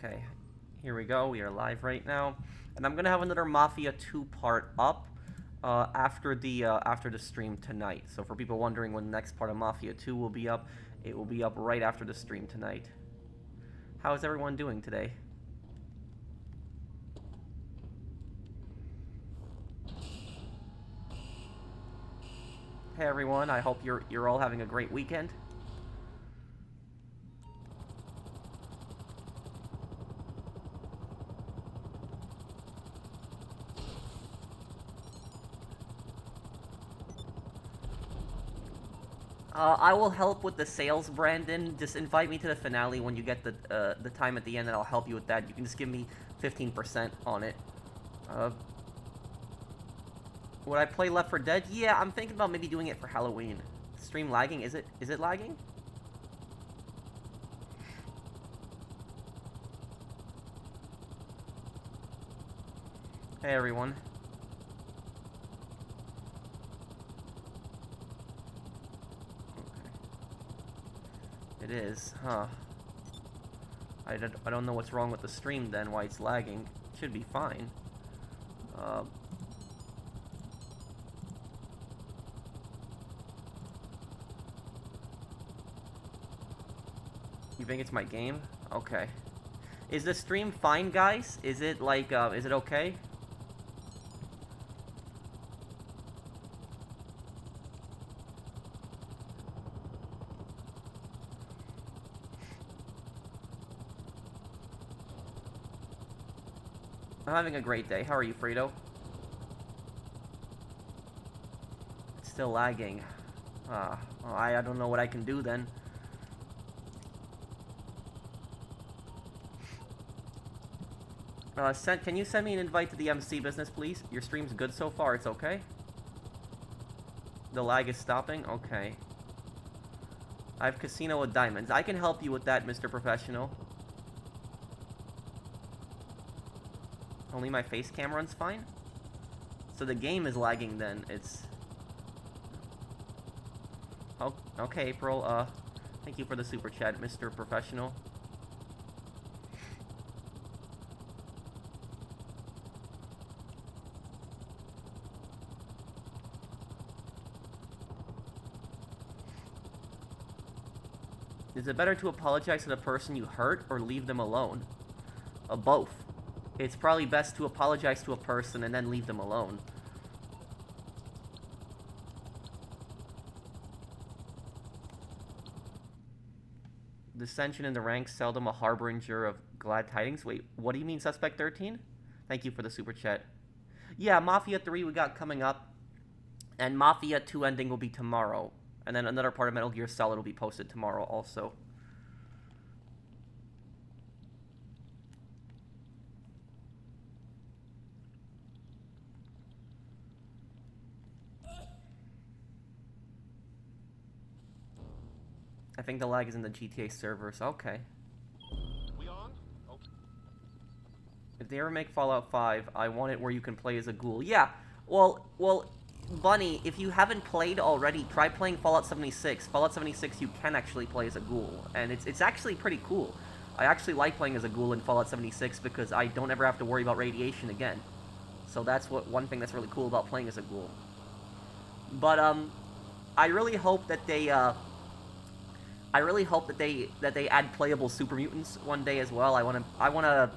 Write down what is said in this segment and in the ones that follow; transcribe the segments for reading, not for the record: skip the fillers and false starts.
Okay, here we go. We are live right now, and I'm gonna have another Mafia 2 part up after the stream tonight. So for people wondering when the next part of Mafia 2 will be up, it will be up right after the stream tonight. How is everyone doing today? Hey everyone, I hope you're all having a great weekend. I will help with the sales, Brandon. Just invite me to the finale when you get the time at the end, and I'll help you with that. You can just give me 15% on it. Would I play Left 4 Dead? Yeah, I'm thinking about maybe doing it for Halloween. Stream lagging? Is it lagging? Hey everyone. It is, huh? I don't know what's wrong with the stream then, why it's lagging. It should be fine. You think it's my game? Okay. Is the stream fine, guys? Is it like, is it okay? I'm having a great day. How are you, Frito? It's still lagging. Well, I don't know what I can do then. Can you send me an invite to the MC business, please? Your stream's good so far, it's okay? The lag is stopping? Okay. I have Casino with Diamonds. I can help you with that, Mr. Professional. Only my face cam runs fine? So the game is lagging then, it's... Oh, okay, April, thank you for the super chat, Mr. Professional. Is it better to apologize to the person you hurt or leave them alone? Both. It's probably best to apologize to a person and then leave them alone. Dissension in the ranks, seldom a harbinger of glad tidings. Wait, what do you mean, Suspect 13? Thank you for the super chat. Yeah, Mafia 3 we got coming up, and Mafia 2 ending will be tomorrow. And then another part of Metal Gear Solid will be posted tomorrow also. I think the lag is in the GTA servers. Okay. We on? Okay. If they ever make Fallout 5, I want it where you can play as a ghoul. Yeah, well, Bunny, if you haven't played already, try playing Fallout 76. Fallout 76, you can actually play as a ghoul, and it's actually pretty cool. I actually like playing as a ghoul in Fallout 76 because I don't ever have to worry about radiation again. So that's one thing that's really cool about playing as a ghoul. But I really hope that they add playable super mutants one day as well. I wanna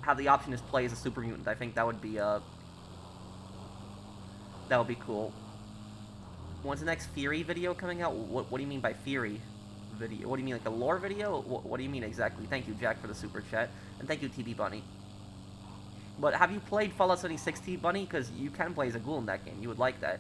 have the option to play as a super mutant. I think that would be cool. When's the next Fury video coming out? What do you mean by Fury video? What do you mean, like a lore video? What do you mean exactly? Thank you, Jack, for the super chat, and thank you, TB Bunny. But have you played Fallout 76, TB Bunny? Because you can play as a ghoul in that game. You would like that.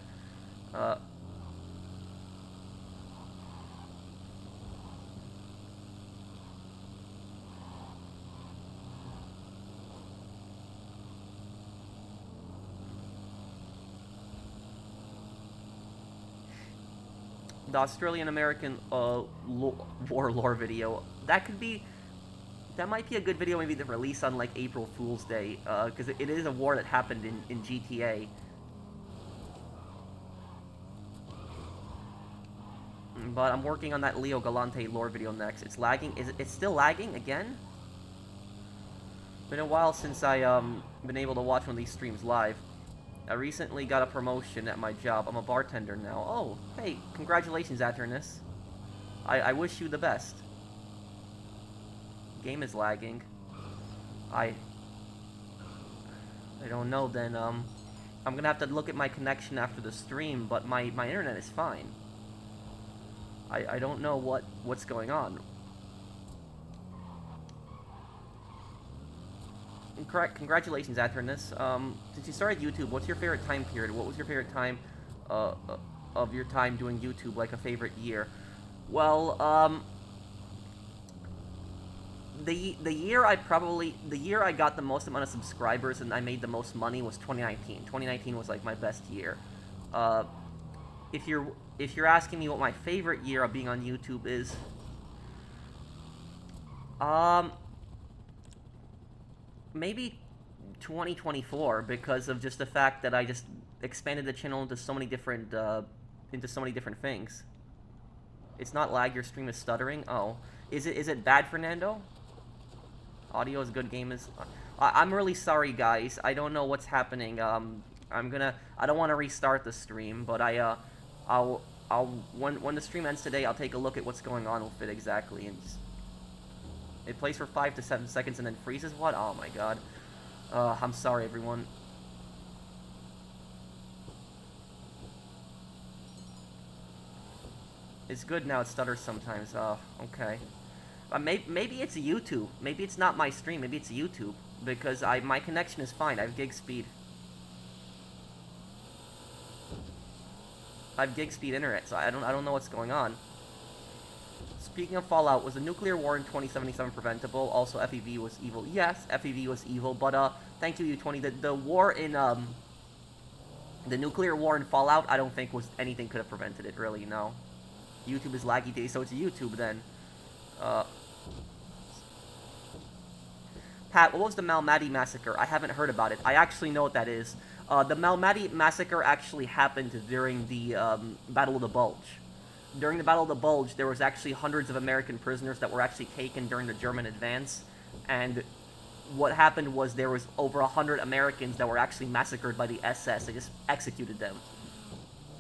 The Australian-American war lore video. That might be a good video maybe to release on like April Fool's Day, because it is a war that happened in GTA. But I'm working on that Leo Galante lore video next. It's lagging. It's still lagging again? Been a while since I been able to watch one of these streams live. I recently got a promotion at my job. I'm a bartender now. Oh, hey, congratulations, Aternus. I wish you the best. Game is lagging. I don't know then, I'm gonna have to look at my connection after the stream, but my internet is fine. I don't know what's going on. Congratulations, Aternus. Since you started YouTube, what's your favorite time period? What was your favorite time of your time doing YouTube, like a favorite year? Well, the year I got the most amount of subscribers and I made the most money was 2019. 2019 was like my best year. If you're asking me what my favorite year of being on YouTube is, maybe 2024, because of just the fact that I just expanded the channel into so many different things. It's not lag, your stream is stuttering. Oh, is it bad, Fernando? Audio is good, game is... I'm really sorry, guys. I don't know what's happening. I don't want to restart the stream, but when the stream ends today, I'll take a look at what's going on with it exactly, and just... It plays for 5 to 7 seconds and then freezes? What? Oh my god. I'm sorry, everyone. It's good now, it stutters sometimes. Okay. Maybe it's YouTube. Maybe it's not my stream, maybe it's YouTube. Because my connection is fine, I have gig speed. I have gig speed internet, so I don't know what's going on. Speaking of Fallout, was the nuclear war in 2077 preventable? Also, FEV was evil. Yes, FEV was evil, but thank you, U20. The war in the nuclear war in Fallout, I don't think anything could have prevented it. Really, no. YouTube is laggy today, so it's YouTube then. Pat, what was the Malmedy massacre? I haven't heard about it. I actually know what that is. The Malmedy massacre actually happened during the Battle of the Bulge. During the Battle of the Bulge, there was actually hundreds of American prisoners that were actually taken during the German advance, and what happened was there was over 100 Americans that were actually massacred by the SS. They just executed them.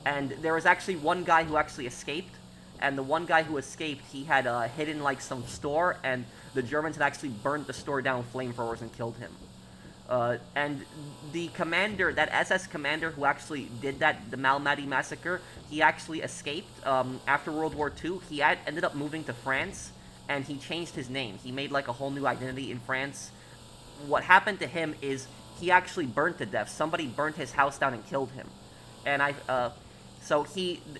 And there was actually one guy who actually escaped, and the one guy who escaped, he had hidden like some store, and the Germans had actually burnt the store down with flamethrowers and killed him. And the commander, that SS commander who actually did that, the Malmedy massacre, he actually escaped. After World War II, he ended up moving to France, and he changed his name. He made like a whole new identity in France. What happened to him is he actually burnt to death. Somebody burnt his house down and killed him. And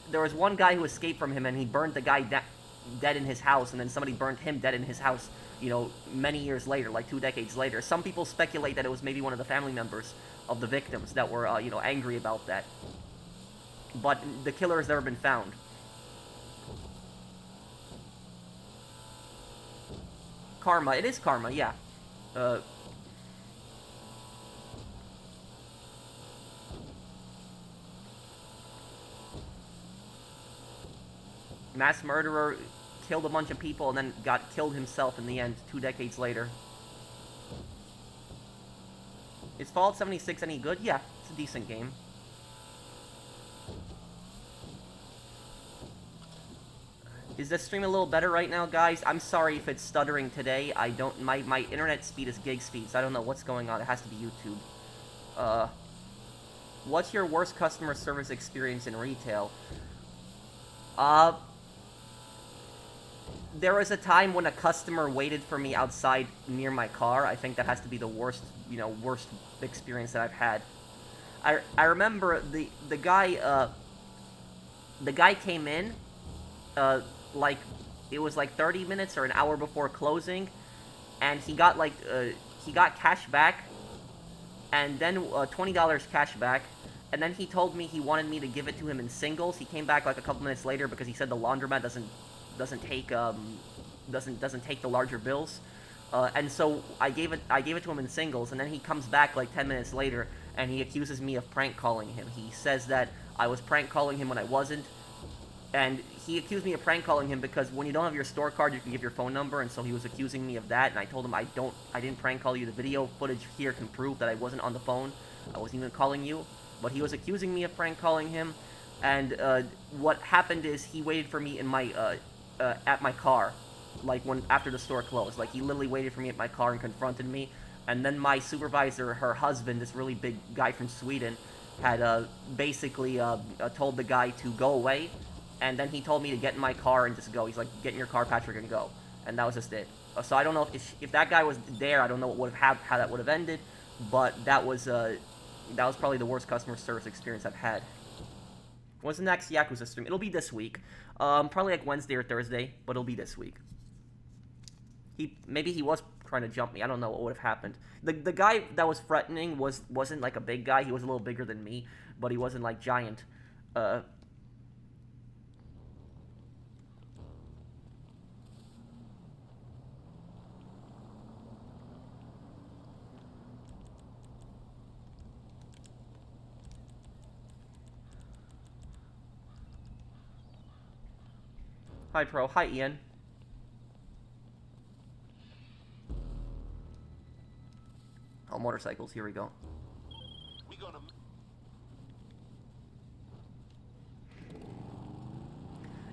there was one guy who escaped from him, and he burned the guy dead in his house, and then somebody burnt him dead in his house, you know, many years later, like 2 decades later. Some people speculate that it was maybe one of the family members of the victims that were, you know, angry about that. But the killer has never been found. Karma. It is karma, yeah. Mass murderer killed a bunch of people and then got killed himself in the end 2 decades later. Is Fallout 76 any good? Yeah, it's a decent game. Is the stream a little better right now, guys? I'm sorry if it's stuttering today. My internet speed is gig speed, so I don't know what's going on. It has to be YouTube. What's your worst customer service experience in retail? There was a time when a customer waited for me outside near my car. I think that has to be the worst, you know, worst experience that I've had. I remember the guy came in, like, it was like 30 minutes or an hour before closing, and he got like, he got cash back, and then $20 cash back, and then he told me he wanted me to give it to him in singles. He came back like a couple minutes later because he said the laundromat doesn't take the larger bills, and so I gave it to him in singles, and then he comes back like 10 minutes later and he accuses me of prank calling him. He says that I was prank calling him when I wasn't, And he accused me of prank calling him because when you don't have your store card, you can give your phone number, and so he was accusing me of that. And I told him I didn't prank call you. The video footage here can prove that I wasn't on the phone. I wasn't even calling you, but he was accusing me of prank calling him. And what happened is he waited for me in my at my car, like after the store closed. Like he literally waited for me at my car and confronted me. And then my supervisor, her husband, this really big guy from Sweden, had basically told the guy to go away. And then he told me to get in my car and just go. He's like, get in your car, Patrick, and go. And that was just it. So I don't know if that guy was there. I don't know how that would have ended. But that was probably the worst customer service experience I've had. When's the next Yakuza stream? It'll be this week. Probably like Wednesday or Thursday, but it'll be this week. Maybe he was trying to jump me. I don't know what would have happened. The guy that was threatening wasn't like a big guy. He was a little bigger than me, but he wasn't like giant. Hi, Pro. Hi, Ian. Oh, motorcycles. Here we go. We gonna...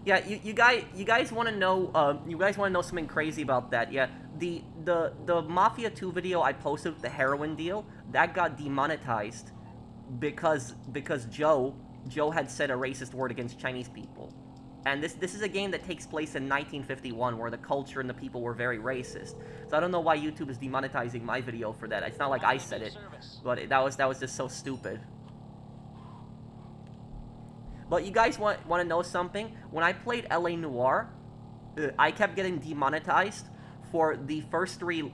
Yeah, you guys want to know? You guys want to know something crazy about that? Yeah, the Mafia 2 video I posted with the heroin deal that got demonetized because Joe had said a racist word against Chinese people. And this is a game that takes place in 1951, where the culture and the people were very racist. So I don't know why YouTube is demonetizing my video for that. It's not like I said it, but that was just so stupid. But you guys want to know something? When I played LA Noire, I kept getting demonetized for the first three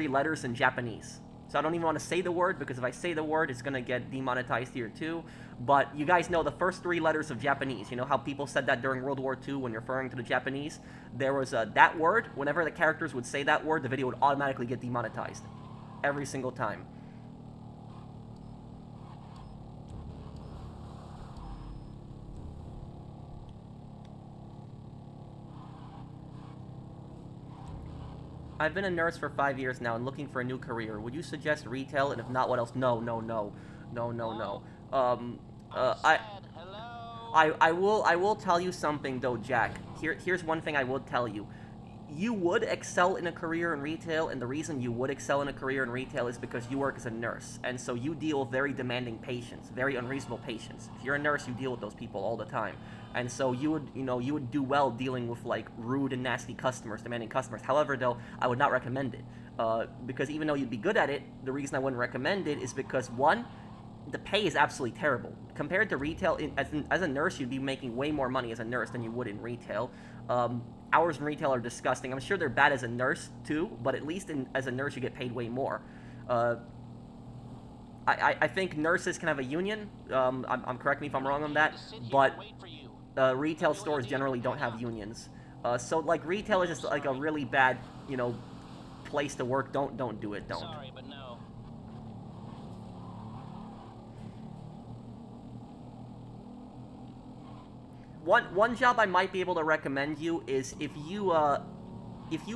letters in Japanese. So I don't even want to say the word, because if I say the word, it's gonna get demonetized here too. But you guys know the first 3 letters of Japanese. You know how people said that during World War II when referring to the Japanese? There was that word. Whenever the characters would say that word, the video would automatically get demonetized. Every single time. I've been a nurse for 5 years now and looking for a new career. Would you suggest retail, and if not, what else? No. I will tell you something though, Jack. Here's one thing I will tell you. You would excel in a career in retail, and the reason you would excel in a career in retail is because you work as a nurse, and so you deal with very demanding patients, very unreasonable patients. If you're a nurse, you deal with those people all the time, and so you would do well dealing with like rude and nasty customers, demanding customers. However, though, I would not recommend it, because even though you'd be good at it, the reason I wouldn't recommend it is because, one, the pay is absolutely terrible. Compared to retail, as a nurse, you'd be making way more money as a nurse than you would in retail. Hours in retail are disgusting. I'm sure they're bad as a nurse, too, but at least as a nurse, you get paid way more. I think nurses can have a union. Correct me if I'm wrong on that, but retail stores generally don't have unions. So, like, retail is just, like, a really bad, place to work. Don't do it, don't. Sorry, but no. One job I might be able to recommend you is if you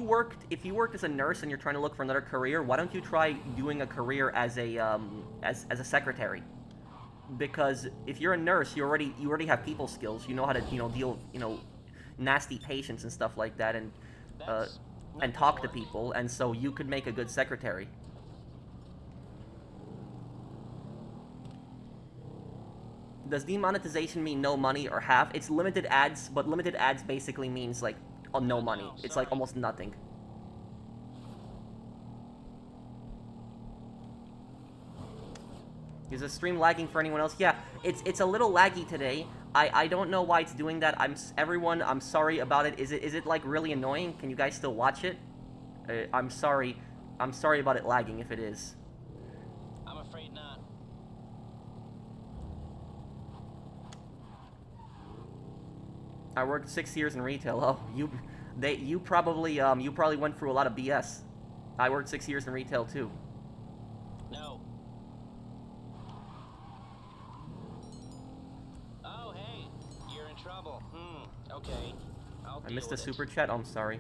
worked as a nurse and you're trying to look for another career, why don't you try doing a career as a secretary? Because if you're a nurse, you already have people skills. You know how to deal with nasty patients and stuff like that, and talk to people, and so you could make a good secretary. Does demonetization mean no money or half? It's limited ads, but limited ads basically means, like, no money. It's, like, almost nothing. Is the stream lagging for anyone else? Yeah, it's a little laggy today. I don't know why it's doing that. I'm sorry about it. Is it, like, really annoying? Can you guys still watch it? I'm sorry. I'm sorry about it lagging if it is. I'm afraid not. I worked 6 years in retail. Oh, you probably went through a lot of BS. I worked 6 years in retail too. No. Oh, hey, you're in trouble. Okay. I'll I deal missed a with super it. chat. Oh, I'm sorry.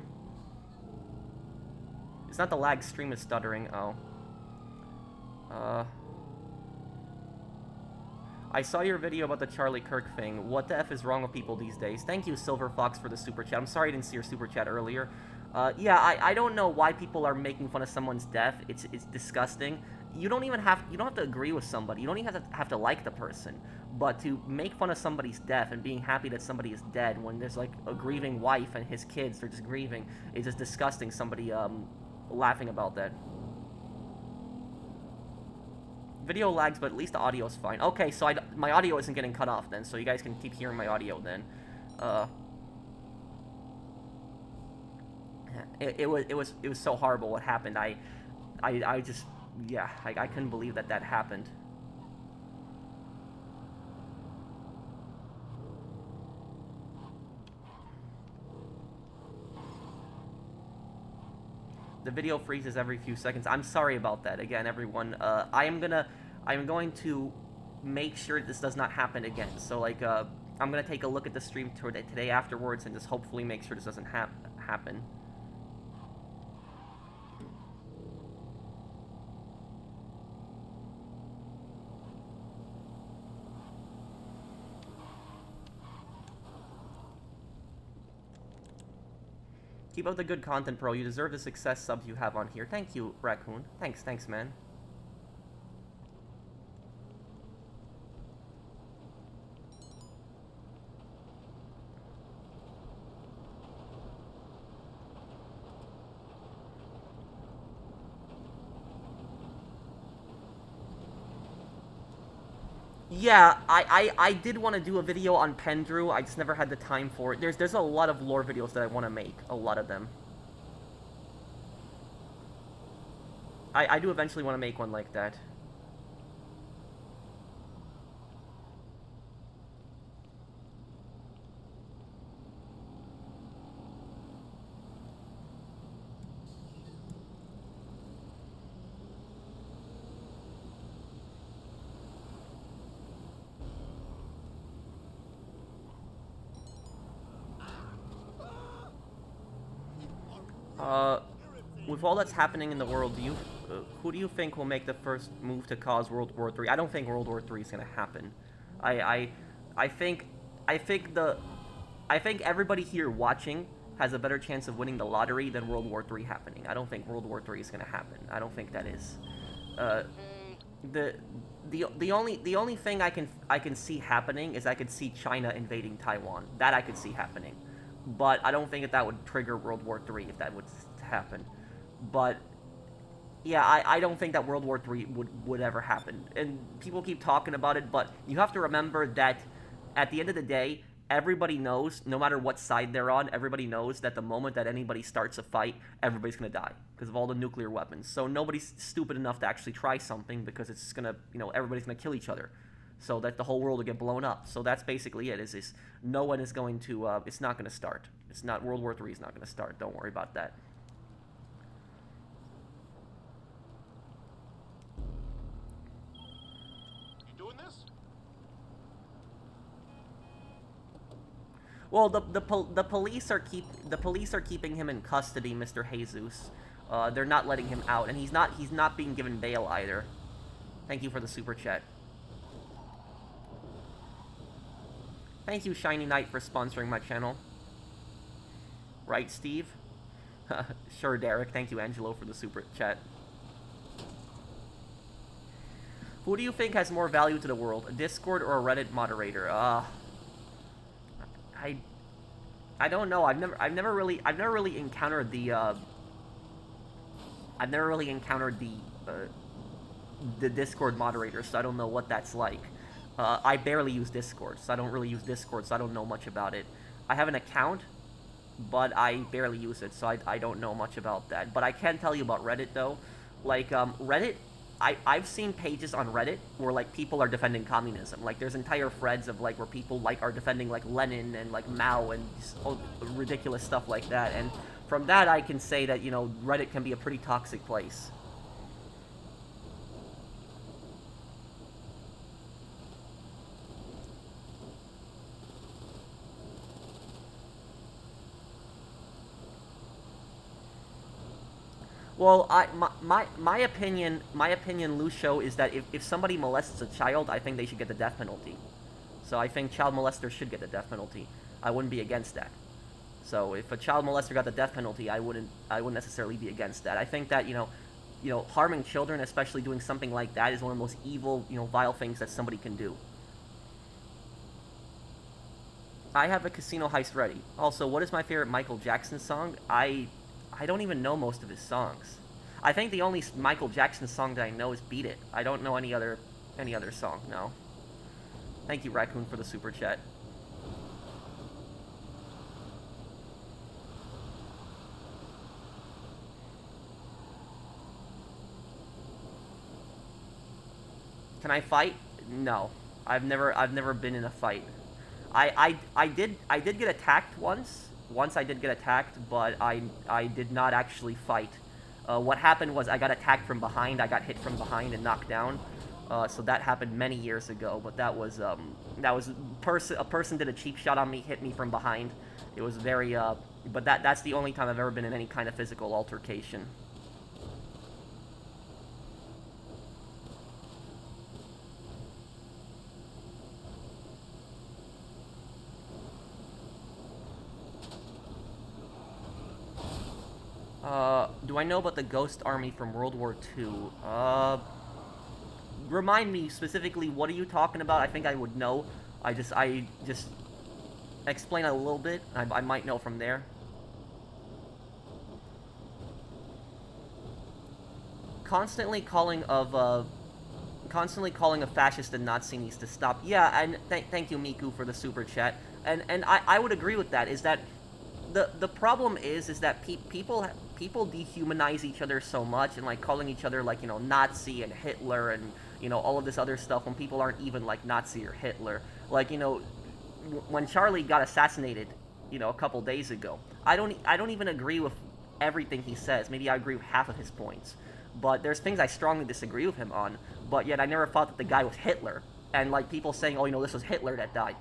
It's not the lag. Stream is stuttering. Oh. I saw your video about the Charlie Kirk thing. What the F is wrong with people these days? Thank you, Silver Fox, for the super chat. I'm sorry I didn't see your super chat earlier. Yeah, I don't know why people are making fun of someone's death. It's disgusting. You don't have to agree with somebody. You don't even have to like the person. But to make fun of somebody's death and being happy that somebody is dead when there's like a grieving wife and his kids, they're just grieving, is just disgusting. Somebody laughing about that. Video lags, but at least the audio's fine. Okay, so my audio isn't getting cut off then, so you guys can keep hearing my audio then. It was so horrible what happened. I just, yeah, I couldn't believe that happened. The video freezes every few seconds. I'm sorry about that. Again, everyone. I'm going to make sure this does not happen again. So, like, I'm gonna take a look at the stream today afterwards and just hopefully make sure this doesn't happen. Keep up the good content, bro. You deserve the success subs you have on here. Thank you, Raccoon. Thanks, man. Yeah, I did want to do a video on Pendrew. I just never had the time for it. There's a lot of lore videos that I want to make. A lot of them. I do eventually want to make one like that. With all that's happening in the world, who do you think will make the first move to cause World War III? I don't think World War III is gonna happen. I think everybody here watching has a better chance of winning the lottery than World War III happening. I don't think World War III is gonna happen. I don't think that is. The only thing I can see happening is I could see China invading Taiwan. That I could see happening. But I don't think that would trigger World War III if that would happen. But yeah, I don't think that World War III would ever happen. And people keep talking about it, but you have to remember that at the end of the day, everybody knows, no matter what side they're on, everybody knows that the moment that anybody starts a fight, everybody's gonna die because of all the nuclear weapons. So nobody's stupid enough to actually try something because it's gonna, everybody's gonna kill each other. So that the whole world will get blown up. So that's basically it, is no one is going to, it's not going to start. It's not, World War III is not going to start. Don't worry about that. You doing this? Well, the police are keeping him in custody, Mr. Jesus. They're not letting him out, and he's not being given bail either. Thank you for the super chat. Thank you, Shiny Knight, for sponsoring my channel. Right, Steve? Sure, Derek. Thank you, Angelo, for the super chat. Who do you think has more value to the world, a Discord or a Reddit moderator? I don't know. I've never really encountered the the Discord moderator, so I don't know what that's like. I barely use Discord, so I don't really use Discord, so I don't know much about it. I have an account, but I barely use it, so I don't know much about that. But I can tell you about Reddit, though. Like, Reddit, I've seen pages on Reddit where, like, people are defending communism. Like, there's entire threads of, like, where people, like, are defending, like, Lenin and, like, Mao and just, ridiculous stuff like that. And from that, I can say that, Reddit can be a pretty toxic place. Well, my opinion, Lucio, is that if somebody molests a child, I think they should get the death penalty. So I think child molesters should get the death penalty. I wouldn't be against that. So if a child molester got the death penalty, I wouldn't necessarily be against that. I think that harming children, especially doing something like that, is one of the most evil, vile things that somebody can do. I have a casino heist ready. Also, what is my favorite Michael Jackson song? I don't even know most of his songs. I think the only Michael Jackson song that I know is Beat It. I don't know any other song, no. Thank you, Raccoon, for the super chat. Can I fight? No. I've never been in a fight. I did get attacked once. Once I did get attacked, but I did not actually fight. What happened was I got attacked from behind. I got hit from behind and knocked down. So that happened many years ago. But that was a person did a cheap shot on me, hit me from behind. It was very but that's the only time I've ever been in any kind of physical altercation. Do I know about the Ghost Army from World War II? Remind me specifically, what are you talking about? I think I would know. I just explain a little bit. I might know from there. Constantly calling a fascist and Nazi needs to stop. Yeah, and thank you, Miku, for the super chat. And I would agree with that. Is that the problem is that people dehumanize each other so much, and like calling each other like Nazi and Hitler and all of this other stuff when people aren't even like Nazi or Hitler. Like when Charlie got assassinated a couple days ago, I don't even agree with everything he says. Maybe I agree with half of his points, but there's things I strongly disagree with him on. But yet I never thought that the guy was Hitler. And like people saying, oh, this was Hitler that died.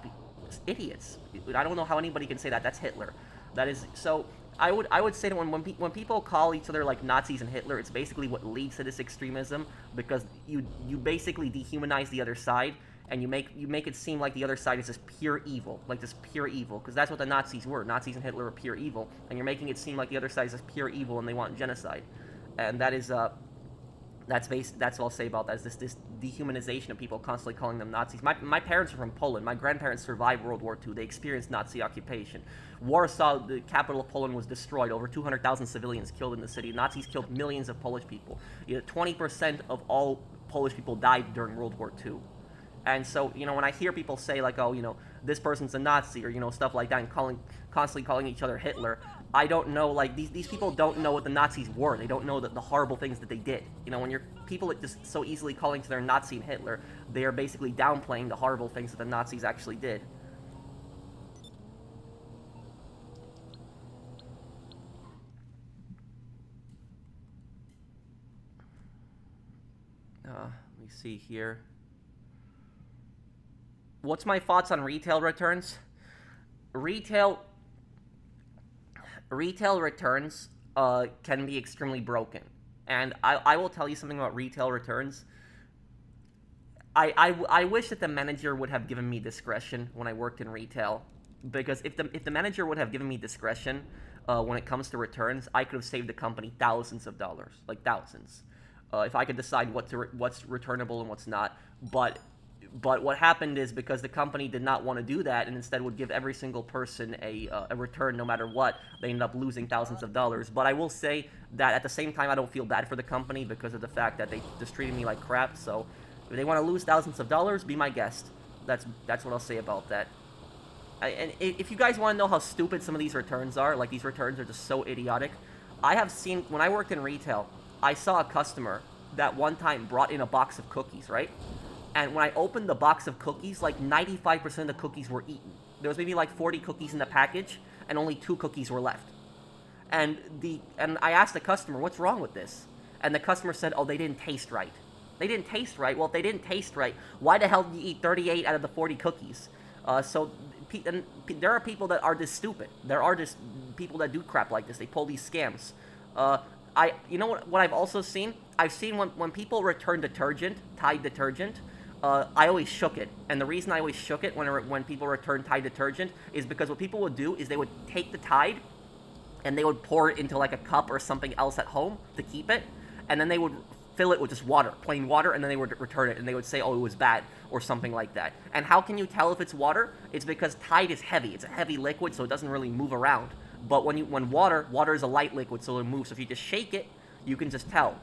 It's idiots. I don't know how anybody can say that that's Hitler. That is so. I would say that when people call each other like Nazis and Hitler, it's basically what leads to this extremism, because you basically dehumanize the other side, and you make it seem like the other side is just pure evil, because that's what the Nazis were. Nazis and Hitler were pure evil, and you're making it seem like the other side is just pure evil and they want genocide, and that is that's what I'll say about that, is this dehumanization of people, constantly calling them Nazis. My parents are from Poland. My grandparents survived World War II. They experienced Nazi occupation. Warsaw, the capital of Poland, was destroyed. Over 200,000 civilians killed in the city. Nazis killed millions of Polish people. 20% of all Polish people died during World War II. And so, when I hear people say, like, oh, this person's a Nazi, or, stuff like that, and constantly calling each other Hitler, I don't know, like, these people don't know what the Nazis were. They don't know the horrible things that they did. When you're people that just so easily calling to their Nazi and Hitler, they are basically downplaying the horrible things that the Nazis actually did. Let me see here. What's my thoughts on retail returns? Retail returns can be extremely broken. And I will tell you something about retail returns. I wish that the manager would have given me discretion when I worked in retail. Because if the manager would have given me discretion when it comes to returns, I could have saved the company thousands of dollars. Like thousands. If I could decide what's returnable and what's not. But what happened is, because the company did not want to do that and instead would give every single person a return no matter what, they ended up losing thousands of dollars. But I will say that at the same time, I don't feel bad for the company because of the fact that they just treated me like crap. So if they want to lose thousands of dollars, be my guest. That's what I'll say about that. And if you guys want to know how stupid some of these returns are, like, these returns are just so idiotic. I have seen, when I worked in retail, I saw a customer that one time brought in a box of cookies, right? And when I opened the box of cookies, like 95% of the cookies were eaten. There was maybe like 40 cookies in the package, and only 2 cookies were left. And I asked the customer, what's wrong with this? And the customer said, oh, they didn't taste right. They didn't taste right? Well, if they didn't taste right, why the hell did you eat 38 out of the 40 cookies? And there are people that are just stupid. There are just people that do crap like this. They pull these scams. you know what I've also seen? I've seen when people return detergent, Tide detergent, I always shook it. And the reason I always shook it when people return Tide detergent is because what people would do is they would take the Tide and they would pour it into like a cup or something else at home to keep it, and then they would fill it with just water, plain water, and then they would return it, and they would say, oh, it was bad, or something like that. And how can you tell if it's water? It's because Tide is heavy. It's a heavy liquid, so it doesn't really move around. But when water is a light liquid, so it moves. So if you just shake it, you can just tell.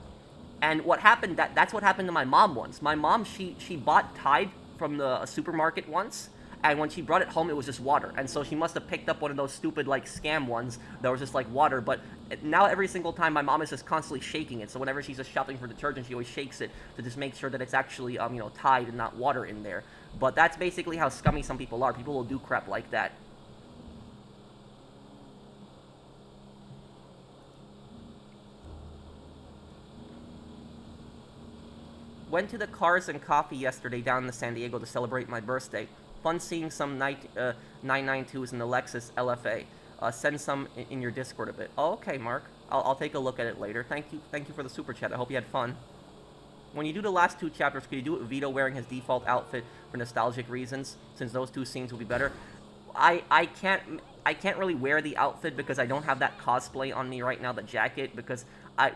And what happened, that's what happened to my mom once. My mom, she bought Tide from the supermarket once, and when she brought it home, it was just water. And so she must have picked up one of those stupid, like, scam ones that was just, like, water. But now every single time, my mom is just constantly shaking it. So whenever she's just shopping for detergent, she always shakes it to just make sure that it's actually, Tide and not water in there. But that's basically how scummy some people are. People will do crap like that. Went to the Cars and Coffee yesterday down in San Diego to celebrate my birthday. Fun seeing some 992s in the Lexus LFA. Send some in your Discord a bit. Oh, okay, Mark. I'll take a look at it later. Thank you for the super chat. I hope you had fun. When you do the last 2 chapters, could you do it with Vito wearing his default outfit for nostalgic reasons, since those 2 scenes will be better? I can't really wear the outfit because I don't have that cosplay on me right now, the jacket, because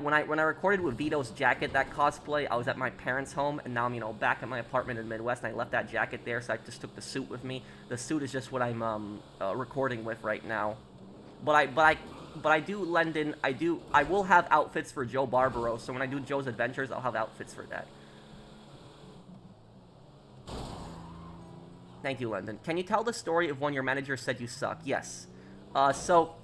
when I recorded with Vito's jacket, that cosplay, I was at my parents' home, and now I'm, back at my apartment in the Midwest, and I left that jacket there, so I just took the suit with me. The suit is just what I'm recording with right now. But I do lend in, I will have outfits for Joe Barbaro, so when I do Joe's Adventures, I'll have outfits for that. Thank you, London. Can you tell the story of when your manager said you suck? Yes. So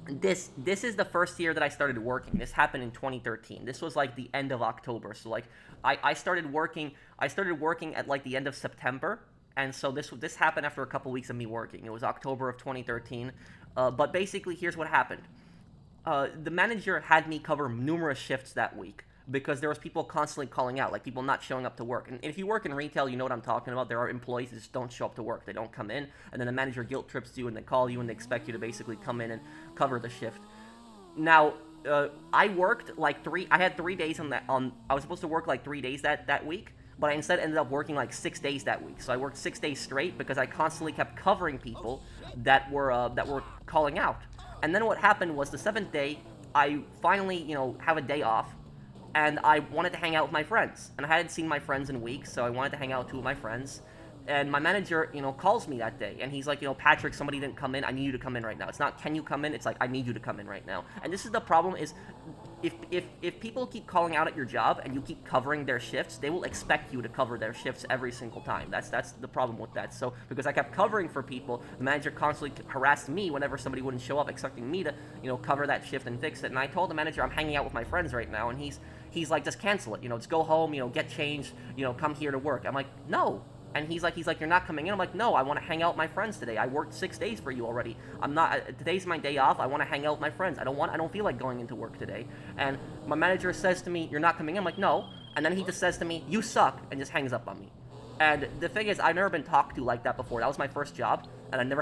this is the first year that I started working. This happened in 2013. This was like the end of October. So like I started working at like the end of September, and so this happened after a couple weeks of me working. It was October of 2013. But basically, here's what happened. The manager had me cover numerous shifts that week, because there was people constantly calling out, like people not showing up to work. And if you work in retail, you know what I'm talking about. There are employees that just don't show up to work. They don't come in, and then the manager guilt trips you, and they call you, and they expect you to basically come in and cover the shift. Now, I worked like I had 3 days I was supposed to work like 3 days that week, but I instead ended up working like 6 days that week. So I worked 6 days straight because I constantly kept covering people that were calling out. And then what happened was the 7th day, I finally, have a day off, and I wanted to hang out with my friends. And I hadn't seen my friends in weeks, so I wanted to hang out with 2 of my friends. And my manager, calls me that day, and he's like, Patrick, somebody didn't come in. I need you to come in right now. It's not, can you come in? It's like, I need you to come in right now. And this is the problem is, if people keep calling out at your job and you keep covering their shifts, they will expect you to cover their shifts every single time. That's the problem with that. So because I kept covering for people, the manager constantly harassed me whenever somebody wouldn't show up, expecting me to, cover that shift and fix it. And I told the manager I'm hanging out with my friends right now, and he's like, just cancel it. Just go home, get changed, come here to work. I'm like, no. And he's like, you're not coming in? I'm like, no, I want to hang out with my friends today. I worked 6 days for you already. Today's my day off. I want to hang out with my friends. I don't feel like going into work today. And my manager says to me, you're not coming in? I'm like, no. And then he just says to me, you suck, and just hangs up on me. And the thing is, I've never been talked to like that before. That was my first job, and I've never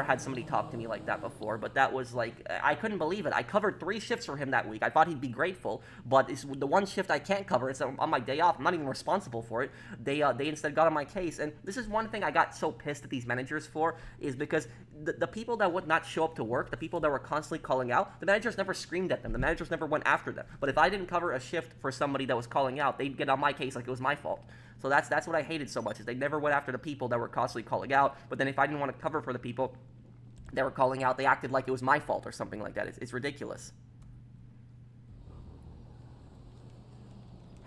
had somebody talk to me like that before. But that was like, I couldn't believe it. I covered 3 shifts for him that week. I thought he'd be grateful, but it's the one shift I can't cover. It's on my day off. I'm not even responsible for it. They instead got on my case, and this is one thing I got so pissed at these managers for, is because the people that would not show up to work, the people that were constantly calling out, the managers never screamed at them. The managers never went after them. But if I didn't cover a shift for somebody that was calling out, they'd get on my case like it was my fault. So that's what I hated so much, is they never went after the people that were constantly calling out, but then if I didn't want to cover for the people that were calling out, they acted like it was my fault or something like that. It's ridiculous.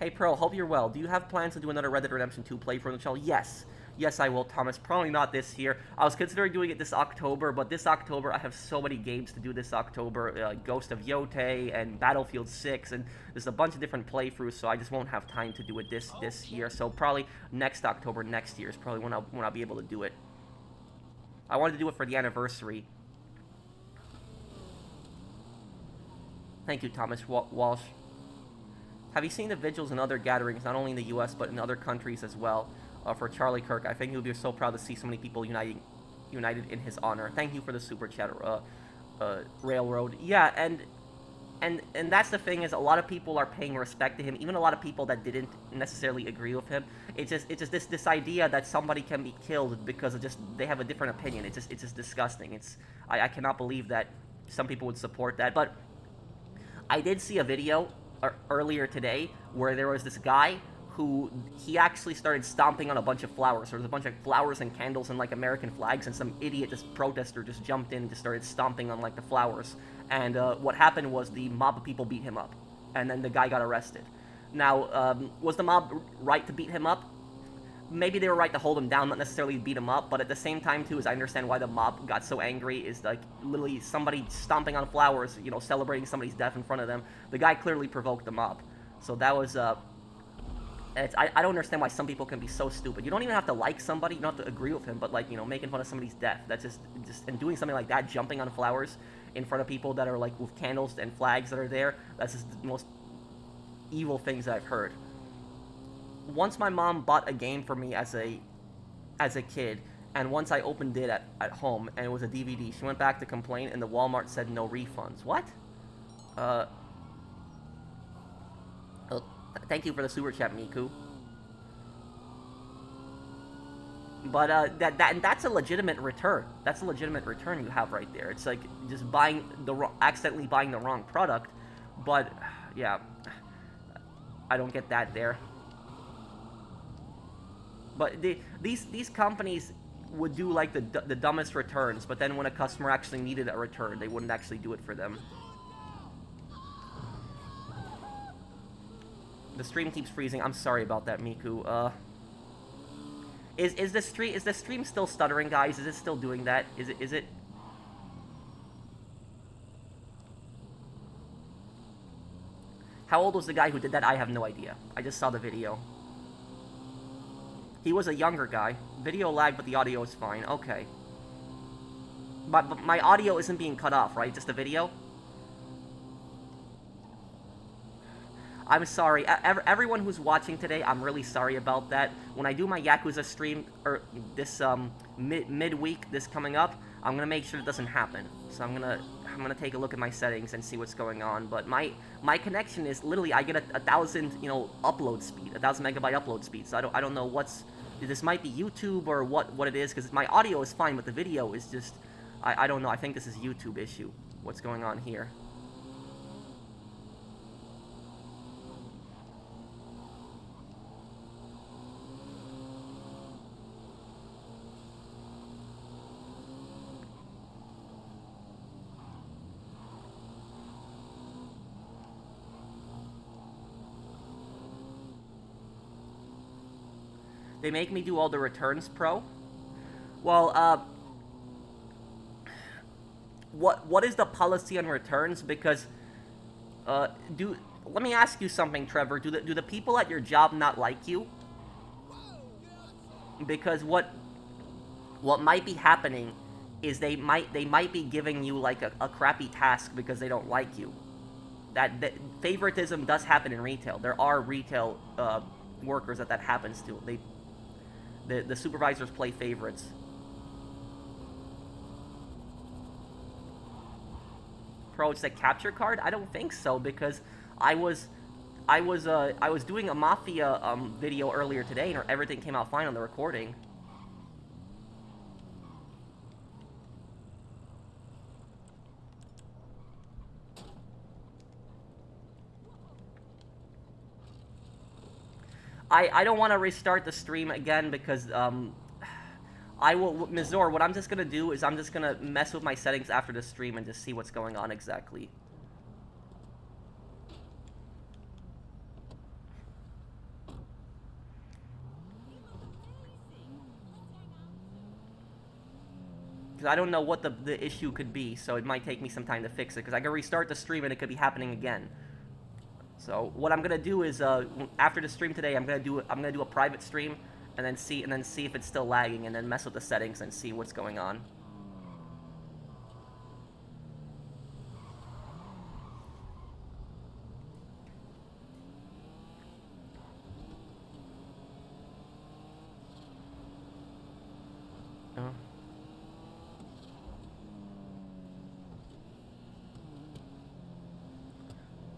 Hey Pro, hope you're well. Do you have plans to do another Red Dead Redemption 2 playthrough on the channel? Yes. Yes, I will, Thomas. Probably not this year. I was considering doing it this October, but this October I have so many games to do this October. Ghost of Yotei and Battlefield 6, and there's a bunch of different playthroughs, so I just won't have time to do it this year. So probably next October, next year is probably when I'll be able to do it. I wanted to do it for the anniversary. Thank you, Thomas Walsh. Have you seen the vigils and other gatherings, not only in the U.S., but in other countries as well? For Charlie Kirk, I think he would be so proud to see so many people united in his honor. Thank you for the super chat, Railroad. Yeah, and and that's the thing, is a lot of people are paying respect to him, even a lot of people that didn't necessarily agree with him. It's just this idea that somebody can be killed because of just they have a different opinion. It's just disgusting. I cannot believe that some people would support that. But I did see a video earlier today where there was this guy who he actually started stomping on a bunch of flowers. There was a bunch of flowers and candles and like American flags, and some idiot, this protester, just jumped in and just started stomping on like the flowers. And what happened was the mob of people beat him up, and then the guy got arrested. Now, was the mob right to beat him up? Maybe they were right to hold him down, not necessarily beat him up, but at the same time, too, as I understand why the mob got so angry, is like literally somebody stomping on flowers, you know, celebrating somebody's death in front of them. The guy clearly provoked the mob. So that was, I don't understand why some people can be so stupid. You don't even have to like somebody, you don't have to agree with him, but like, you know, making fun of somebody's death, that's just, and doing something like that, jumping on flowers in front of people that are like with candles and flags that are there, that's just the most evil things that I've heard. Once my mom bought a game for me as a kid, and once I opened it at home, and it was a DVD, she went back to complain, and the Walmart said no refunds. What? Thank you for the super chat, Miku. But that's a legitimate return. That's a legitimate return you have right there. It's like just accidentally buying the wrong product. But yeah, I don't get that there. But these companies would do like the dumbest returns, but then when a customer actually needed a return, they wouldn't actually do it for them. The stream keeps freezing. I'm sorry about that, Miku. Is the stream still stuttering, guys? Is it still doing that? Is it? How old was the guy who did that? I have no idea. I just saw the video. He was a younger guy. Video lag, but the audio is fine. Okay. But my audio isn't being cut off, right? Just the video? I'm sorry. Everyone who's watching today, I'm really sorry about that. When I do my Yakuza stream, or this midweek, this coming up, I'm gonna make sure it doesn't happen. So I'm gonna take a look at my settings and see what's going on. But my connection is literally, I get a 1,000, you know, upload speed, 1,000 megabyte upload speed. So I don't know what's, this might be YouTube or what it is, because my audio is fine, but the video is just, I don't know. I think this is a YouTube issue. What's going on here? They make me do all the returns, Pro. Well, what is the policy on returns? Because let me ask you something, Trevor. Do the people at your job not like you? Because what might be happening is they might be giving you like a crappy task because they don't like you. That favoritism does happen in retail. There are retail workers that happens to. The supervisors play favorites. Pro, it's a capture card? I don't think so, because I was doing a Mafia video earlier today, and everything came out fine on the recording. I don't want to restart the stream again because Mizor, what I'm just gonna do is I'm just gonna mess with my settings after the stream and just see what's going on exactly. Because I don't know what the issue could be, so it might take me some time to fix it. Because I can restart the stream and it could be happening again. So what I'm gonna do is after the stream today, I'm gonna do a private stream and then see if it's still lagging, and then mess with the settings and see what's going on. Oh.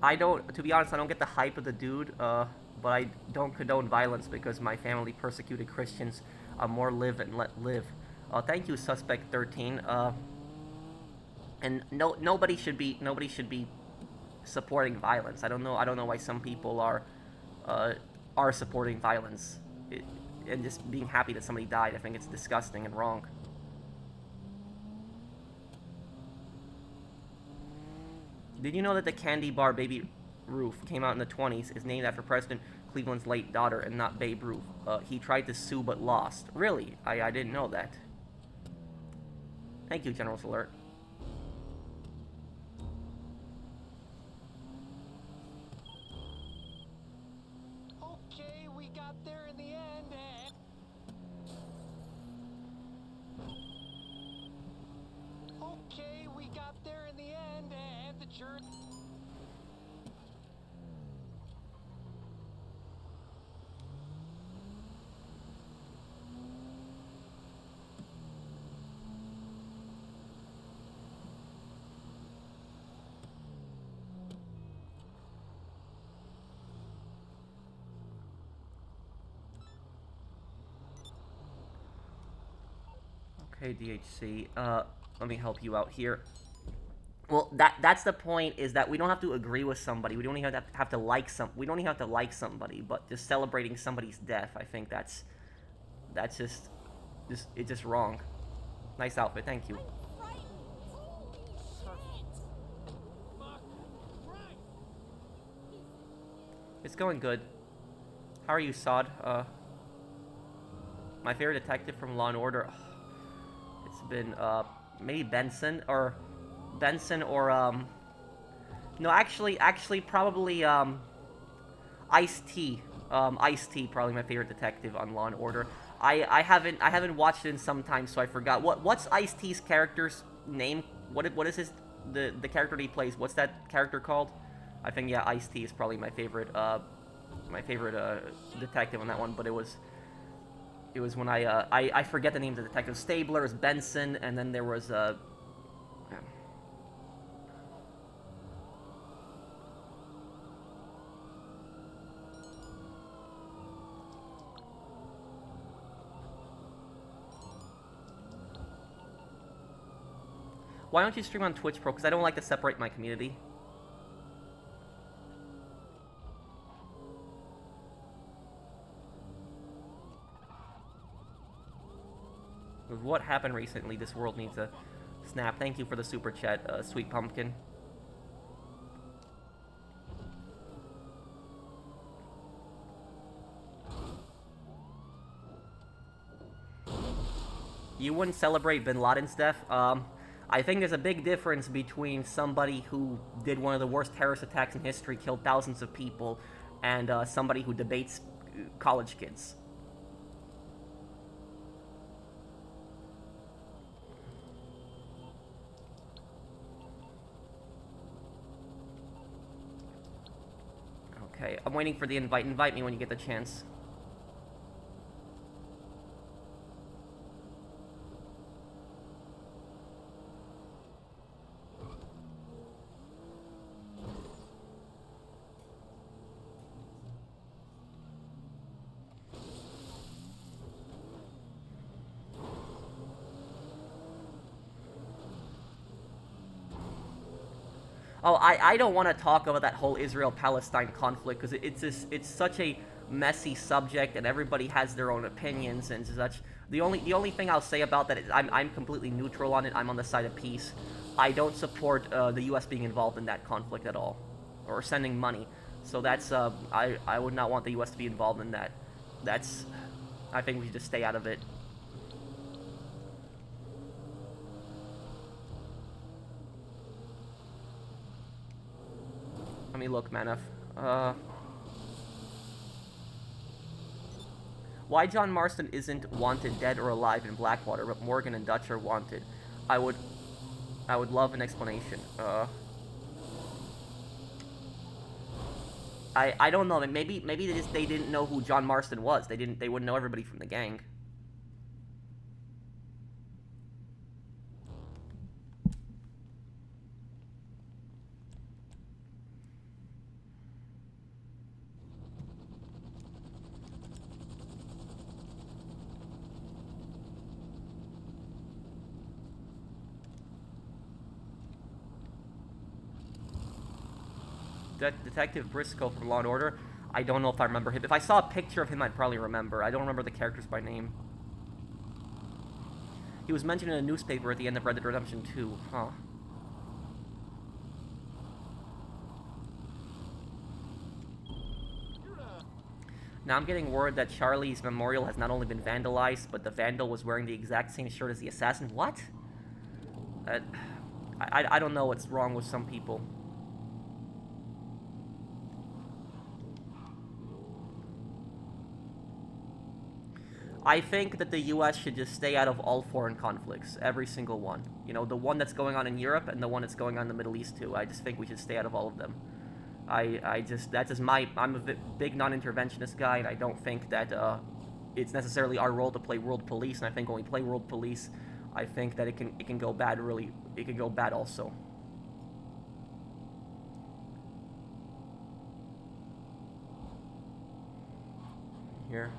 I don't, to be honest, I don't get the hype of the dude, but I don't condone violence because my family persecuted Christians. More live and let live. Thank you, Suspect 13. And nobody should be supporting violence. I don't know why some people are supporting violence, and just being happy that somebody died. I think it's disgusting and wrong. Did you know that the candy bar Baby Ruth came out in the 20s is named after President Cleveland's late daughter and not Babe Ruth? He tried to sue but lost. Really? I didn't know that. Thank you, General's Alert. Okay, we got there in the end, and... Okay, we got there in the end, and the jury... Okay, DHC. Let me help you out here. Well, that's the point, is that we don't have to agree with somebody. We don't even have to like we don't even have to like somebody, but just celebrating somebody's death, I think that's just it's just wrong. Nice outfit, thank you. It's going good. How are you, Sod? My favorite detective from Law and Order. It's been maybe Benson or no, actually probably Ice-T. Ice-T probably my favorite detective on Law and Order. I haven't watched it in some time, so I forgot. What's Ice-T's character's name? What is the character that he plays? What's that character called? I think, yeah, Ice-T is probably my favorite detective on that one, but it was when I forget the names of the detectives. Stabler is Benson, and then there was why don't you stream on Twitch Pro? Because I don't like to separate my community. With what happened recently, this world needs a snap. Thank you for the super chat, Sweet Pumpkin. You wouldn't celebrate Bin Laden's death? I think there's a big difference between somebody who did one of the worst terrorist attacks in history, killed thousands of people, and somebody who debates college kids. Okay, I'm waiting for the invite. Invite me when you get the chance. Oh, I don't want to talk about that whole Israel-Palestine conflict because it's such a messy subject and everybody has their own opinions and such. The only thing I'll say about that is I'm completely neutral on it. I'm on the side of peace. I don't support the U.S. being involved in that conflict at all, or sending money. So that's I would not want the U.S. to be involved in that. I think we should just stay out of it. Let me look, Manef. Why John Marston isn't wanted dead or alive in Blackwater, but Morgan and Dutch are wanted? I would love an explanation. I don't know. Maybe they didn't know who John Marston was. They wouldn't know everybody from the gang. Detective Briscoe from Law & Order. I don't know if I remember him. If I saw a picture of him, I'd probably remember. I don't remember the characters by name. He was mentioned in a newspaper at the end of Red Dead Redemption 2. Huh. Now I'm getting word that Charlie's memorial has not only been vandalized, but the vandal was wearing the exact same shirt as the assassin. What? I don't know what's wrong with some people. I think that the US should just stay out of all foreign conflicts, every single one. You know, the one that's going on in Europe and the one that's going on in the Middle East too. I just think we should stay out of all of them. That's just I'm a big non-interventionist guy, and I don't think that it's necessarily our role to play world police, and I think when we play world police, I think that it can go bad it can go bad also. Here.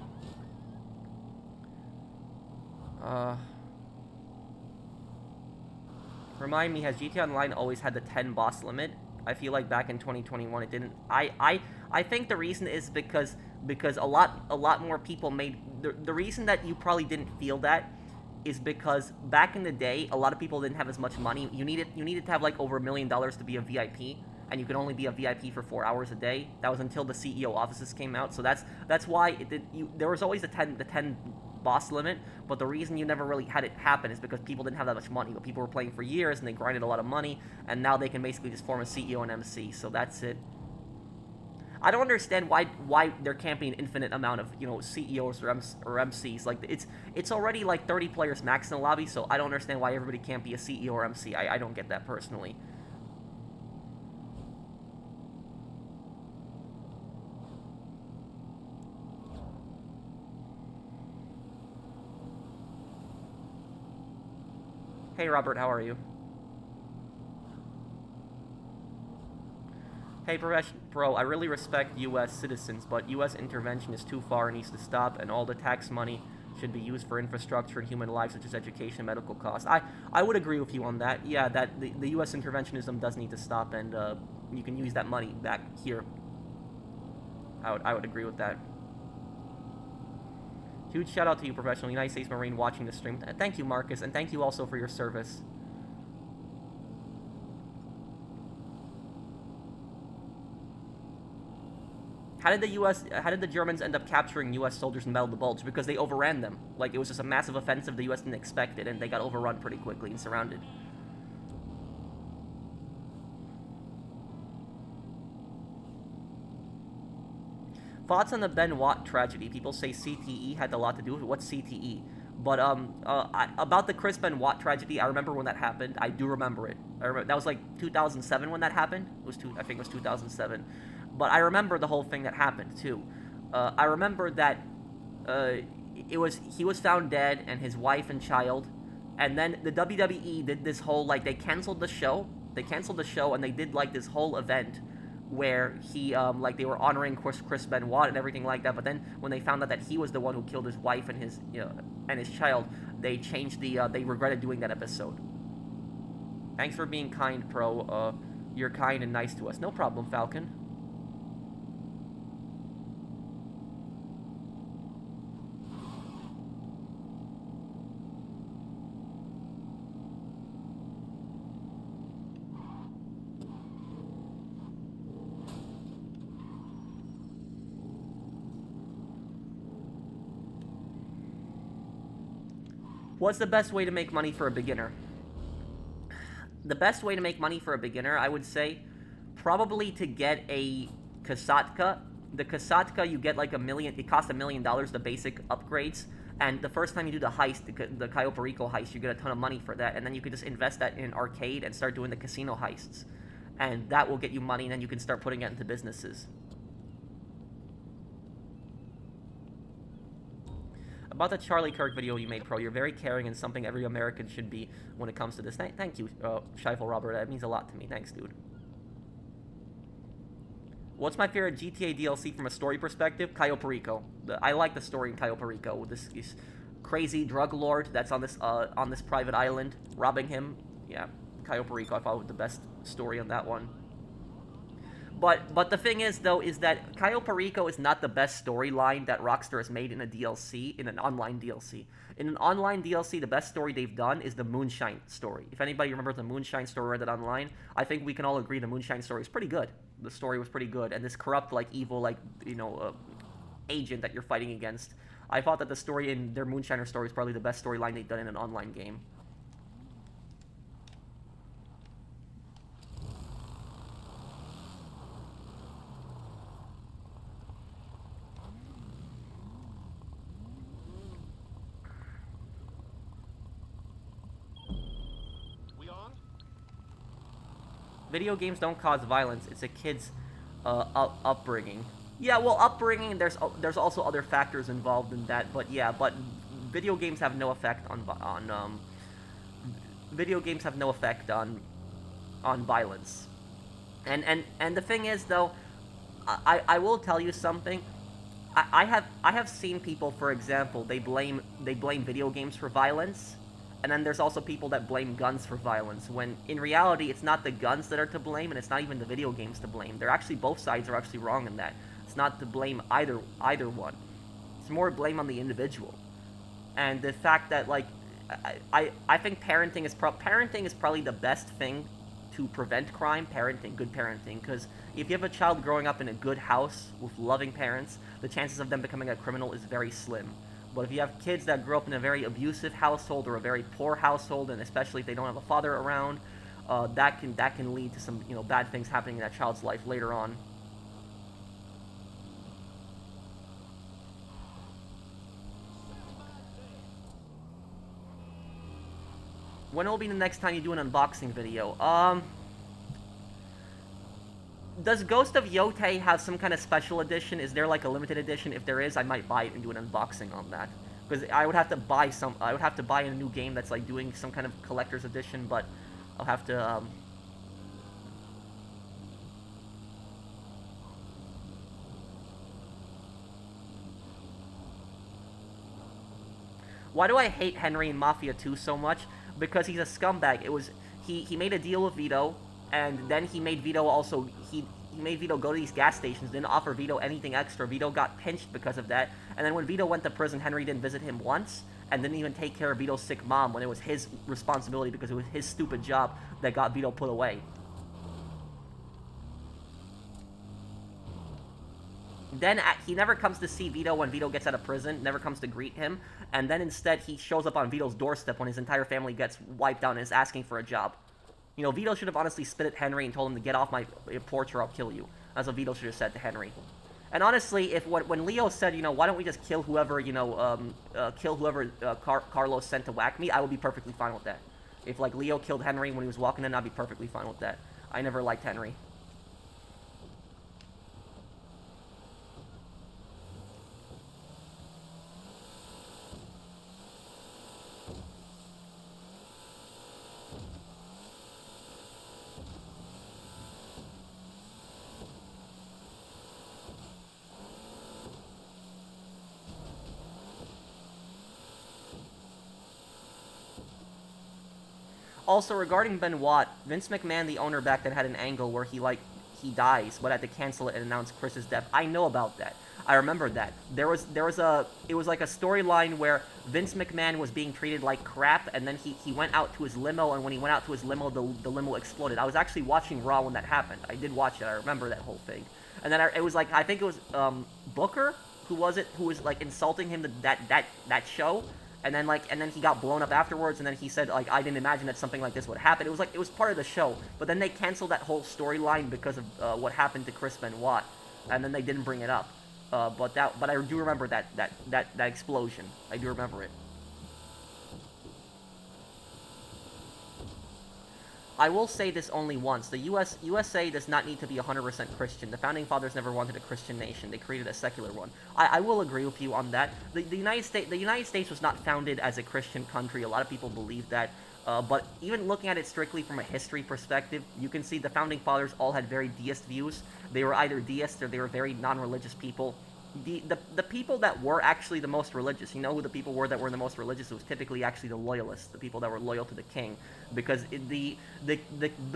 Remind me, has GTA Online always had the 10 boss limit? I feel like back in 2021 it didn't. I think the reason is because a lot more people made the reason that you probably didn't feel that is because back in the day a lot of people didn't have as much money. You needed to have like over $1 million to be a VIP, and you could only be a VIP for 4 hours a day. That was until the CEO offices came out. So that's why there was always the 10 boss limit, but the reason you never really had it happen is because people didn't have that much money. But people were playing for years and they grinded a lot of money, and now they can basically just form a CEO and MC. So that's it. I don't understand why there can't be an infinite amount of, you know, CEOs or MCs. Like it's already like 30 players max in the lobby, so I don't understand why everybody can't be a CEO or MC. I don't get that personally. Hey Robert, how are you? Hey Pro, I really respect US citizens, but US intervention is too far and needs to stop, and all the tax money should be used for infrastructure and human lives such as education and medical costs. I would agree with you on that. Yeah, that the US interventionism does need to stop, and you can use that money back here. I would agree with that. Huge shout out to you, professional United States Marine, watching the stream. Thank you, Marcus, and thank you also for your service. How did the Germans end up capturing U.S. soldiers in Battle of the Bulge? Because they overran them. Like, it was just a massive offensive the U.S. didn't expect it, and they got overrun pretty quickly and surrounded. Thoughts on the Benoit tragedy? People say CTE had a lot to do with it. What's CTE? But about the Chris Benoit tragedy, I remember when that happened. I do remember it. That was like 2007 when that happened. I think it was 2007. But I remember the whole thing that happened too. I remember that he was found dead, and his wife and child. And then the WWE did this whole, like, they canceled the show. And they did like this whole event where he, like, they were honoring Chris Benoit and everything like that. But then when they found out that he was the one who killed his wife and his, and his child, they changed they regretted doing that episode. Thanks for being kind, Pro. You're kind and nice to us. No problem, Falcon. What's the best way to make money for a beginner? The best way to make money for a beginner, I would say, probably to get a Kasatka. The Kasatka, you get like $1 million. It costs $1 million, the basic upgrades. And the first time you do the heist, the Geopolitical heist, you get a ton of money for that. And then you can just invest that in an arcade and start doing the casino heists. And that will get you money, and then you can start putting it into businesses. About the Charlie Kirk video you made, Pro, you're very caring and something every American should be when it comes to this. Thank you, Scheifel Robert. That means a lot to me. Thanks, dude. What's my favorite GTA DLC from a story perspective? Geopolitical. I like the story in Geopolitical. This crazy drug lord that's on this private island, robbing him. Yeah, Geopolitical, I thought was the best story on that one. But the thing is, though, is that Geopolitical is not the best storyline that Rockstar has made in a DLC, in an online DLC. In an online DLC, the best story they've done is the Moonshine story. If anybody remembers the Moonshine story read it online, I think we can all agree the Moonshine story is pretty good. The story was pretty good, and this corrupt, like, evil, like, agent that you're fighting against. I thought that the story in their Moonshiner story is probably the best storyline they've done in an online game. Video games don't cause violence. It's a kid's upbringing. Yeah, well, upbringing. There's also other factors involved in that. But yeah, but video games have no effect on video games have no effect on violence. And the thing is, though, I will tell you something. I have seen people, for example, they blame video games for violence. And then there's also people that blame guns for violence, when in reality it's not the guns that are to blame, and it's not even the video games to blame. They're actually, both sides are actually wrong in that. It's not to blame either one. It's more blame on the individual. And the fact that, like, I think parenting is probably the best thing to prevent crime. Good parenting, because if you have a child growing up in a good house with loving parents, the chances of them becoming a criminal is very slim. But if you have kids that grow up in a very abusive household or a very poor household, and especially if they don't have a father around, that can lead to some bad things happening in that child's life later on. When will be the next time you do an unboxing video? Does Ghost of Yotei have some kind of special edition? Is there like a limited edition? If there is, I might buy it and do an unboxing on that. Because I would have to buy a new game that's like doing some kind of collector's edition, but I'll have to Why do I hate Henry in Mafia 2 so much? Because he's a scumbag. He made a deal with Vito, and then he made Vito also, he made Vito go to these gas stations, didn't offer Vito anything extra. Vito got pinched because of that, and then when Vito went to prison, Henry didn't visit him once, and didn't even take care of Vito's sick mom when it was his responsibility because it was his stupid job that got Vito put away. Then he never comes to see Vito when Vito gets out of prison, never comes to greet him, and then instead he shows up on Vito's doorstep when his entire family gets wiped out and is asking for a job. Vito should have honestly spit at Henry and told him to get off my porch or I'll kill you. That's what Vito should have said to Henry. And honestly, when Leo said, why don't we just kill whoever, Carlos sent to whack me, I would be perfectly fine with that. If, like, Leo killed Henry when he was walking in, I'd be perfectly fine with that. I never liked Henry. Also, regarding Benoit, Vince McMahon, the owner back then, had an angle where he dies, but had to cancel it and announce Chris's death. I know about that. I remember that. It was like a storyline where Vince McMahon was being treated like crap, and then he went out to his limo, and when he went out to his limo, the limo exploded. I was actually watching Raw when that happened. I did watch it. I remember that whole thing. And then it was like, I think it was Booker, who was like insulting him that show. And then he got blown up afterwards, and then he said, like, I didn't imagine that something like this would happen. It was part of the show, but then they canceled that whole storyline because of what happened to Chris Benoit, and then they didn't bring it up. But I do remember that explosion. I do remember it. I will say this only once. The USA does not need to be 100% Christian. The Founding Fathers never wanted a Christian nation. They created a secular one. I will agree with you on that. The United States was not founded as a Christian country. A lot of people believe that. But even looking at it strictly from a history perspective, you can see the Founding Fathers all had very deist views. They were either deists or they were very non-religious people. the people that were actually the most religious, you know who the people were that were the most religious? It was typically actually the loyalists, the people that were loyal to the king, because the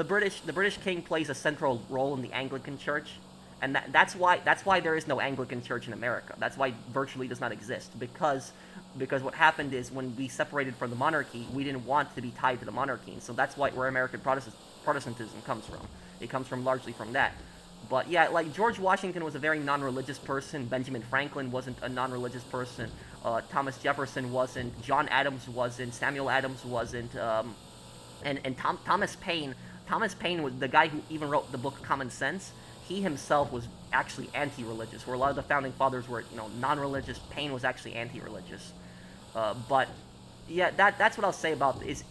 British king plays a central role in the Anglican Church, and that's why there is no Anglican Church in America. That's why virtually does not exist, because what happened is when we separated from the monarchy, we didn't want to be tied to the monarchy, and so that's where American Protestantism comes from. It comes from largely from that. But yeah, like George Washington was a very non-religious person. Benjamin Franklin wasn't a non-religious person. Thomas Jefferson wasn't. John Adams wasn't. Samuel Adams wasn't. And Thomas Paine. Thomas Paine was the guy who even wrote the book Common Sense. He himself was actually anti-religious, where a lot of the founding fathers were, non-religious. Paine was actually anti-religious. But yeah, that's what I'll say about this.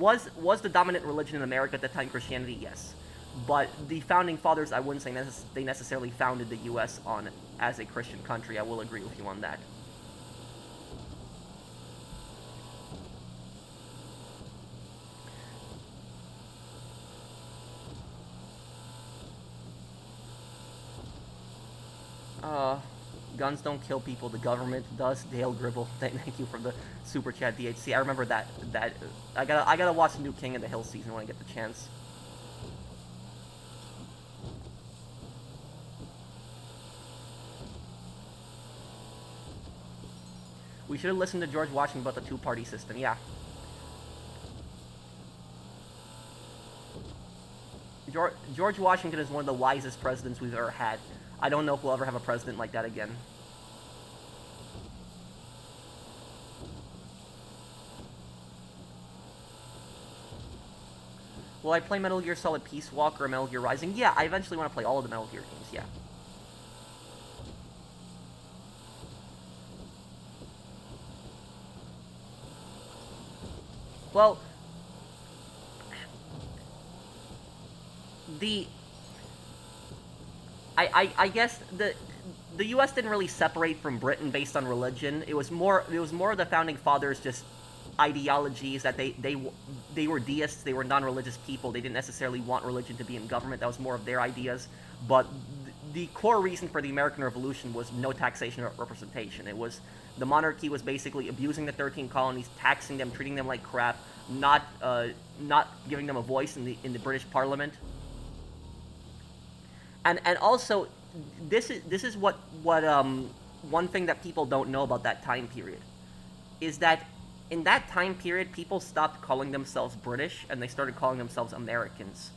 Was the dominant religion in America at that time Christianity? Yes. But the founding fathers, I wouldn't say they necessarily founded the U.S. as a Christian country. I will agree with you on that. Guns don't kill people, the government does. Dale Gribble, thank you for the super chat, DHC. I remember that. I gotta watch the new King of the Hill season when I get the chance. We should have listened to George Washington about the two-party system, yeah. George Washington is one of the wisest presidents we've ever had. I don't know if we'll ever have a president like that again. Will I play Metal Gear Solid Peace Walker or Metal Gear Rising? Yeah, I eventually want to play all of the Metal Gear games, yeah. Well, I guess the U.S. didn't really separate from Britain based on religion. It was more of the founding fathers' just ideologies that they were deists. They were non-religious people. They didn't necessarily want religion to be in government. That was more of their ideas. But the core reason for the American Revolution was no taxation or representation. It was the monarchy was basically abusing the 13 colonies, taxing them, treating them like crap, not giving them a voice in the British Parliament. And also, this is what one thing that people don't know about that time period is that in that time period, people stopped calling themselves British and they started calling themselves Americans.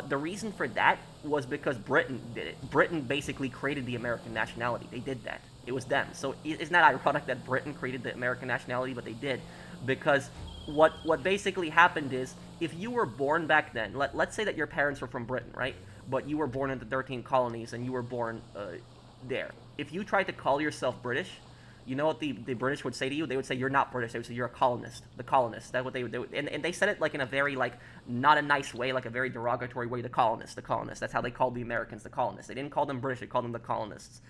The reason for that was because Britain did it. Britain basically created the American nationality. They did that. It was them. So it's not ironic that Britain created the American nationality, but they did. Because what basically happened is, if you were born back then, let's say that your parents were from Britain, right? But you were born in the 13 colonies and you were born there. If you tried to call yourself British, you know what the British would say to you? They would say, you're not British. They would say, you're a colonist. The colonists. That's what they would do. And they said it like in a very, like, not a nice way, like a very derogatory way. The colonists. That's how they called the Americans, the colonists. They didn't call them British. They called them the colonists.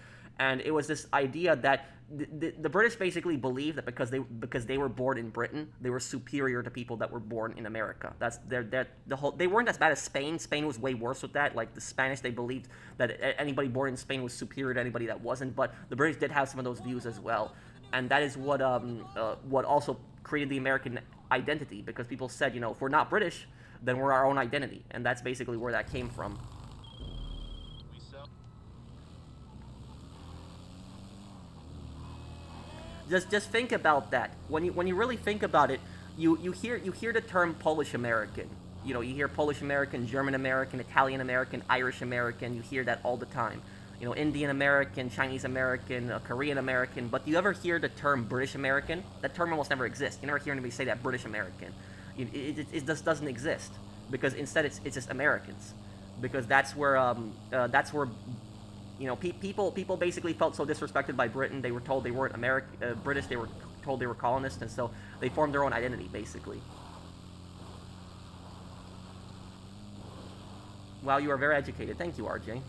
And it was this idea that the British basically believed that because they were born in Britain, they were superior to people that were born in America. That's they weren't as bad as Spain. Spain was way worse with that. Like the Spanish, they believed that anybody born in Spain was superior to anybody that wasn't. But the British did have some of those views as well, and that is what also created the American identity, because people said, if we're not British, then we're our own identity, and that's basically where that came from. Just think about that. When you really think about it, you hear the term Polish American. You hear Polish American, German American, Italian American, Irish American. You hear that all the time. Indian American, Chinese American, Korean American. But do you ever hear the term British American? That term almost never exists. You never hear anybody say that British American. It just doesn't exist, because instead it's just Americans, because that's where people basically felt so disrespected by Britain. They were told they weren't British. They were told they were colonists, and so they formed their own identity, basically. Wow, you are very educated. Thank you, RJ.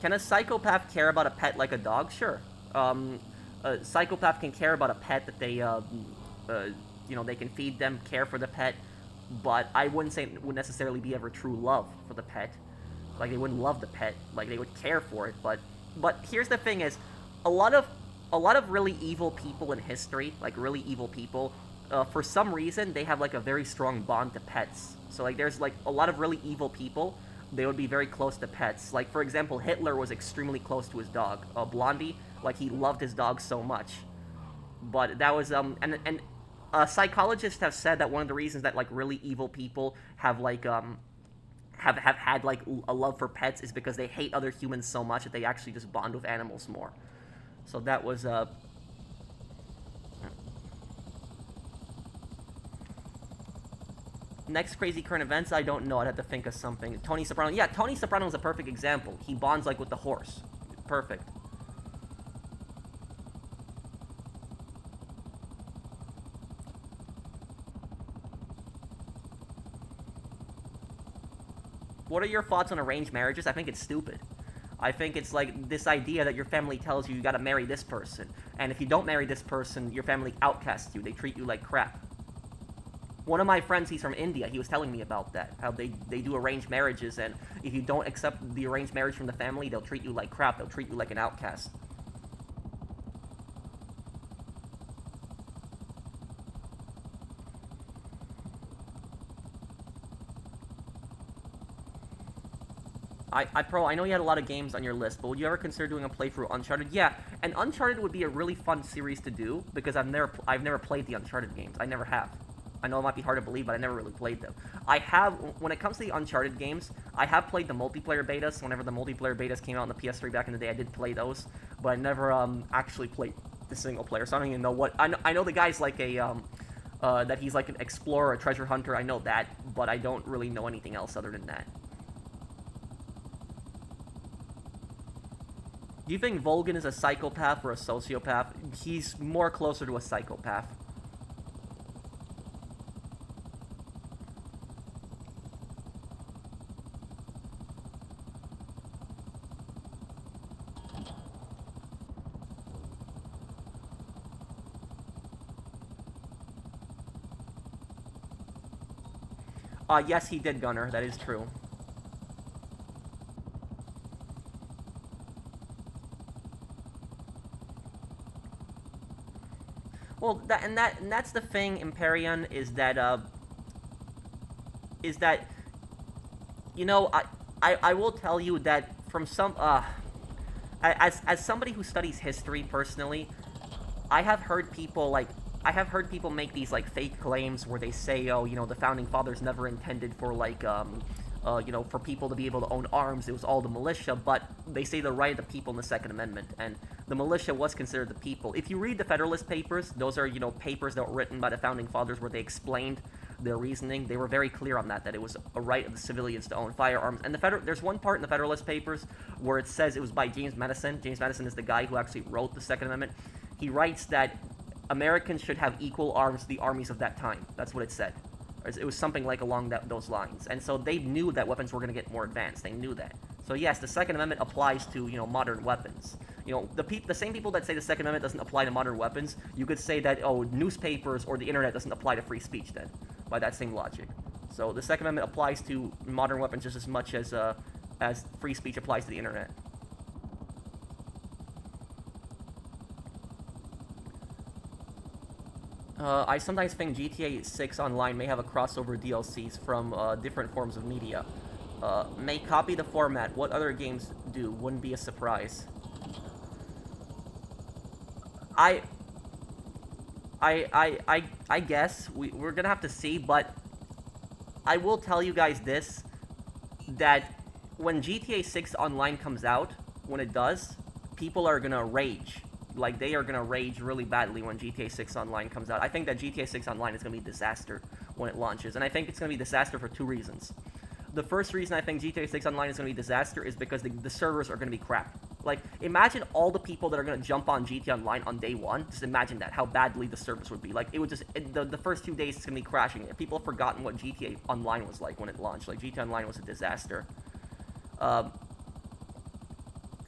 Can a psychopath care about a pet like a dog? Sure. A psychopath can care about a pet that they, they can feed them, care for the pet, but I wouldn't say it would necessarily be ever true love for the pet. Like, they wouldn't love the pet, like, they would care for it, but here's the thing is, a lot of really evil people in history, like, really evil people, for some reason, they have, like, a very strong bond to pets. So, like, there's, like, a lot of really evil people, they would be very close to pets. Like, for example, Hitler was extremely close to his dog. Blondie, like, he loved his dog so much. But that was, and psychologists have said that one of the reasons that, like, really evil people have, like, have had, like, a love for pets is because they hate other humans so much that they actually just bond with animals more. So that was, Next crazy current events, I don't know. I'd have to think of something. Tony Soprano. Yeah, Tony Soprano is a perfect example. He bonds, like, with the horse. Perfect. What are your thoughts on arranged marriages? I think it's stupid. I think it's like this idea that your family tells you gotta marry this person. And if you don't marry this person, your family outcasts you. They treat you like crap. One of my friends, he's from India, he was telling me about that. How they do arranged marriages, and if you don't accept the arranged marriage from the family, they'll treat you like crap. They'll treat you like an outcast. I know you had a lot of games on your list, but would you ever consider doing a playthrough of Uncharted? Yeah, and Uncharted would be a really fun series to do, because I've never played the Uncharted games. I never have. I know it might be hard to believe, but I never really played them. I have, when it comes to the Uncharted games, I have played the multiplayer betas. Whenever the multiplayer betas came out on the PS3 back in the day, I did play those, but I never actually played the single player, so I don't even know what... I know the guy's like a, that he's like an explorer, a treasure hunter, I know that, but I don't really know anything else other than that. Do you think Volgan is a psychopath or a sociopath? He's more closer to a psychopath. Yes, he did, Gunner. That is true. Well, that's the thing, Empyrean, is that, you know, I will tell you that from some, as somebody who studies history personally, I have heard people make these, like, fake claims where they say, oh, you know, the Founding Fathers never intended for, like, you know, for people to be able to own arms. It was all the militia, but they say the right of the people in the Second Amendment, and the militia was considered the people. If you read the Federalist Papers, those are, you know, papers that were written by the Founding Fathers where they explained their reasoning. They were very clear on that it was a right of the civilians to own firearms. And there's one part in the Federalist Papers where it says it was by James Madison. James Madison is the guy who actually wrote the Second Amendment. He writes that Americans should have equal arms to the armies of that time. That's what it said. It was something like along those lines. And so they knew that weapons were going to get more advanced. They knew that. So yes, the Second Amendment applies to, you know, modern weapons. You know, the same people that say the Second Amendment doesn't apply to modern weapons, you could say that, oh, newspapers or the internet doesn't apply to free speech then, by that same logic. So the Second Amendment applies to modern weapons just as much as free speech applies to the internet. I sometimes think GTA 6 Online may have a crossover DLCs from different forms of media. May copy the format. What other games do? Wouldn't be a surprise. I guess we're gonna have to see, but I will tell you guys this, that when GTA 6 Online comes out, when it does, people are gonna rage. Like, they are gonna rage really badly when GTA 6 Online comes out. I think that GTA 6 Online is gonna be a disaster when it launches, and I think it's gonna be a disaster for two reasons. The first reason I think GTA 6 Online is gonna be a disaster is because the servers are gonna be crap. Like, imagine all the people that are gonna jump on GTA Online on day one. Just imagine that, how badly the servers would be. Like, it would just, the first 2 days it's gonna be crashing. People have forgotten what GTA Online was like when it launched. Like, GTA Online was a disaster.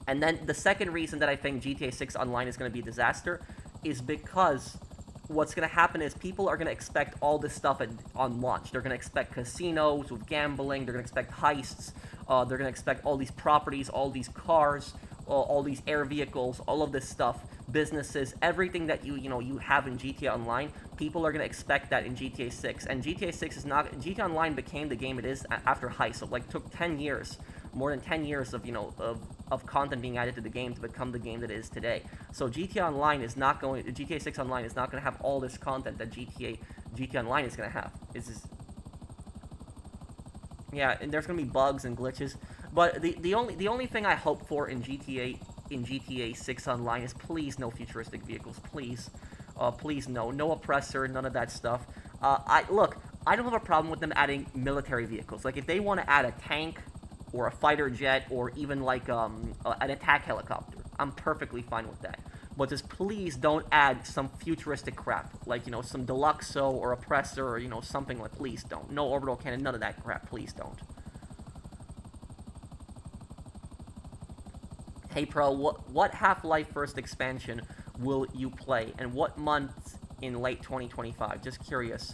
And then the second reason that I think GTA 6 Online is going to be a disaster is because what's going to happen is people are going to expect all this stuff on launch. They're going to expect casinos with gambling. They're going to expect heists. They're going to expect all these properties, all these cars, all these air vehicles, all of this stuff, businesses, everything that you have in GTA Online. People are going to expect that in GTA 6. And GTA 6 is not... GTA Online became the game it is after Heist. So, like, took 10 years, more than 10 years of, of content being added to the game to become the game that it is today. So GTA Online is not going... GTA 6 Online is not going to have all this content that GTA Online is going to have. It's just... Yeah, and there's going to be bugs and glitches. But the only thing I hope for in GTA 6 Online is please no futuristic vehicles, please. Please no oppressor, none of that stuff. I don't have a problem with them adding military vehicles. Like, if they want to add a tank or a fighter jet or even like an attack helicopter, I'm perfectly fine with that. But just please don't add some futuristic crap, like, some Deluxo or Oppressor or, something like, please don't. No orbital cannon, none of that crap, please don't. Hey Pro, what Half-Life first expansion will you play, and what month in late 2025? Just curious.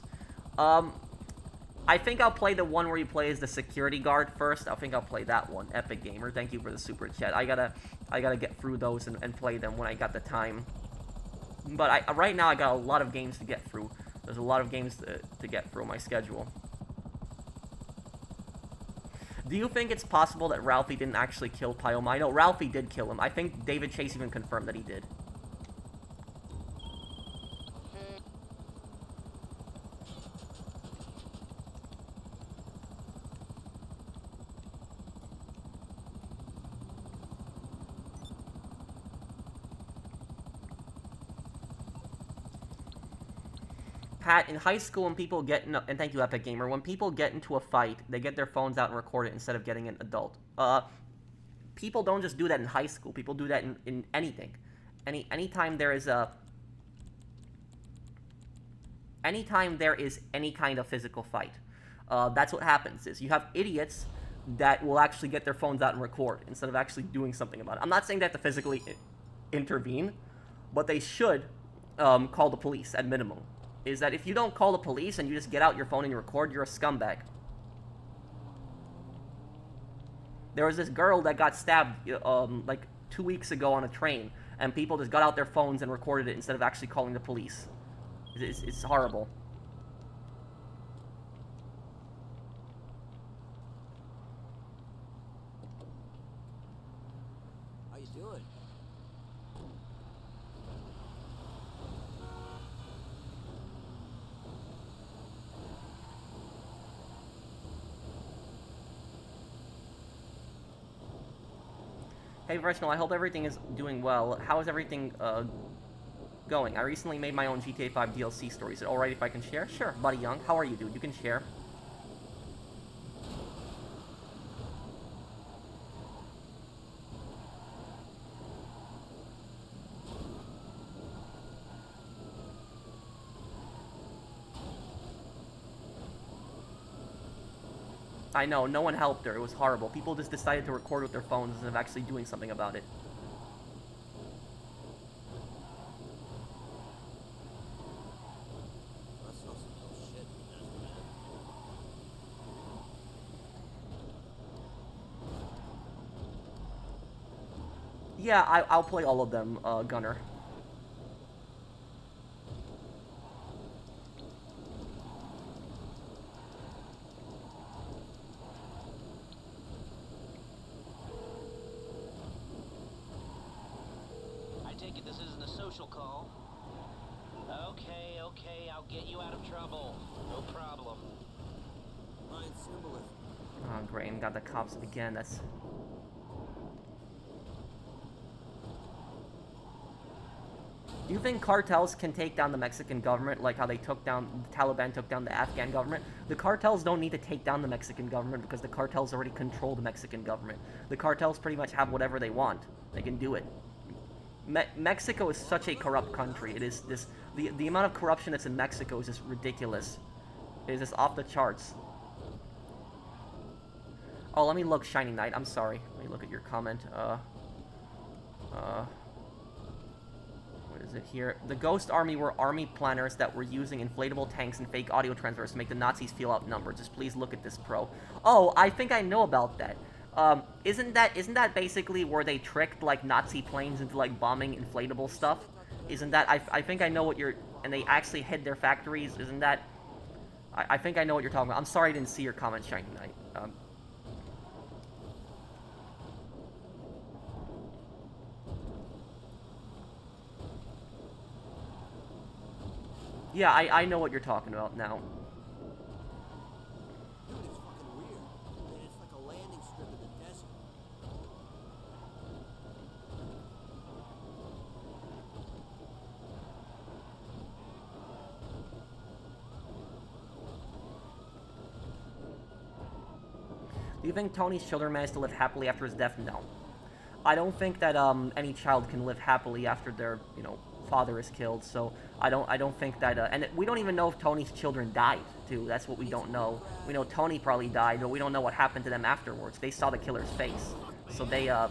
I think I'll play the one where you play as the security guard first. I think I'll play that one. Epic Gamer, thank you for the super chat. I gotta get through those and play them when I got the time. But right now I got a lot of games to get through. There's a lot of games to get through my schedule. Do you think it's possible that Ralphie didn't actually kill Pyoma? No, Ralphie did kill him. I think David Chase even confirmed that he did. Pat, in high school, when people get in and thank you, Epic Gamer, when people get into a fight, they get their phones out and record it instead of getting an adult. People don't just do that in high school. People do that in anything. Anytime there is any kind of physical fight, that's what happens. Is you have idiots that will actually get their phones out and record instead of actually doing something about it. I'm not saying they have to physically intervene, but they should call the police at minimum. Is that if you don't call the police and you just get out your phone and you record, you're a scumbag. There was this girl that got stabbed like 2 weeks ago on a train, and people just got out their phones and recorded it instead of actually calling the police. It's horrible. How you doing? Hey Versnell, I hope everything is doing well. How is everything going? I recently made my own GTA 5 DLC story. Is it alright if I can share? Sure, Buddy Young. How are you, dude? You can share. I know, no one helped her. It was horrible. People just decided to record with their phones instead of actually doing something about it. Yeah, I'll play all of them, Gunner. Call. Okay, I'll get you out of trouble. No problem. Oh, great, and got the cops again. That's... Do you think cartels can take down the Mexican government like how they took down, the Taliban took down the Afghan government? The cartels don't need to take down the Mexican government because the cartels already control the Mexican government. The cartels pretty much have whatever they want. They can do it. Mexico is such a corrupt country. It is this the amount of corruption that's in Mexico is just ridiculous. It is just off the charts. Oh, let me look, Shining Knight. I'm sorry. Let me look at your comment. What is it here? The Ghost Army were army planners that were using inflatable tanks and fake audio transmitters to make the Nazis feel outnumbered. Just please look at this, pro. Oh, I think I know about that. Isn't that basically where they tricked, like, Nazi planes into, like, bombing inflatable stuff? Isn't that... I think I know what you're... And they actually hid their factories? Isn't that... I think I know what you're talking about. I'm sorry I didn't see your comment, Shiny Knight. Yeah, I know what you're talking about now. Dude, it's fucking weird. It's like a landing strip in the desert. Do you think Tony's children managed to live happily after his death? No. I don't think that any child can live happily after their, you know, father is killed. So I don't think that. And we don't even know if Tony's children died too. That's what we don't know. We know Tony probably died, but we don't know what happened to them afterwards. They saw the killer's face, so they Yeah.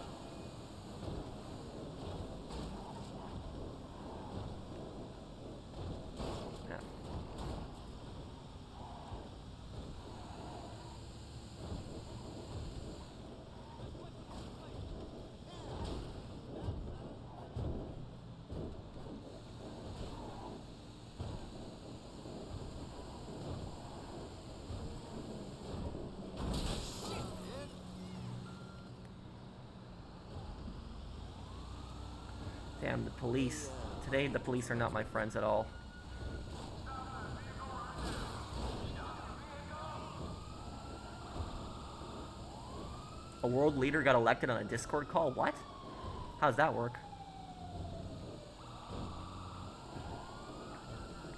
Damn, the police. Today, the police are not my friends at all. A world leader got elected on a Discord call? What? How's that work?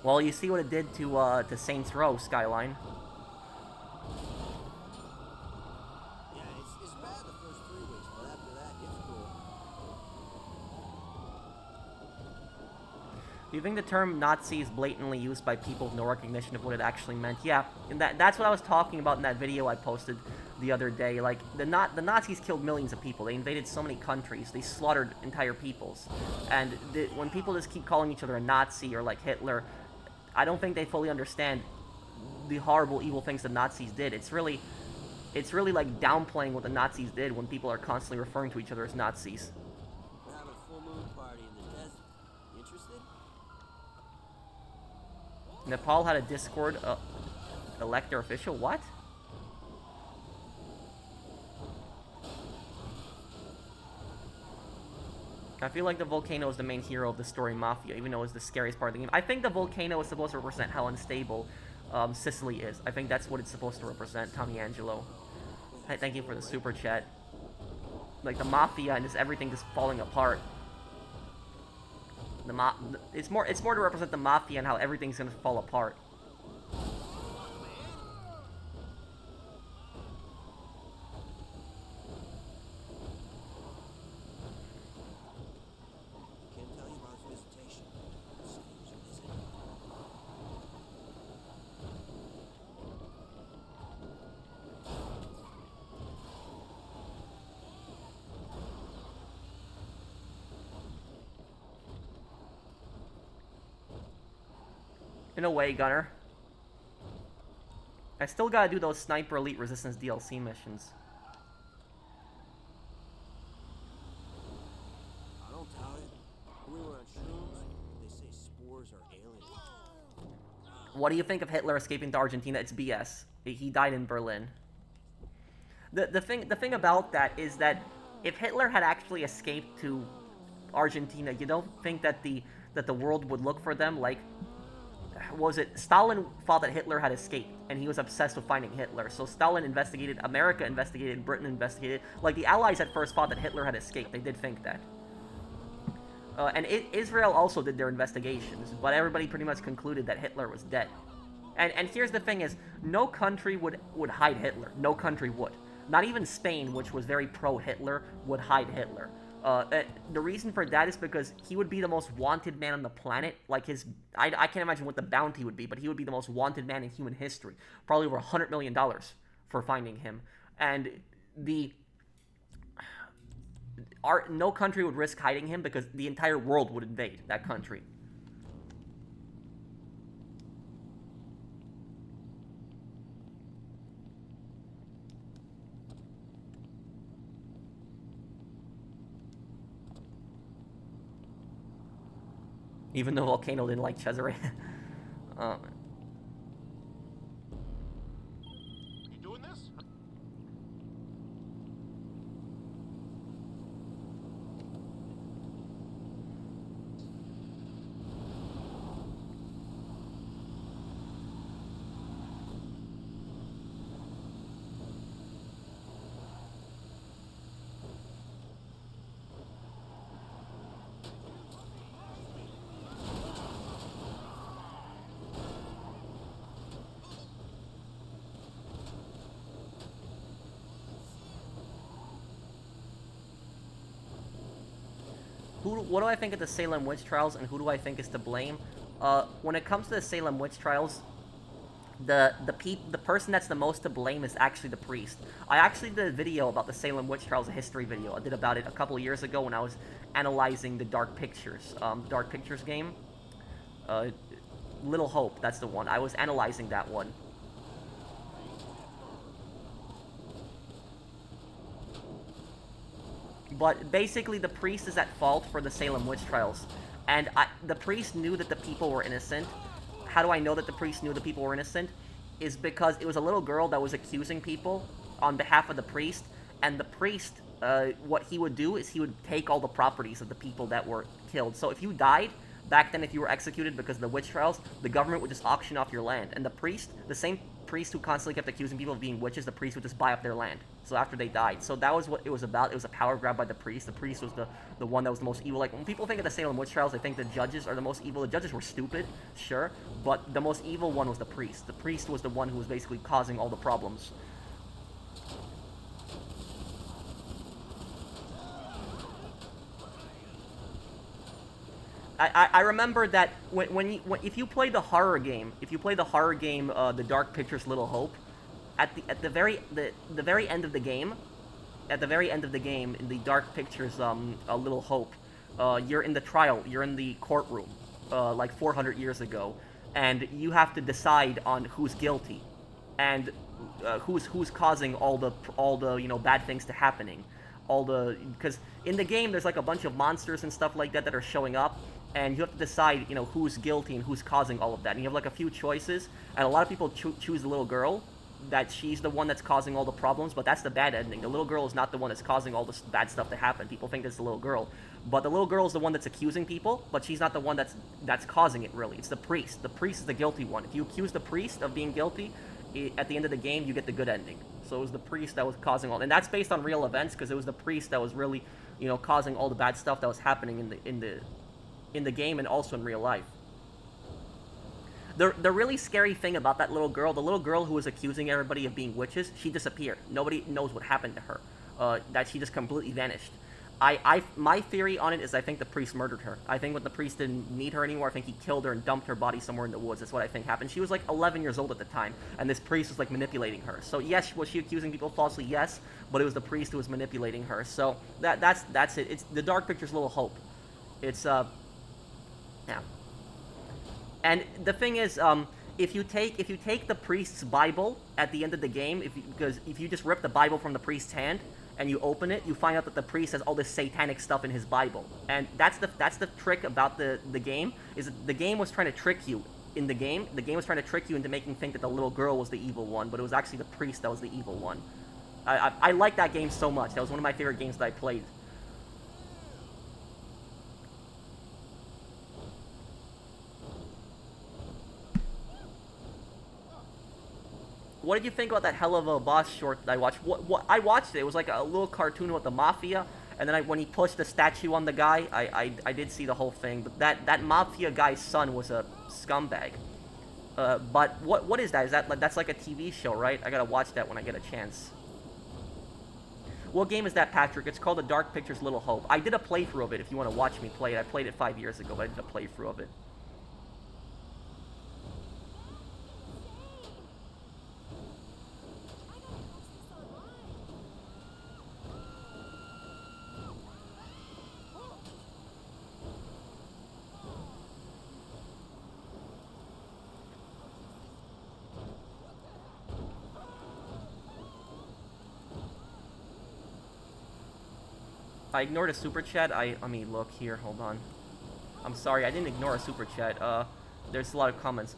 Well, you see what it did to Saints Row, Skyline. Yeah, it's bad the first 3 weeks, but after that, it's cool. Do you think the term Nazi is blatantly used by people with no recognition of what it actually meant? Yeah, and that's what I was talking about in that video I posted the other day. Like, the Nazis killed millions of people. They invaded so many countries. They slaughtered entire peoples. And when people just keep calling each other a Nazi or like Hitler, I don't think they fully understand the horrible, evil things the Nazis did. It's really like downplaying what the Nazis did when people are constantly referring to each other as Nazis. We're having a full moon party in the desert. You interested? Nepal had a Discord elect their official. What? I feel like the volcano is the main hero of the story Mafia, even though it's the scariest part of the game. I think the volcano is supposed to represent how unstable Sicily is. I think that's what it's supposed to represent, Tommy Angelo. Hey, thank you for the super chat. Like the Mafia and just everything just falling apart. It's more to represent the Mafia and how everything's gonna fall apart. Can't tell you about his visitation. Seems busy. In a way, Gunner. I still gotta do those Sniper Elite Resistance DLC missions. I don't doubt it. We were on shrooms. They say spores are alien. What do you think of Hitler escaping to Argentina? It's BS. He died in Berlin. The thing about that is that if Hitler had actually escaped to Argentina, you don't think that the world would look for them? Like, was it Stalin thought that Hitler had escaped and he was obsessed with finding Hitler, so Stalin investigated, America investigated, Britain investigated. Like, the Allies at first thought that Hitler had escaped. They did think that. And Israel also did their investigations, but everybody pretty much concluded that Hitler was dead. And here's the thing is, no country would hide Hitler. No country would. Not even Spain, which was very pro-Hitler, would hide Hitler. The reason for that is because he would be the most wanted man on the planet. Like, I can't imagine what the bounty would be, but he would be the most wanted man in human history. Probably over $100 million for finding him. And no country would risk hiding him because the entire world would invade that country. Even though Volcano didn't like Cesare. Oh, man. You doing this? What do I think of the Salem Witch Trials, and who do I think is to blame? When it comes to the Salem Witch Trials, the person that's the most to blame is actually the priest. I actually did a video about the Salem Witch Trials, a history video. I did about it a couple of years ago when I was analyzing the Dark Pictures game. Little Hope, that's the one. I was analyzing that one. But basically, the priest is at fault for the Salem Witch Trials. And the priest knew that the people were innocent. How do I know that the priest knew the people were innocent? Is because it was a little girl that was accusing people on behalf of the priest. And the priest, what he would do is he would take all the properties of the people that were killed. So if you died, back then if you were executed because of the witch trials, the government would just auction off your land. And the priest, the same priest who constantly kept accusing people of being witches, the priest would just buy up their land. So after they died. So that was what it was about. It was a power grab by the priest. The priest was the one that was the most evil. Like, when people think of the Salem Witch Trials, they think the judges are the most evil. The judges were stupid, sure, but the most evil one was the priest. The priest was the one who was basically causing all the problems. I remember that if you play the horror game, The Dark Pictures, Little Hope, at the very end of the game, in the Dark Pictures, Little Hope, you're in the trial, you're in the courtroom, like 400 years ago, and you have to decide on who's guilty, and who's causing all the bad things to happening, because in the game there's like a bunch of monsters and stuff like that are showing up. And you have to decide, who's guilty and who's causing all of that. And you have like a few choices, and a lot of people choose the little girl, that she's the one that's causing all the problems, but that's the bad ending. The little girl is not the one that's causing all this bad stuff to happen. People think it's the little girl, but the little girl is the one that's accusing people, but she's not the one that's causing it, really. It's the priest. The priest is the guilty one. If you accuse the priest of being guilty, at the end of the game, you get the good ending. So it was the priest that was causing all, and that's based on real events, because it was the priest that was really, causing all the bad stuff that was happening in the game and also in real life. The really scary thing about that little girl, the little girl who was accusing everybody of being witches, she disappeared. Nobody knows what happened to her. That she just completely vanished. My theory on it is I think the priest murdered her. I think when the priest didn't need her anymore, I think he killed her and dumped her body somewhere in the woods. That's what I think happened. She was like 11 years old at the time, and this priest was like manipulating her. So yes, was she accusing people falsely? Yes, but it was the priest who was manipulating her. So that's it. It's the Dark Pictures, Little Hope. It's yeah. And the thing is, if you take the priest's Bible at the end of the game, because if you just rip the Bible from the priest's hand and you open it, you find out that the priest has all this satanic stuff in his Bible. And that's the trick about the game, is that the game was trying to trick you in the game. The game was trying to trick you into making think that the little girl was the evil one, but it was actually the priest that was the evil one. I like that game so much. That was one of my favorite games that I played. What did you think about that Hell of a Boss short that I watched? What I watched it. It was like a little cartoon about the mafia, and then when he pushed the statue on the guy, I did see the whole thing. But that mafia guy's son was a scumbag. But what is that? That's like a TV show, right? I gotta watch that when I get a chance. What game is that, Patrick? It's called The Dark Pictures, Little Hope. I did a playthrough of it. If you want to watch me play it, I played it 5 years ago, but I did a playthrough of it. I ignored a super chat. Let me look here. Hold on. I'm sorry, I didn't ignore a super chat. There's a lot of comments.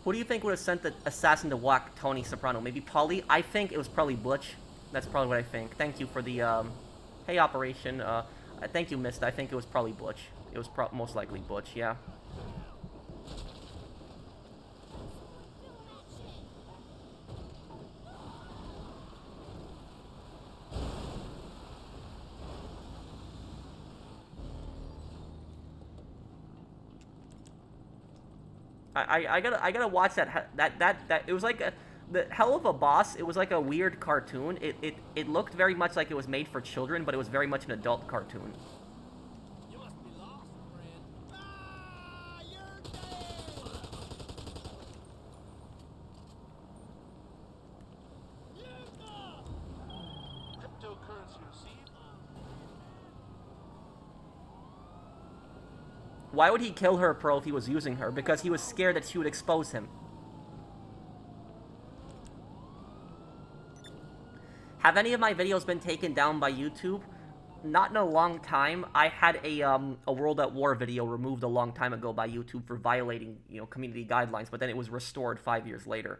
Who do you think would have sent the assassin to whack Tony Soprano? Maybe Polly? I think it was probably Butch. That's probably what I think. Thank you for the, hey, Operation. Thank you, Mist. I think it was probably Butch. It was most likely Butch, yeah. I gotta watch that. It was like the hell of a boss. It was like a weird cartoon. It looked very much like it was made for children, but it was very much an adult cartoon. You must be lost, friend. Ah, you're dead. Cryptocurrency received. Why would he kill her, Pro, if he was using her? Because he was scared that she would expose him. Have any of my videos been taken down by YouTube? Not in a long time. I had a World at War video removed a long time ago by YouTube for violating, community guidelines, but then it was restored 5 years later.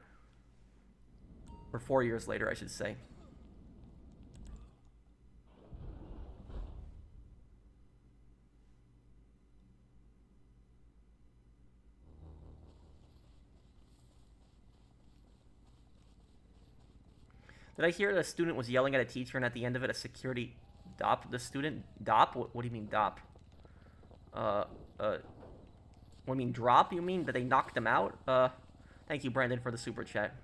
Or 4 years later, I should say. Did I hear the student was yelling at a teacher and at the end of it a security DOP the student? DOP? What do you mean DOP? What do you mean drop? You mean that they knocked them out? Thank you, Brandon, for the super chat.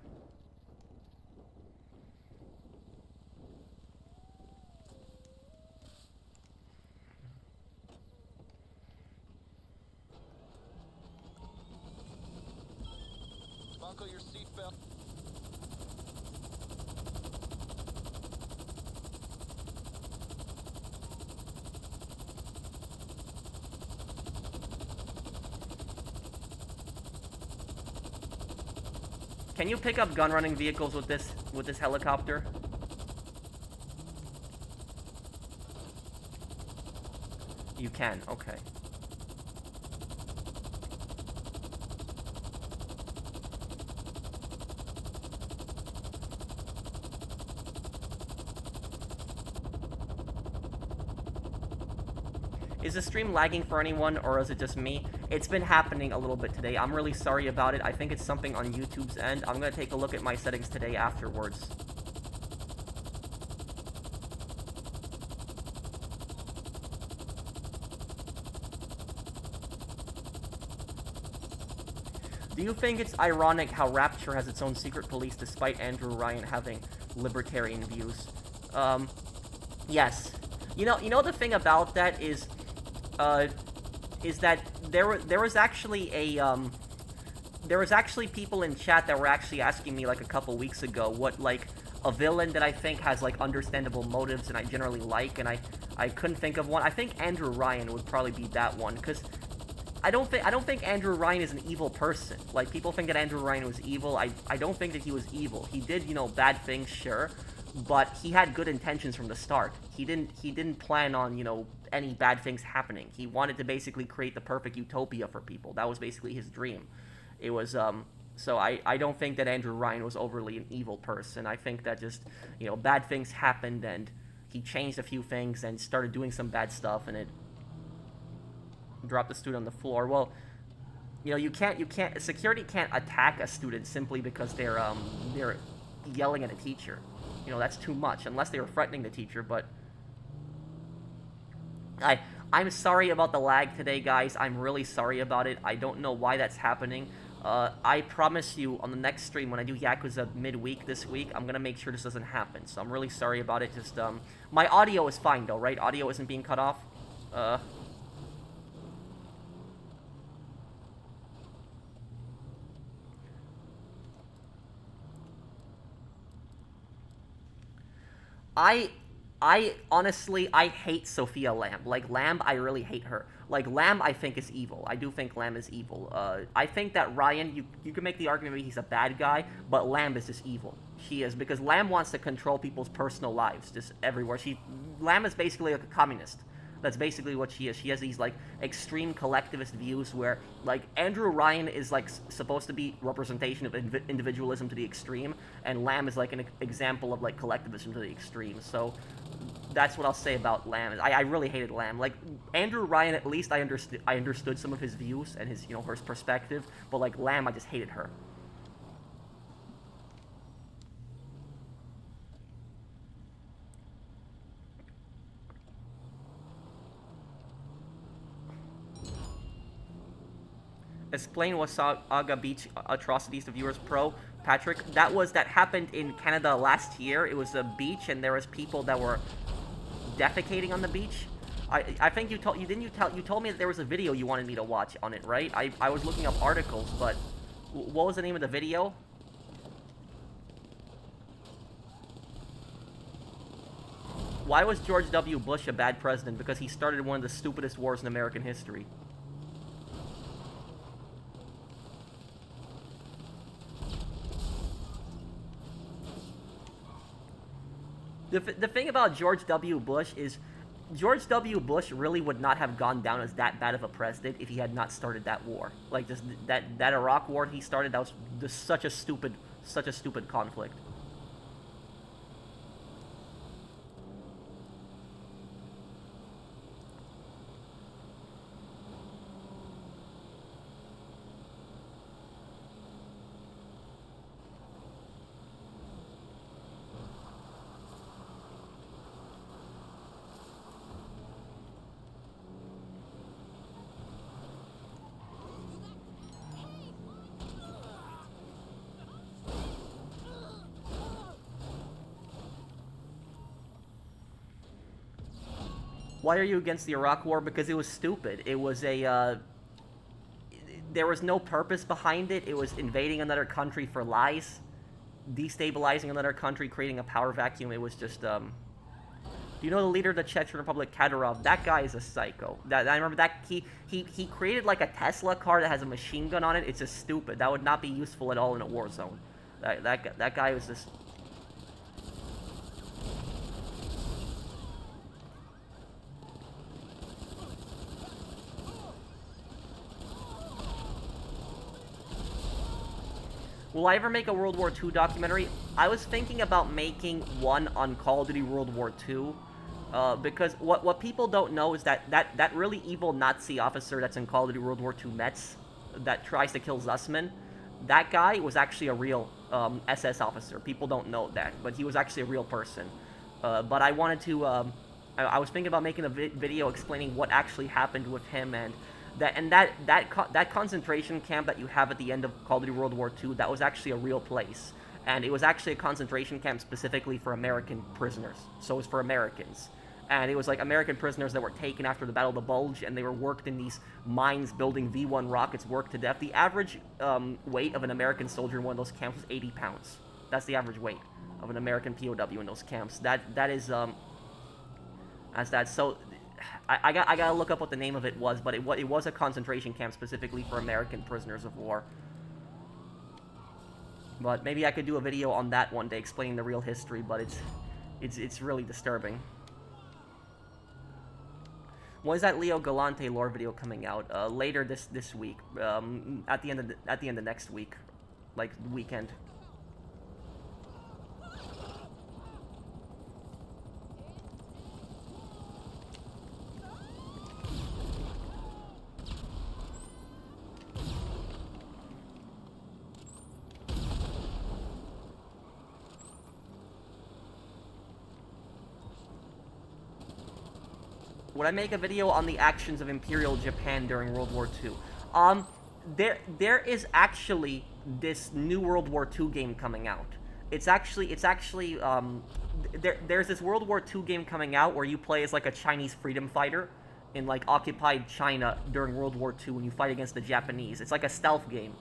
Buckle your seatbelt. Can you pick up gun running vehicles with this helicopter? You can, okay. Is the stream lagging for anyone, or is it just me? It's been happening a little bit today. I'm really sorry about it. I think it's something on YouTube's end. I'm gonna take a look at my settings today afterwards. Do you think it's ironic how Rapture has its own secret police despite Andrew Ryan having libertarian views? Yes. You know the thing about that is that there was actually people in chat that were actually asking me like a couple weeks ago what like a villain that I think has like understandable motives and I generally like, and I couldn't think of one. I think Andrew Ryan would probably be that one, because I don't think Andrew Ryan is an evil person. Like, people think that Andrew Ryan was evil. I don't think that he was evil. He did, bad things, sure, but he had good intentions from the start. He didn't plan on, any bad things happening. He wanted to basically create the perfect utopia for people. That was basically his dream. It was, so I don't think that Andrew Ryan was overly an evil person. I think that just, bad things happened and he changed a few things and started doing some bad stuff and it dropped the student on the floor. Well, security can't attack a student simply because they're yelling at a teacher. That's too much, unless they were threatening the teacher, but I'm sorry about the lag today, guys. I'm really sorry about it. I don't know why that's happening. I promise you, on the next stream, when I do Yakuza midweek this week, I'm gonna make sure this doesn't happen. So I'm really sorry about it. Just, my audio is fine, though, right? Audio isn't being cut off? I honestly, I hate Sophia Lamb. Like, Lamb, I really hate her. Like, Lamb, I think is evil. I do think Lamb is evil. I think that Ryan, you can make the argument that he's a bad guy, but Lamb is just evil. She is, because Lamb wants to control people's personal lives, just everywhere. Lamb is basically like a communist. That's basically what she is. She has these, like, extreme collectivist views where, like, Andrew Ryan is, like, supposed to be representation of individualism to the extreme, and Lamb is, like, an example of, like, collectivism to the extreme. So that's what I'll say about Lamb. I really hated Lamb. Like, Andrew Ryan, at least I understood some of his views and his, her perspective, but, like, Lamb, I just hated her. Explain Wasaga Beach atrocities to viewers pro. Patrick, that happened in Canada last year. It was a beach, and there was people that were defecating on the beach. I think you told me that there was a video you wanted me to watch on it, right? I was looking up articles, but what was the name of the video? Why was George W. Bush a bad president? Because he started one of the stupidest wars in American history. The thing about George W. Bush is George W. Bush really would not have gone down as that bad of a president if he had not started that war. Like, just that Iraq war he started, that was just such a stupid conflict. Why are you against the Iraq War? Because it was stupid. It was there was no purpose behind it. It was invading another country for lies, destabilizing another country, creating a power vacuum. It was just, Do you know the leader of the Chechen Republic, Kadyrov? That guy is a psycho. I remember that he created like a Tesla car that has a machine gun on it. It's just stupid. That would not be useful at all in a war zone. That guy was just... Will I ever make a World War II documentary? I was thinking about making one on Call of Duty World War II, because what people don't know is that really evil Nazi officer that's in Call of Duty World War II Metz, that tries to kill Zussman, that guy was actually a real SS officer. People don't know that, but he was actually a real person. But I wanted to, I was thinking about making a video explaining what actually happened with him, and that concentration camp that you have at the end of Call of Duty World War II, that was actually a real place. And it was actually a concentration camp specifically for American prisoners. So it was for Americans. And it was like American prisoners that were taken after the Battle of the Bulge, and they were worked in these mines building V-1 rockets, worked to death. The average weight of an American soldier in one of those camps was 80 pounds. That's the average weight of an American POW in those camps. That is, as that, so... I gotta look up what the name of it was, but it was a concentration camp specifically for American prisoners of war. But maybe I could do a video on that one day explaining the real history, but it's really disturbing. When is that Leo Galante lore video coming out? Later this week, at the end of next week, like weekend. Would I make a video on the actions of Imperial Japan during World War II? There is actually this new World War II game coming out. There's this World War II game coming out where you play as like a Chinese freedom fighter in like occupied China during World War II, and you fight against the Japanese. It's like a stealth game.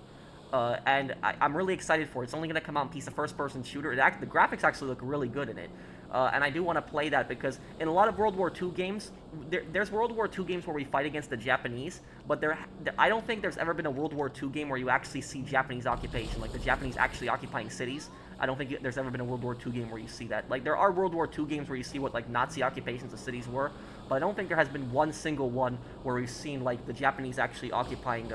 and I'm really excited for it. It's only going to come out in piece of first-person shooter. The graphics actually look really good in it. And I do want to play that because in a lot of World War II games, there's World War II games where we fight against the Japanese, but I don't think there's ever been a World War II game where you actually see Japanese occupation, like the Japanese actually occupying cities. I don't think there's ever been a World War II game where you see that. Like, there are World War II games where you see what, like, Nazi occupations of cities were, but I don't think there has been one single one where we've seen, like, the Japanese actually occupying,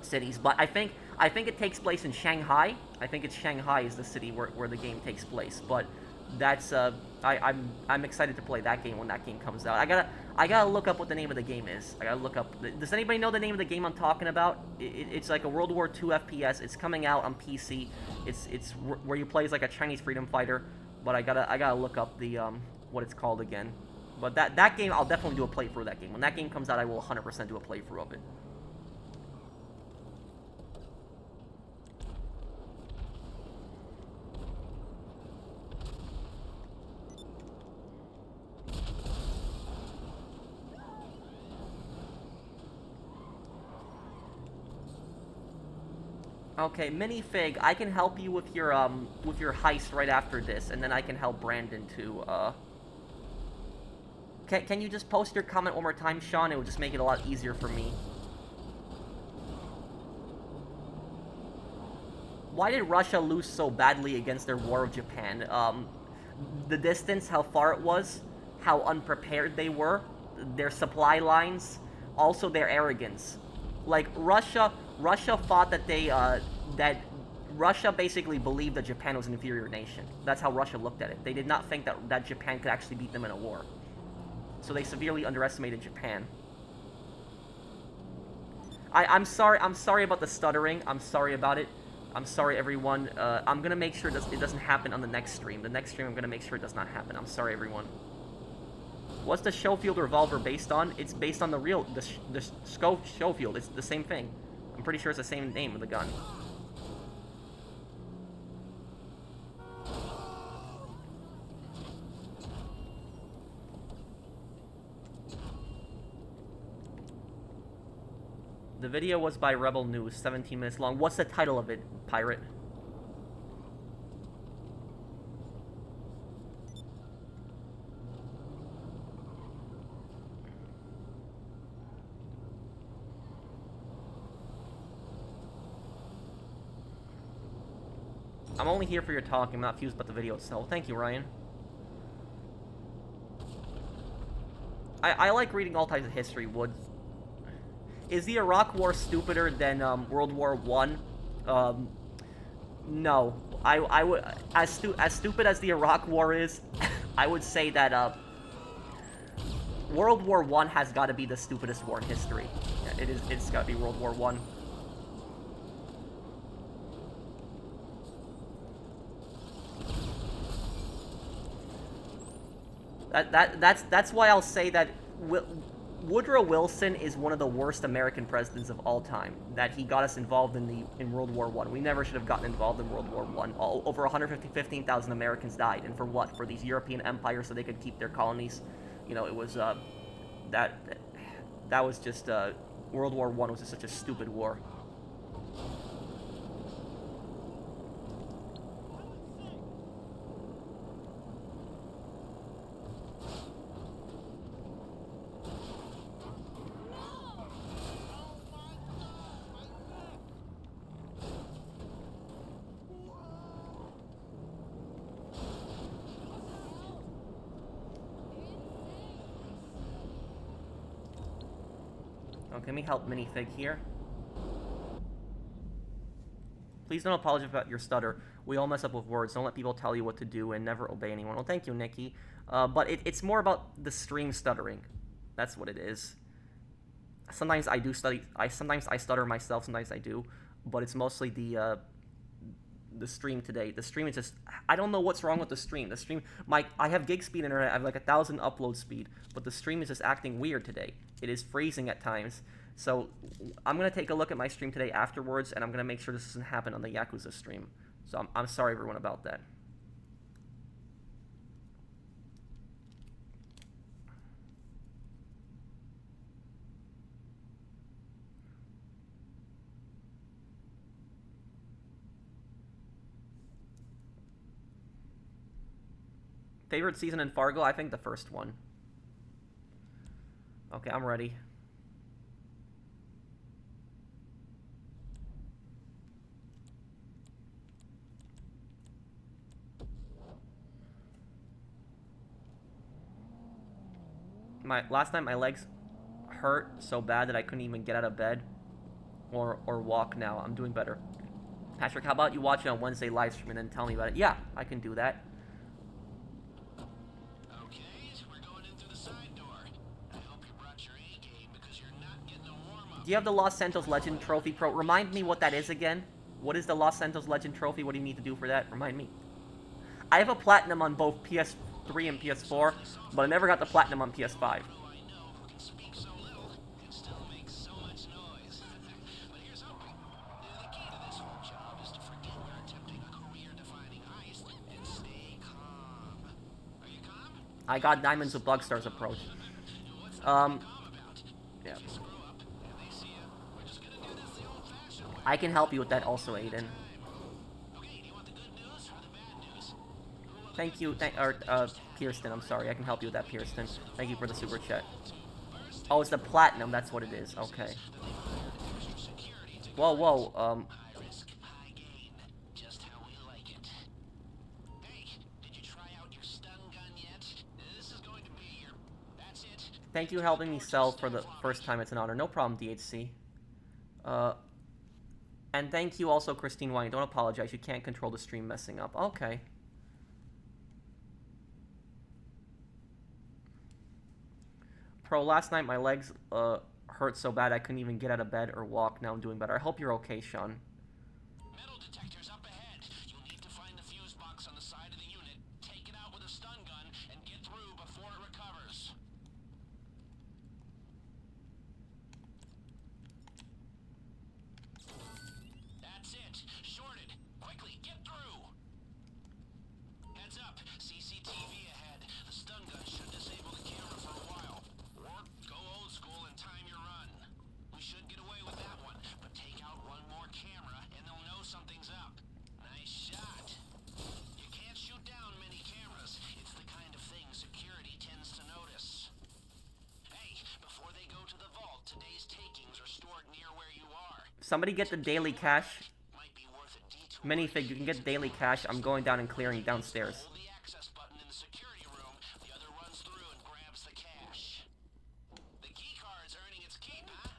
cities. But I think it takes place in Shanghai. I think it's Shanghai is the city where the game takes place, but that's I'm excited to play that game when that game comes out. I gotta look up what the name of the game is. I gotta look up. Does anybody know the name of the game I'm talking about? It's like a World War II FPS. It's coming out on PC. It's where you play as like a Chinese freedom fighter. But I gotta look up the what it's called again. But that game, I'll definitely do a playthrough of that game. When that game comes out, I will 100% do a playthrough of it. Okay, Minifig, I can help you with your heist right after this, and then I can help Brandon too. Can you just post your comment one more time, Sean? It would just make it a lot easier for me. Why did Russia lose so badly against their war of Japan? The distance, how far it was, how unprepared they were, their supply lines, also their arrogance. Like, Russia thought that Russia basically believed that Japan was an inferior nation. That's how Russia looked at it. They did not think that Japan could actually beat them in a war. So they severely underestimated Japan. I'm sorry about the stuttering. I'm sorry about it. I'm sorry, everyone. I'm gonna make sure it doesn't happen on the next stream. The next stream, I'm gonna make sure it does not happen. I'm sorry, everyone. What's the Schofield revolver based on? It's based on the Schofield. It's the same thing. I'm pretty sure it's the same name of the gun. The video was by Rebel News, 17 minutes long. What's the title of it, Pirate? I'm only here for your talk. I'm not fused about the video itself. Thank you, Ryan. I like reading all types of history, Wood. Is the Iraq War stupider than World War I? No. I would as stupid as the Iraq War is, I would say that World War I has got to be the stupidest war in history. Yeah, it's got to be World War I. That's why I'll say that Woodrow Wilson is one of the worst American presidents of all time. That he got us involved in World War I. We never should have gotten involved in World War I. Over 115,000 Americans died, and for what? For these European empires so they could keep their colonies. You know, it was that was just World War I was just such a stupid war. Let me help Minifig here. Please don't apologize about your stutter. We all mess up with words. Don't let people tell you what to do and never obey anyone. Well, thank you, Nikki. But it's more about the stream stuttering. That's what it is. Sometimes I do sometimes I stutter myself. Sometimes I do. But it's mostly the stream today. The stream is just... I don't know what's wrong with the stream. The stream... I have gig speed internet. I have like 1,000 upload speed. But the stream is just acting weird today. It is freezing at times. So I'm going to take a look at my stream today afterwards, and I'm going to make sure this doesn't happen on the Yakuza stream. So I'm sorry, everyone, about that. Favorite season in Fargo? I think the first one. Okay, I'm ready. Last night my legs hurt so bad that I couldn't even get out of bed or walk. Now I'm doing better. Patrick, how about you watch it on Wednesday live stream and then tell me about it? Yeah, I can do that. Okay, we're going in through the side door. I hope you brought your A game because you're not getting a warm-up. Do you have the Los Santos Legend Trophy, Pro? Remind me what that is again. What is the Los Santos Legend Trophy? What do you need to do for that? Remind me. I have a platinum on both PS3 and PS4, but I never got the platinum on PS5. I got diamonds with bug stars approach. Yeah. I can help you with that also, Aiden. Thank you, Kirsten, I'm sorry. I can help you with that, Kirsten. Thank you for the super chat. Oh, it's the platinum, that's what it is. Okay. Whoa, Thank you for helping me sell for the first time. It's an honor. No problem, DHC. And thank you also, Christine Wine. Don't apologize. You can't control the stream messing up. Okay. Pro, last night my legs hurt so bad I couldn't even get out of bed or walk. Now I'm doing better. I hope you're okay, Sean. Metal detectors up ahead. You'll need to find the fuse box on the side of the unit, take it out with a stun gun, and get through before it recovers. That's it. Shorted. Quickly, get through. Heads up. CCTV ahead. The stun gun should disable the camera for a while. Or go old school and time your run. We should get away with that one, but take out one more camera and they'll know something's up. Nice shot. You can't shoot down many cameras. It's the kind of thing security tends to notice. Hey, before they go to the vault, today's takings are stored near where you are. Somebody get the daily cash. Minifig, you can get daily cash. I'm going down and clearing downstairs. Hold the access button in the security room. The other runs through and grabs the cash. The key card's earning its keep, huh?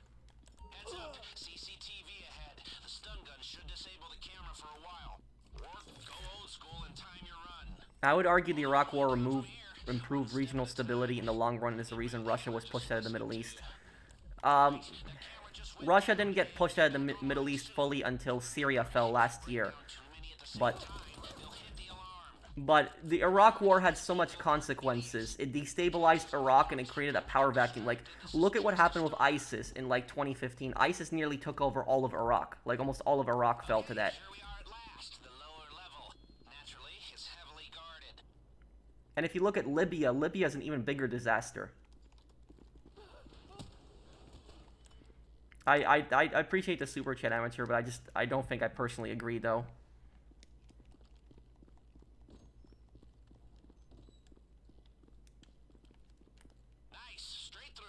Heads up. CCTV ahead. The stun gun should disable the camera for a while. Or go old school and time your run. I would argue the Iraq War improved regional stability in the long run and is the reason Russia was pushed out of the Middle East. Russia didn't get pushed out of the Middle East fully until Syria fell last year. But the Iraq War had so much consequences. It destabilized Iraq and it created a power vacuum. Like, look at what happened with ISIS in, like, 2015. ISIS nearly took over all of Iraq. Like, almost all of Iraq fell to that. And if you look at Libya, Libya is an even bigger disaster. I appreciate the super chat, amateur, but I don't think I personally agree, though. Nice, straight through.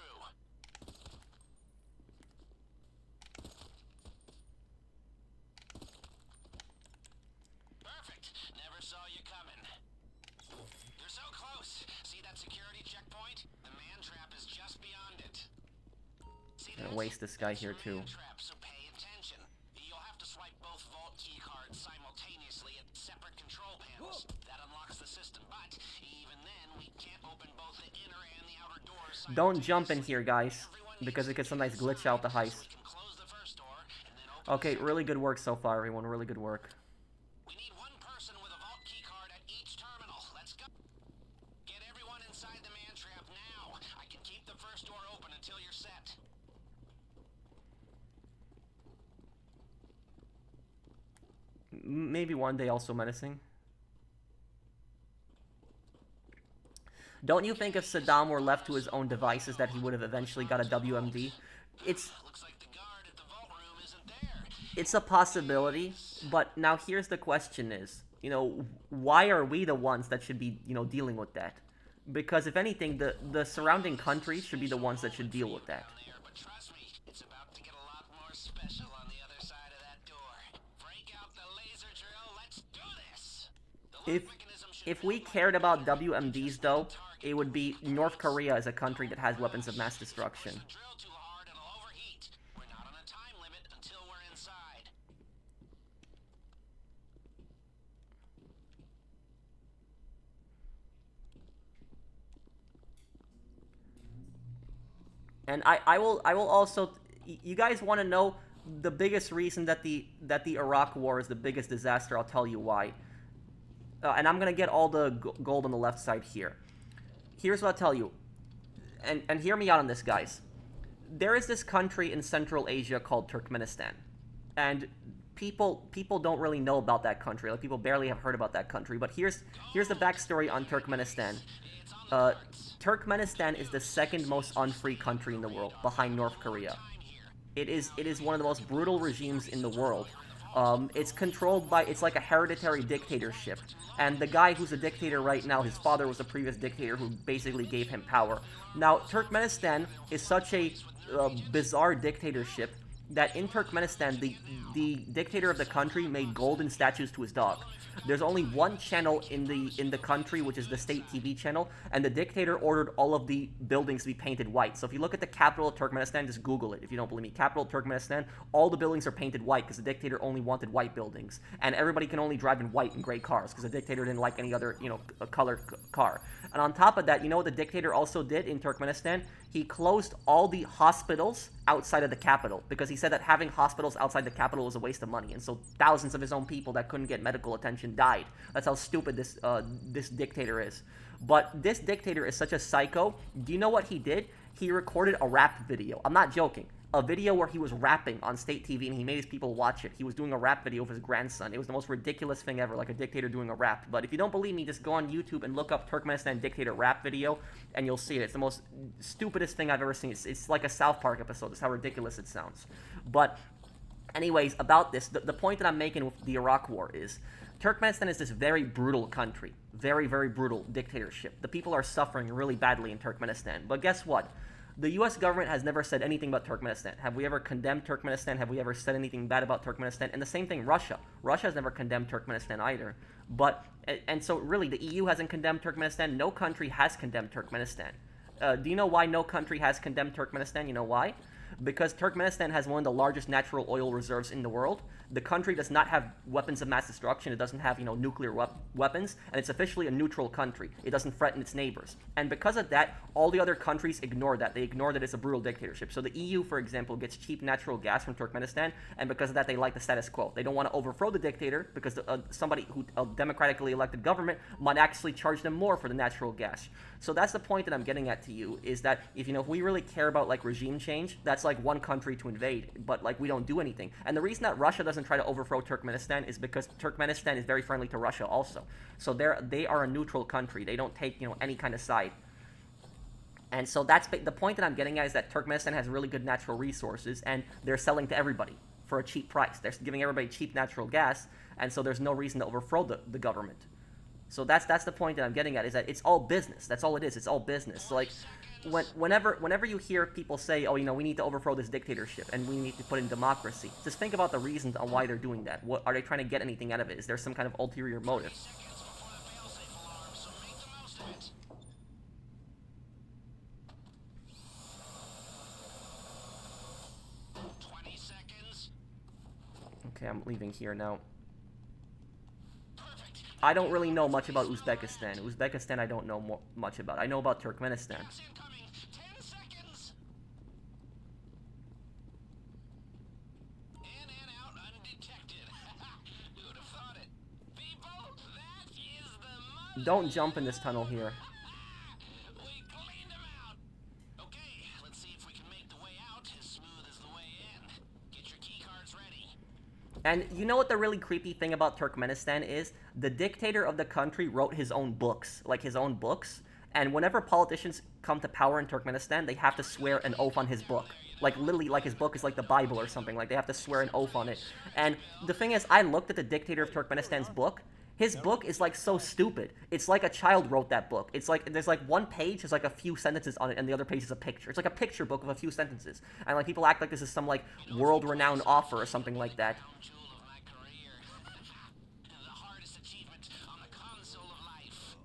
Perfect. Never saw you coming. You're so close. See that security checkpoint? The man trap is just beyond it. Gonna waste this guy here too. So pay attention. You'll have to swipe both vault key cards simultaneously at separate control panels. That unlocks the system, but even then, we can't open both the inner and the outer doors. Don't jump in here, guys, because it could sometimes glitch out the heist. Okay, really good work so far, everyone. Really good work. We need one person with a vault key card at each terminal. Let's go. Get everyone inside the man trap now. I can keep the first door open until you're set. Maybe one day also menacing. Don't you think if Saddam were left to his own devices that he would have eventually got a WMD? It's... Looks like the guard at the vault room isn't there. It's a possibility, but now here's the question is, why are we the ones that should be, dealing with that? Because if anything, the surrounding countries should be the ones that should deal with that. But trust me, it's about to get a lot more special on the other side of that door. Break out the laser drill, let's do this! The If lock mechanism should if we cared about WMDs though, it would be North Korea as a country that has weapons of mass destruction. drill too hard, it'll overheat. We're not on a time limit until we're inside. And I will also, you guys want to know the biggest reason that the Iraq War is the biggest disaster? I'll tell you why. And I'm gonna get all the gold on the left side here. Here's what I'll tell you, and hear me out on this, guys. There is this country in Central Asia called Turkmenistan, and people don't really know about that country. Like, people barely have heard about that country. But here's the backstory on Turkmenistan. Turkmenistan is the second most unfree country in the world, behind North Korea. It is one of the most brutal regimes in the world. It's controlled by, it's like a hereditary dictatorship. And the guy who's a dictator right now, his father was a previous dictator who basically gave him power. Now, Turkmenistan is such a bizarre dictatorship that in Turkmenistan, the dictator of the country made golden statues to his dog. There's only one channel in the country, which is the state TV channel, and the dictator ordered all of the buildings to be painted white. So if you look at the capital of Turkmenistan, just Google it if you don't believe me. Capital of Turkmenistan, all the buildings are painted white because the dictator only wanted white buildings, and everybody can only drive in white and gray cars because the dictator didn't like any other colored car. And on top of that, you know what the dictator also did in Turkmenistan? He closed all the hospitals outside of the capital because he said that having hospitals outside the capital was a waste of money, and so thousands of his own people that couldn't get medical attention died. That's how stupid this dictator is. But this dictator is such a psycho. Do you know what he did? He recorded a rap video. I'm not joking. A video where he was rapping on state TV, and he made his people watch it. He was doing a rap video of his grandson. It was the most ridiculous thing ever, like a dictator doing a rap. But if you don't believe me, just go on YouTube and look up Turkmenistan dictator rap video, and you'll see it. It's the most stupidest thing I've ever seen. It's like a South Park episode. That's how ridiculous it sounds. But anyways, about this, the point that I'm making with the Iraq War is Turkmenistan is this very brutal country. Very, very brutal dictatorship. The people are suffering really badly in Turkmenistan. But guess what? The U.S. government has never said anything about Turkmenistan. Have we ever condemned Turkmenistan? Have we ever said anything bad about Turkmenistan? And the same thing, Russia. Russia has never condemned Turkmenistan either. But, and so really, the EU hasn't condemned Turkmenistan. No country has condemned Turkmenistan. Do you know why no country has condemned Turkmenistan? You know why? Because Turkmenistan has one of the largest natural oil reserves in the world. The country does not have weapons of mass destruction. It doesn't have, nuclear weapons, and it's officially a neutral country. It doesn't threaten its neighbors. And because of that, all the other countries ignore that. They ignore that it's a brutal dictatorship. So the EU, for example, gets cheap natural gas from Turkmenistan, and because of that, they like the status quo. They don't want to overthrow the dictator because a democratically elected government might actually charge them more for the natural gas. So that's the point that I'm getting at to you, is that if we really care about regime change, that's like one country to invade, but we don't do anything. And the reason that Russia doesn't try to overthrow Turkmenistan is because Turkmenistan is very friendly to Russia also. So they are a neutral country. They don't take any kind of side. And so that's the point that I'm getting at, is that Turkmenistan has really good natural resources, and they're selling to everybody for a cheap price. They're giving everybody cheap natural gas, and so there's no reason to overthrow the government. So that's the point that I'm getting at, is that it's all business. That's all it is. It's all business. So whenever you hear people say, oh, we need to overthrow this dictatorship and we need to put in democracy, just think about the reasons on why they're doing that. What are they trying to get anything out of it? Is there some kind of ulterior motive? Okay, I'm leaving here now. I don't really know much about Uzbekistan. Uzbekistan I don't know much about. I know about Turkmenistan. Don't jump in this tunnel here. We cleaned them out. Okay, let's see if we can make the way out as smooth as the way in. Get your key cards ready. And you know what the really creepy thing about Turkmenistan is? The dictator of the country wrote his own books, and whenever politicians come to power in Turkmenistan, they have to swear an oath on his book. Like, literally, like his book is like the Bible or something. Like, they have to swear an oath on it. And the thing is, I looked at the dictator of Turkmenistan's book. His book is, like, so stupid. It's like a child wrote that book. It's like, there's, like, one page, there's, like, a few sentences on it, and the other page is a picture. It's like a picture book of a few sentences. And, like, people act like this is some, like, world-renowned offer or something like that. Crown jewel of my career. The hardest achievement on the console of life.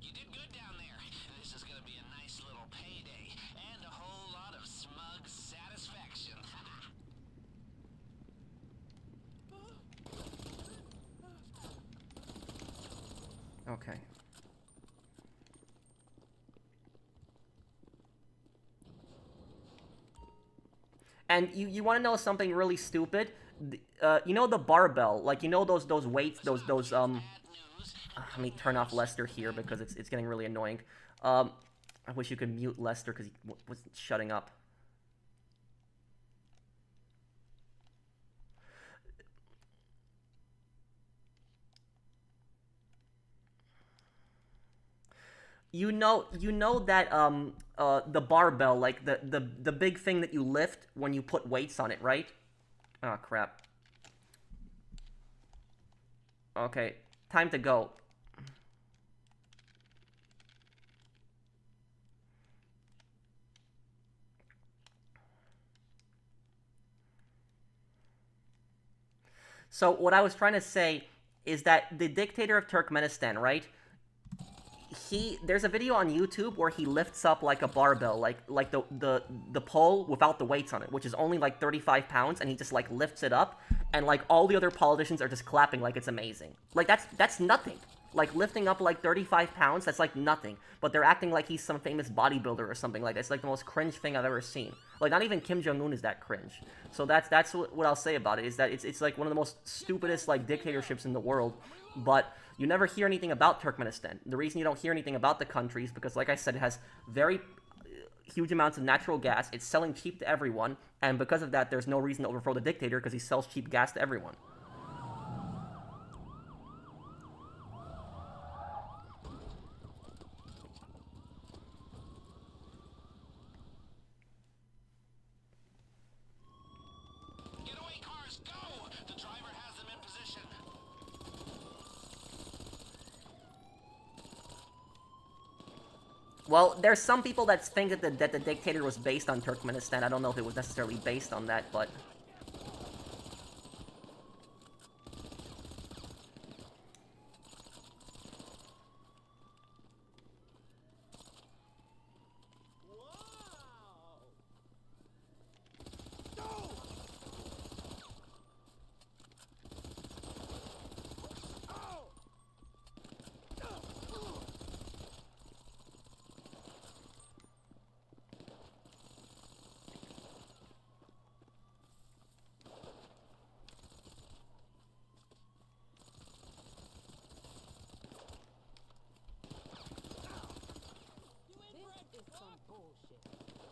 You did good down there. This is gonna be a nice little payday and a whole lot of smug satisfaction. Okay. And you want to know something really stupid? You know the barbell, like, you know those weights, let me turn off Lester here because it's getting really annoying. I wish you could mute Lester because he wasn't shutting up. You know that the barbell, like the big thing that you lift when you put weights on it, right? Oh crap. Okay, time to go. So what I was trying to say is that the dictator of Turkmenistan, right? There's a video on YouTube where he lifts up like a barbell, like the pole without the weights on it, which is only like 35 pounds, and he just like lifts it up, and like all the other politicians are just clapping like it's amazing. Like that's nothing. Like lifting up like 35 pounds, that's like nothing. But they're acting like he's some famous bodybuilder or something like that. It's like the most cringe thing I've ever seen. Like not even Kim Jong-un is that cringe. So that's what I'll say about it, is that it's like one of the most stupidest like dictatorships in the world. But you never hear anything about Turkmenistan. The reason you don't hear anything about the country is because, like I said, it has very huge amounts of natural gas. It's selling cheap to everyone, and because of that, there's no reason to overthrow the dictator because he sells cheap gas to everyone. Getaway cars, go! The driver has them in position. Well, there's some people that think that the dictator was based on Turkmenistan. I don't know if it was necessarily based on that, but...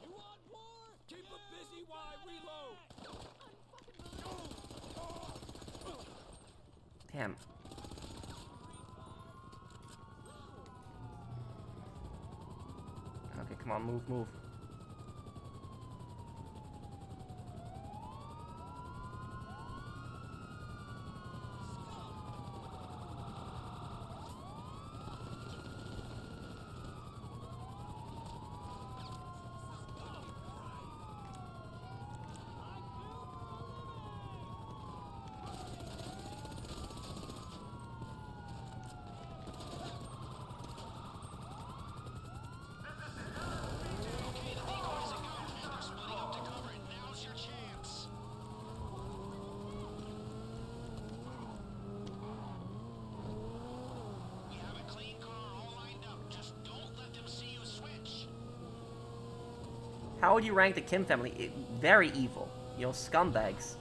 You want more? Keep it busy while I reload. Damn. Okay, come on, move. How would you rank the Kim family? Very evil. You know, scumbags.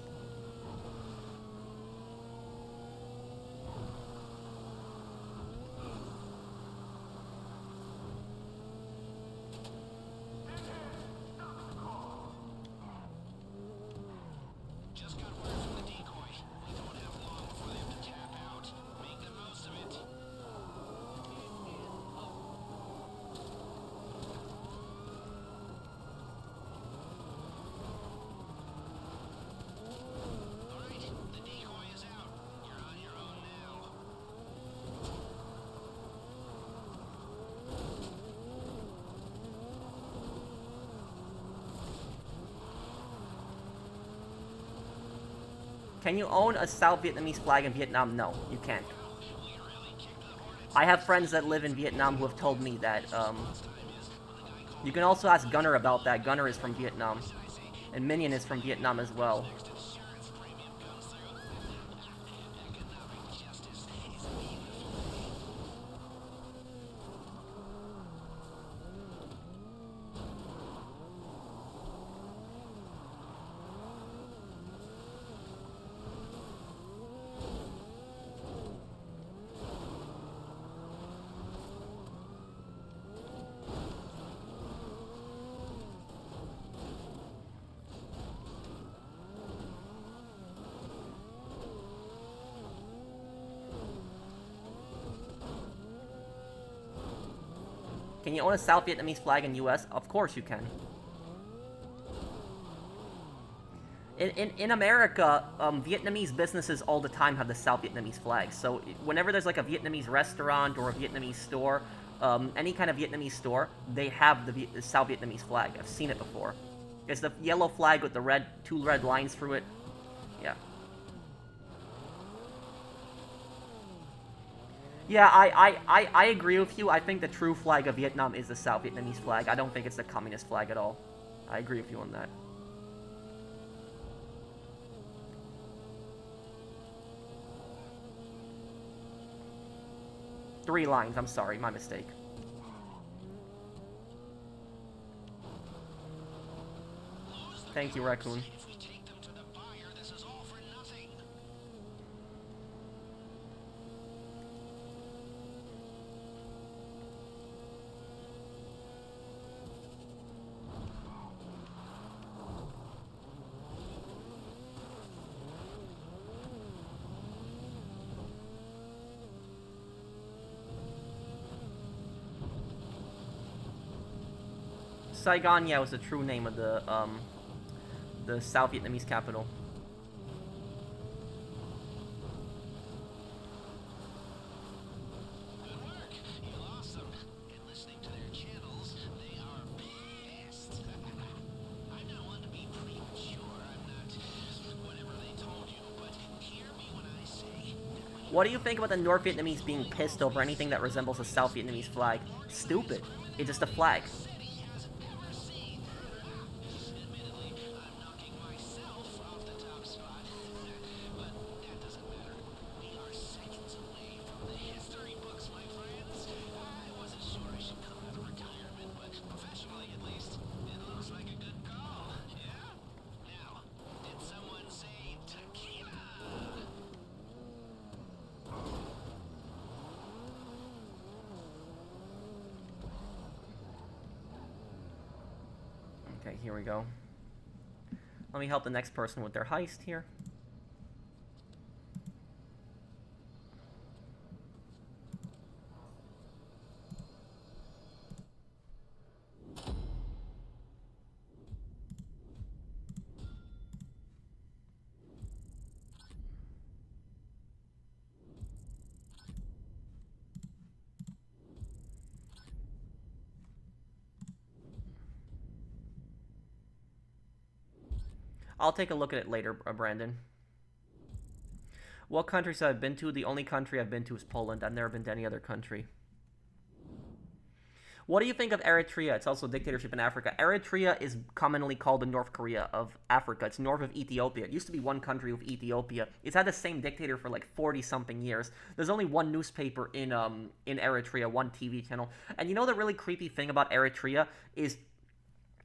Just got word from the decoy. They don't have long before they have to tap out. Make the most of it. Can you own a South Vietnamese flag in Vietnam? No, you can't. I have friends that live in Vietnam who have told me that, you can also ask Gunner about that. Gunner is from Vietnam. And Minion is from Vietnam as well. Can you own a South Vietnamese flag in US? Of course you can. In America, Vietnamese businesses all the time have the South Vietnamese flag. So whenever there's like a Vietnamese restaurant or a Vietnamese store, any kind of Vietnamese store, they have the South Vietnamese flag. I've seen it before. It's the yellow flag with the two red lines through it. Yeah. Yeah, I agree with you. I think the true flag of Vietnam is the South Vietnamese flag. I don't think it's the communist flag at all. I agree with you on that. Three lines, I'm sorry, my mistake. Thank you, Raccoon. Saigon, yeah, was the true name of the South Vietnamese capital. Good work. You lost them. And listening to their channels, they are pissed. I'm not one to be premature. I'm not whatever they told you, but hear me when I say. What do you think about the North Vietnamese being pissed over anything that resembles a South Vietnamese flag? Stupid. It's just a flag. Okay, here we go. Let me help the next person with their heist here. I'll take a look at it later, Brandon. What countries have I been to? The only country I've been to is Poland. I've never been to any other country. What do you think of Eritrea? It's also a dictatorship in Africa. Eritrea is commonly called the North Korea of Africa. It's north of Ethiopia. It used to be one country with Ethiopia. It's had the same dictator for like 40-something years. There's only one newspaper in Eritrea, one TV channel. And you know the really creepy thing about Eritrea is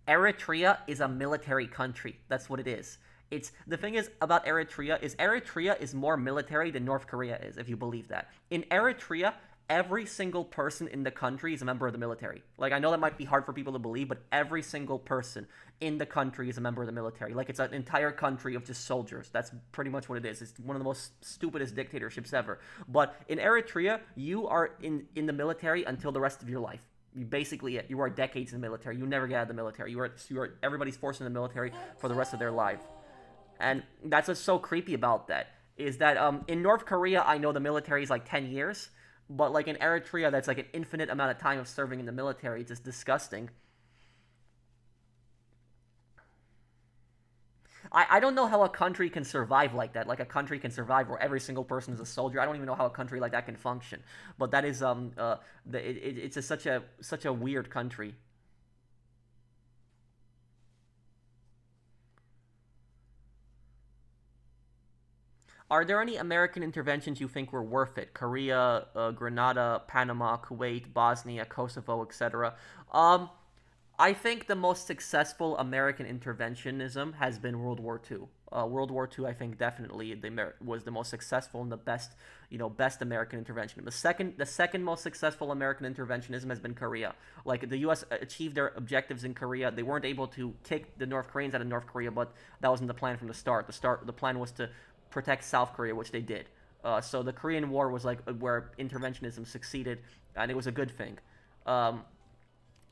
Eritrea is a military country. That's what it is. The thing is about Eritrea is more military than North Korea is, if you believe that. In Eritrea, every single person in the country is a member of the military. Like, I know that might be hard for people to believe, but every single person in the country is a member of the military. Like, it's an entire country of just soldiers. That's pretty much what it is. It's one of the most stupidest dictatorships ever. But in Eritrea, you are in the military until the rest of your life. You basically, you are decades in the military. You never get out of the military. You are everybody's forced in the military for the rest of their life. And that's what's so creepy about that, is that in North Korea, I know the military is like 10 years, but like in Eritrea, that's like an infinite amount of time of serving in the military. It's just disgusting. I don't know how a country can survive like that. Like a country can survive where every single person is a soldier. I don't even know how a country like that can function. But that is it's such a weird country. Are there any American interventions you think were worth it? Korea, Grenada, Panama, Kuwait, Bosnia, Kosovo, etc. I think the most successful American interventionism has been World War II. World War II, I think, definitely was the most successful and the best, best American intervention. The second most successful American interventionism has been Korea. Like the U.S. achieved their objectives in Korea. They weren't able to kick the North Koreans out of North Korea, but that wasn't the plan from the start. The plan was to protect South Korea, which they did. So the Korean War was like where interventionism succeeded, and it was a good thing.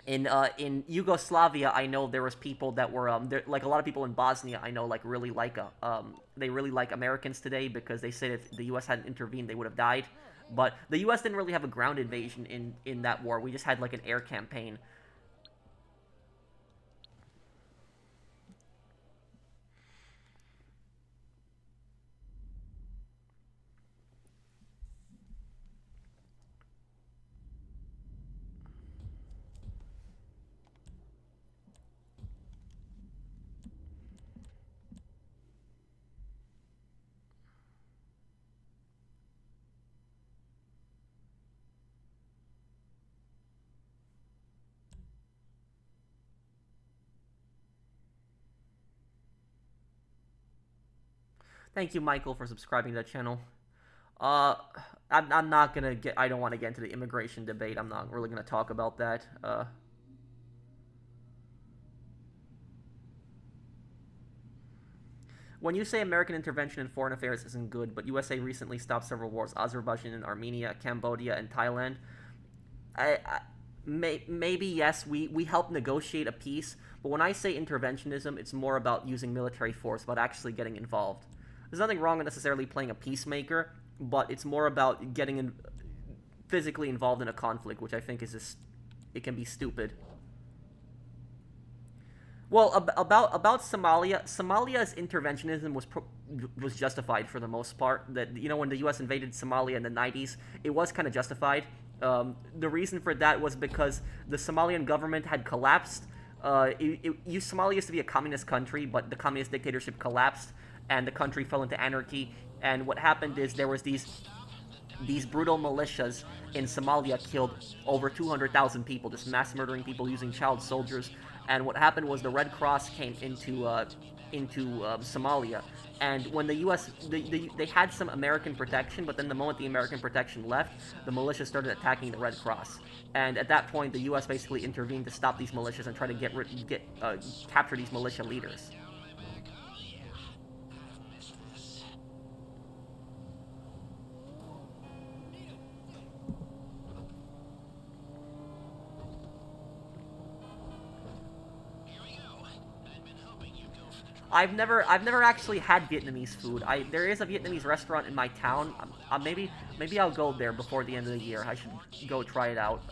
In Yugoslavia, I know there was people that were like a lot of people in Bosnia. I know like they really like Americans today because they said if the U.S. hadn't intervened, they would have died. But the U.S. didn't really have a ground invasion in that war. We just had like an air campaign. Thank you, Michael, for subscribing to that channel. I'm not gonna I don't want to get into the immigration debate. I'm not really gonna talk about that. When you say American intervention in foreign affairs isn't good, but USA recently stopped several wars, Azerbaijan and Armenia, Cambodia and Thailand, maybe yes, we helped negotiate a peace, but when I say interventionism, it's more about using military force, about actually getting involved. There's nothing wrong with necessarily playing a peacemaker, but it's more about getting physically involved in a conflict, which I think is just, it can be stupid. Well, about Somalia's interventionism was justified for the most part. That when the U.S. invaded Somalia in the 90s, it was kind of justified. The reason for that was because the Somalian government had collapsed. Somalia used to be a communist country, but the communist dictatorship collapsed, and the country fell into anarchy. And what happened is there was these brutal militias in Somalia killed over 200,000 people, just mass murdering people using child soldiers. And what happened was the Red Cross came into Somalia, and when the U.S. they had some American protection, but then the moment the American protection left, the militia started attacking the Red Cross, and at that point the U.S. basically intervened to stop these militias and try to capture these militia leaders. I've never actually had Vietnamese food. There is a Vietnamese restaurant in my town. Maybe I'll go there before the end of the year. I should go try it out.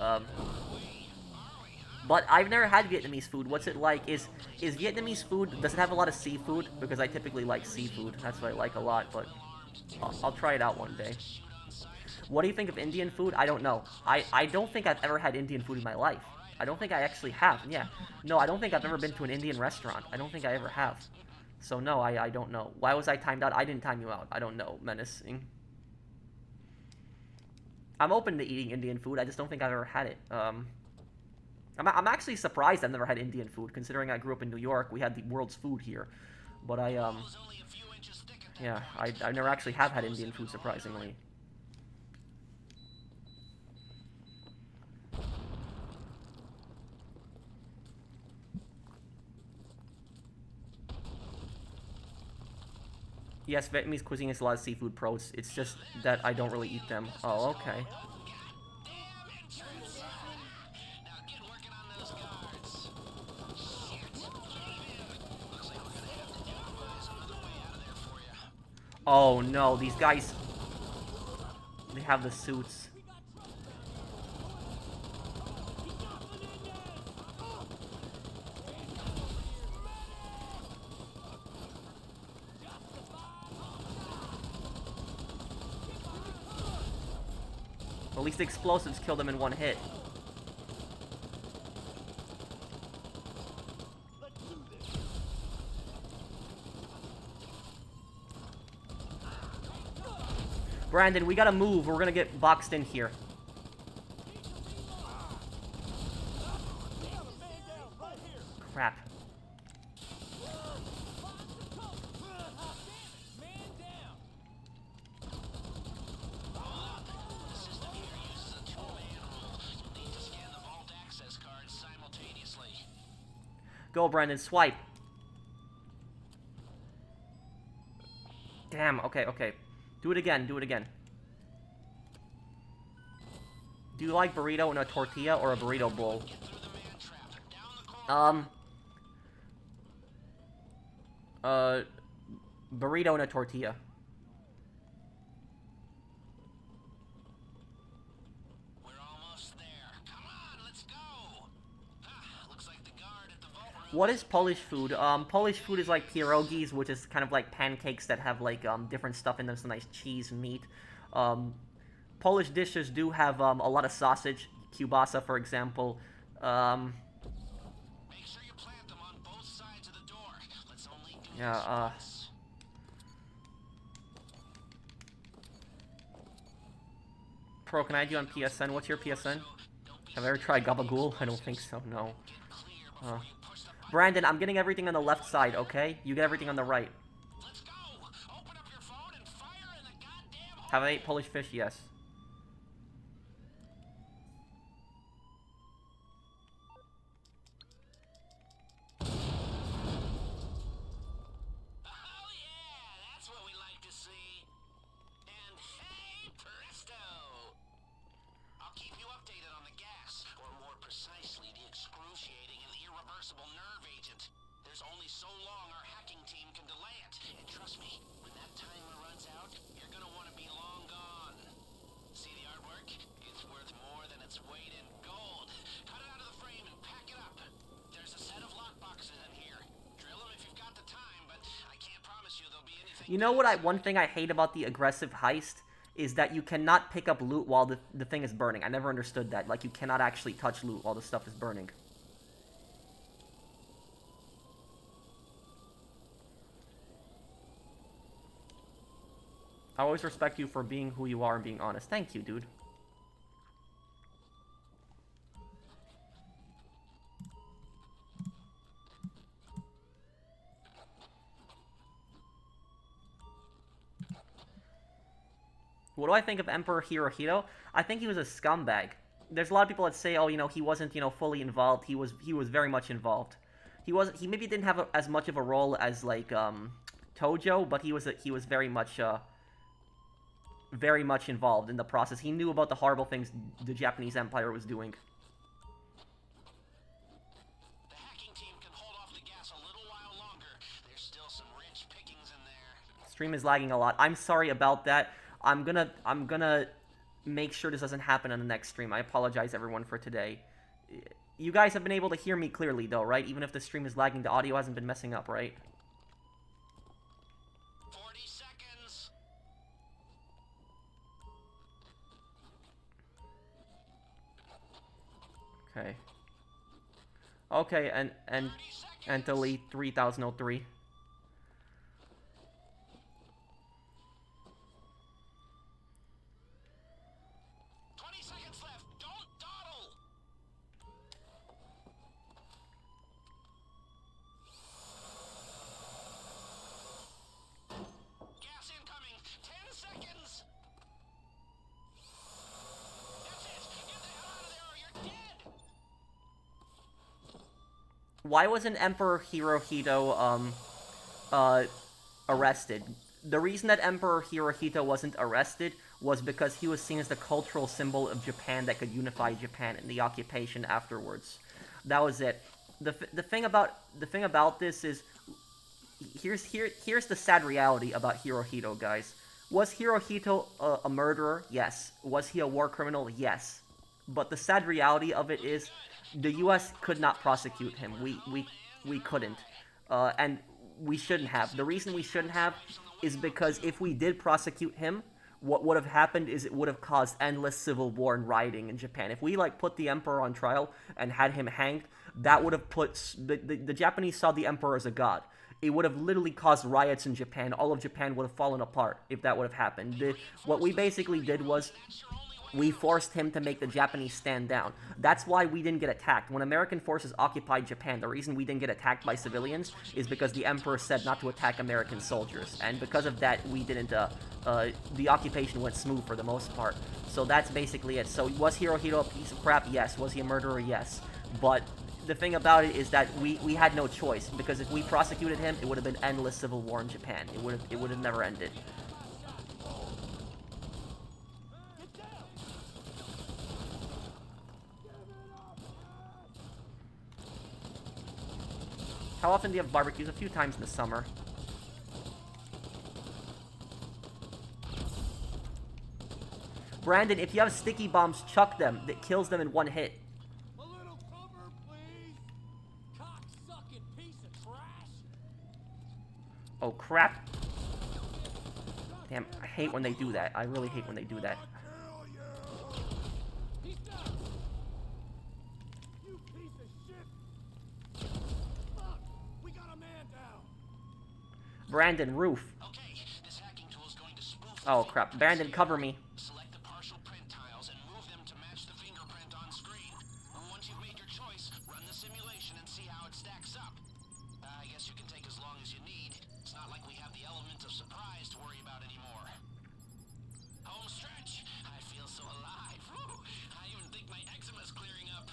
But I've never had Vietnamese food. What's it like? Is Vietnamese food, does it have a lot of seafood? Because I typically like seafood. That's what I like a lot, but I'll try it out one day. What do you think of Indian food? I don't know. I don't think I've ever had Indian food in my life. I don't think I actually have. Yeah. No, I don't think I've ever been to an Indian restaurant. I don't think I ever have. So no, I don't know. Why was I timed out? I didn't time you out. I don't know. Menacing. I'm open to eating Indian food. I just don't think I've ever had it. I'm actually surprised I've never had Indian food, considering I grew up in New York. We had the world's food here. But yeah, I never actually have had Indian food, surprisingly. Yes, Vietnamese cuisine is a lot of seafood pros. It's just that I don't really eat them. Oh, okay. Oh no, these guys, they have the suits. At least the explosives killed them in one hit. Brandon, we gotta move. We're gonna get boxed in here. Crap. Go, Brandon, swipe. Damn, okay, okay. Do it again, do it again. Do you like burrito in a tortilla or a burrito bowl? Burrito in a tortilla. We're almost there. Come on, let's go. Looks like the guard at the vault room. What is Polish food? Polish food is like pierogies, which is kind of like pancakes that have like different stuff in them, some nice cheese, meat. Polish dishes do have a lot of sausage, kielbasa, for example. Make sure you plant them on both sides of the door. Let's only do Yeah, this. Pro, can I add you on PSN? What's your PSN? Have I ever tried Gabagool? I don't think so, no. Brandon, I'm getting everything on the left side, okay? You get everything on the right. Let's go. Open up your phone and fire in the goddamn hole. Have I ate Polish fish? Yes. Oh yeah, that's what we like to see. And hey, presto! I'll keep you updated on the gas, or more precisely, the excruciating and irreversible nerve agent. There's only so long our hacking team can delay it. And trust me, when that timer runs out, you're gonna want to be long gone. See the artwork? It's worth more than its weight in gold. Cut it out of the frame and pack it up. There's a set of lockboxes in here. Drill them if you've got the time, but I can't promise you there'll be anything. You know what one thing I hate about the aggressive heist is that you cannot pick up loot while the thing is burning. I never understood that. Like, you cannot actually touch loot while the stuff is burning. I always respect you for being who you are and being honest. Thank you, dude. What do I think of Emperor Hirohito? I think he was a scumbag. There's a lot of people that say, oh, you know, he wasn't, you know, fully involved. He was very much involved. He maybe didn't have as much of a role as like Tojo, but he was very much involved in the process. He knew about the horrible things the Japanese Empire was doing. The hacking team can hold off the gas a little while longer. There's still some rich pickings in there. Stream is lagging a lot. I'm sorry about that. I'm gonna make sure this doesn't happen on the next stream. I apologize, everyone, for today. You guys have been able to hear me clearly, though, right? Even if the stream is lagging, the audio hasn't been messing up, right? 40 seconds. Okay. Okay, and Anthony 3003. 20 seconds left. Don't dawdle. Gas incoming. 10 seconds. That's it. Get the hell out of there or you're dead. Why wasn't Emperor Hirohito arrested? The reason that Emperor Hirohito wasn't arrested was because he was seen as the cultural symbol of Japan that could unify Japan in the occupation afterwards. That was it. The thing about this is, here's the sad reality about Hirohito, guys. Was Hirohito a murderer? Yes. Was he a war criminal? Yes. But the sad reality of it is, the U.S. could not prosecute him. We couldn't, and we shouldn't have. The reason we shouldn't have is because if we did prosecute him, what would have happened is it would have caused endless civil war and rioting in Japan. If we, like, put the emperor on trial and had him hanged, that would have put... The Japanese saw the emperor as a god. It would have literally caused riots in Japan. All of Japan would have fallen apart if that would have happened. What we basically did was we forced him to make the Japanese stand down. That's why we didn't get attacked. When American forces occupied Japan, the reason we didn't get attacked by civilians is because the emperor said not to attack American soldiers. And because of that, we didn't, the occupation went smooth for the most part. So that's basically it. So was Hirohito a piece of crap? Yes. Was he a murderer? Yes. But the thing about it is that we had no choice, because if we prosecuted him, it would have been endless civil war in Japan. It would have never ended. How often do you have barbecues? A few times in the summer. Brandon, if you have sticky bombs, chuck them. That kills them in one hit. A little cover, please. Cock-sucking piece of trash. Oh, crap. Damn, I hate when they do that. I really hate when they do that. He's down. You piece of shit. Fuck, we got a man down. Brandon, roof. Okay, this hacking tool is going to spoof Oh, crap. Brandon, cover me. Select the partial print tiles and move them to match the fingerprint on screen. Once you've made your choice, run the simulation and see how it stacks up. I guess you can take as long as you need. It's not like we have the element of surprise to worry about anymore. Home stretch. I feel so alive. Woo. I even think my eczema's clearing up.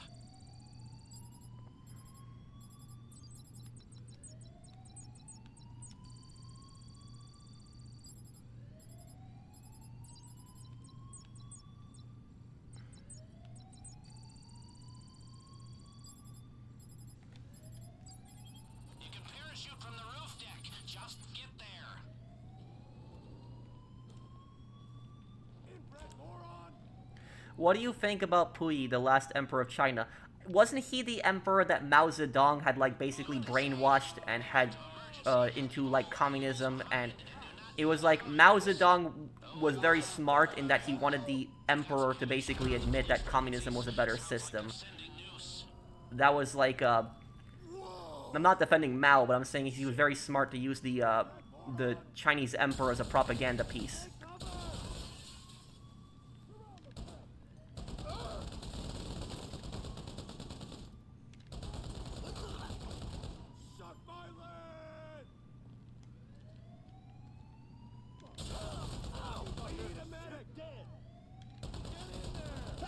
You can parachute from the roof deck. Just get there. Inbred moron. What do you think about Puyi, the last emperor of China? Wasn't he the emperor that Mao Zedong had, like, basically brainwashed and had, into, like, communism? And it was like Mao Zedong was very smart in that he wanted the emperor to basically admit that communism was a better system. That was like, I'm not defending Mao, but I'm saying he was very smart to use the Chinese emperor as a propaganda piece. Suck my leg. I need a medic. Dead. Get in there.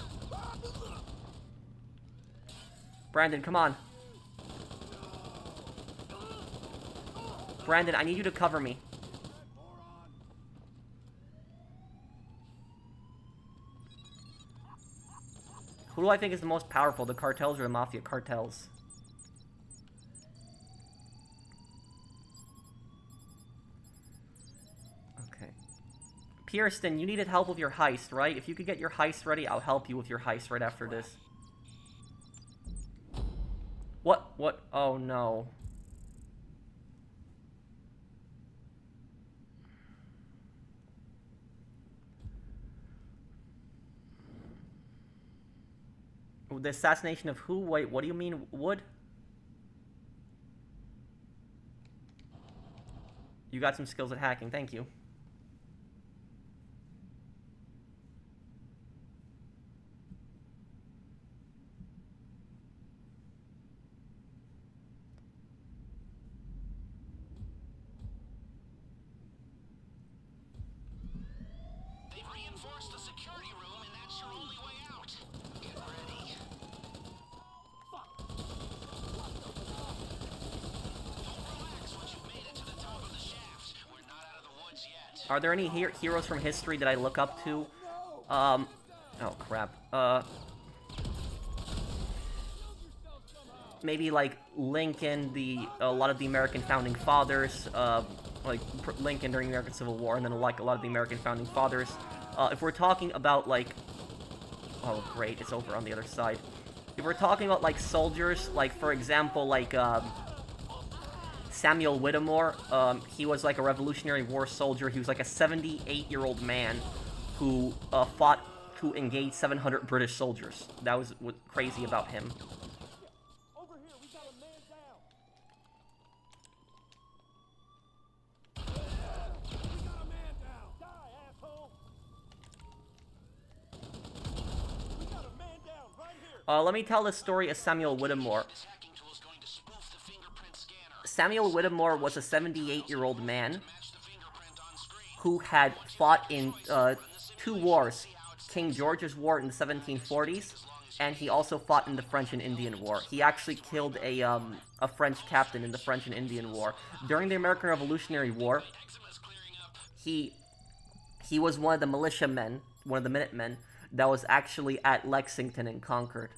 Brandon, come on. Brandon, I need you to cover me. Who do I think is the most powerful, the cartels or the mafia? Cartels. Okay. Pierston, you needed help with your heist, right? If you could get your heist ready, I'll help you with your heist right after this. What? What? Oh, no. The assassination of who? Wait, what do you mean, Wood? You got some skills at hacking, thank you. They've reinforced the security room, and that's your only way out. Get ready. Don't relax once you've made it to the top of the shaft. We're not out of the woods yet. Are there any heroes from history that I look up to? Oh crap. Maybe like Lincoln, a lot of the American founding fathers, like Lincoln during the American Civil War, and then like a lot of the American founding fathers. If we're talking about like, oh great, it's over on the other side. If we're talking about like soldiers, like for example, like Samuel Whittemore. He was like a Revolutionary War soldier. He was like a 78-year-old man who who engaged 700 British soldiers. That was what's crazy about him. Over here, we got a man down. We got a man down. Die, asshole. We got a man down right here. Let me tell the story of Samuel Whittemore. This hacking tool is going to spoof the fingerprint scanner. Samuel Whittemore was a 78-year-old man Match the fingerprint on screen. who had fought in 2 wars. King George's War in the 1740s, and he also fought in the French and Indian War. He actually killed a French captain in the French and Indian War. During the American Revolutionary War, Eczema's clearing up. he was one of the militiamen, one of the Minutemen, that was actually at Lexington and Concord.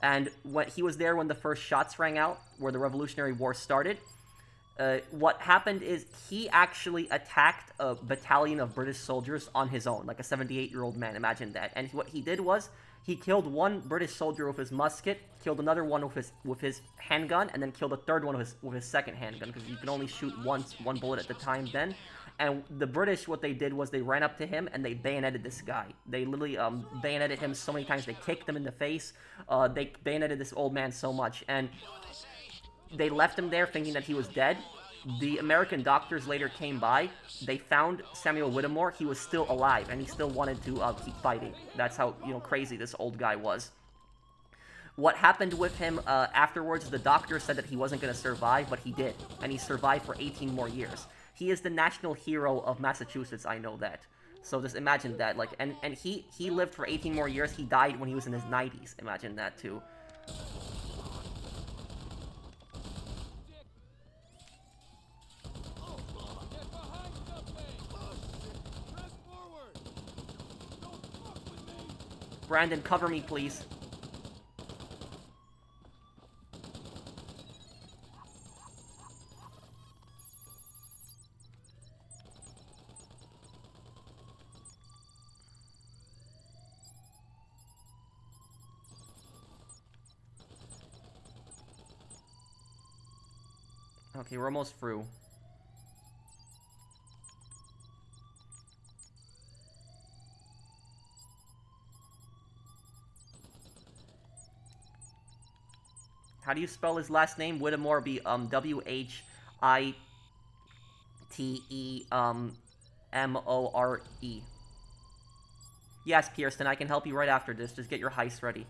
And when he was there when the first shots rang out, where the Revolutionary War started. What happened is he actually attacked a battalion of British soldiers on his own, like a 78-year-old man. Imagine that. And what he did was he killed one British soldier with his musket, killed another one with his handgun, and then killed a third one with his second handgun, because you can only shoot one bullet at a time then. And the British, what they did was they ran up to him and they bayoneted this guy. They literally bayoneted him so many times. They kicked him in the face. They bayoneted this old man so much. And they left him there thinking that he was dead. The American doctors later came by. They found Samuel Whittemore. He was still alive, and he still wanted to keep fighting. That's how crazy this old guy was. What happened with him afterwards, the doctor said that he wasn't going to survive, but he did. And he survived for 18 more years. He is the national hero of Massachusetts, I know that. So just imagine that. And he lived for 18 more years. He died when he was in his 90s. Imagine that, too. Get behind something. Press forward. Don't fuck with me. Brandon, cover me, please. Okay, we're almost through. How do you spell his last name? Whittemore be W-H-I-T-E-M-O-R-E. Yes, Pearson, I can help you right after this. Just get your heist ready.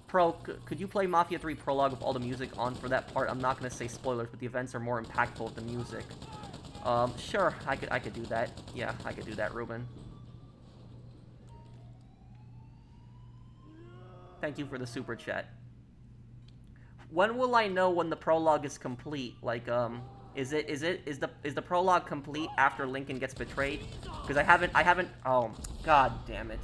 Pro, could you play Mafia 3 Prologue with all the music on for that part? I'm not going to say spoilers, but the events are more impactful with the music. Sure, I could do that. Yeah, I could do that, Ruben. Thank you for the super chat. When will I know when the prologue is complete? Like, is the prologue complete after Lincoln gets betrayed? Because I haven't. Oh, god damn it!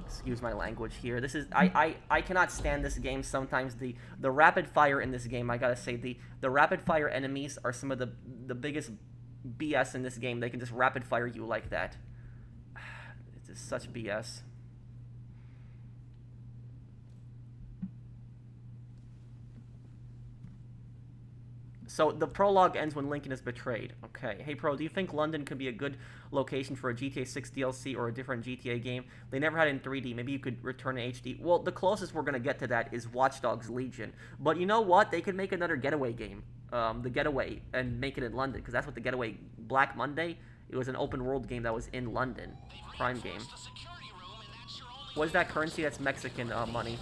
Excuse my language here. This is I cannot stand this game. Sometimes the rapid fire in this game, I gotta say, the rapid fire enemies are some of the biggest BS in this game. They can just rapid fire you like that. It's just such BS. So the prologue ends when Lincoln is betrayed. Okay. Hey, Pro, do you think London could be a good location for a GTA 6 DLC or a different GTA game? They never had it in 3D. Maybe you could return in HD. Well, the closest we're going to get to that is Watch Dogs Legion. But you know what? They could make another Getaway game. The Getaway, and make it in London. Because that's what the Getaway... Black Monday, it was an open world game that was in London. Prime game. What is that currency? That's Mexican money.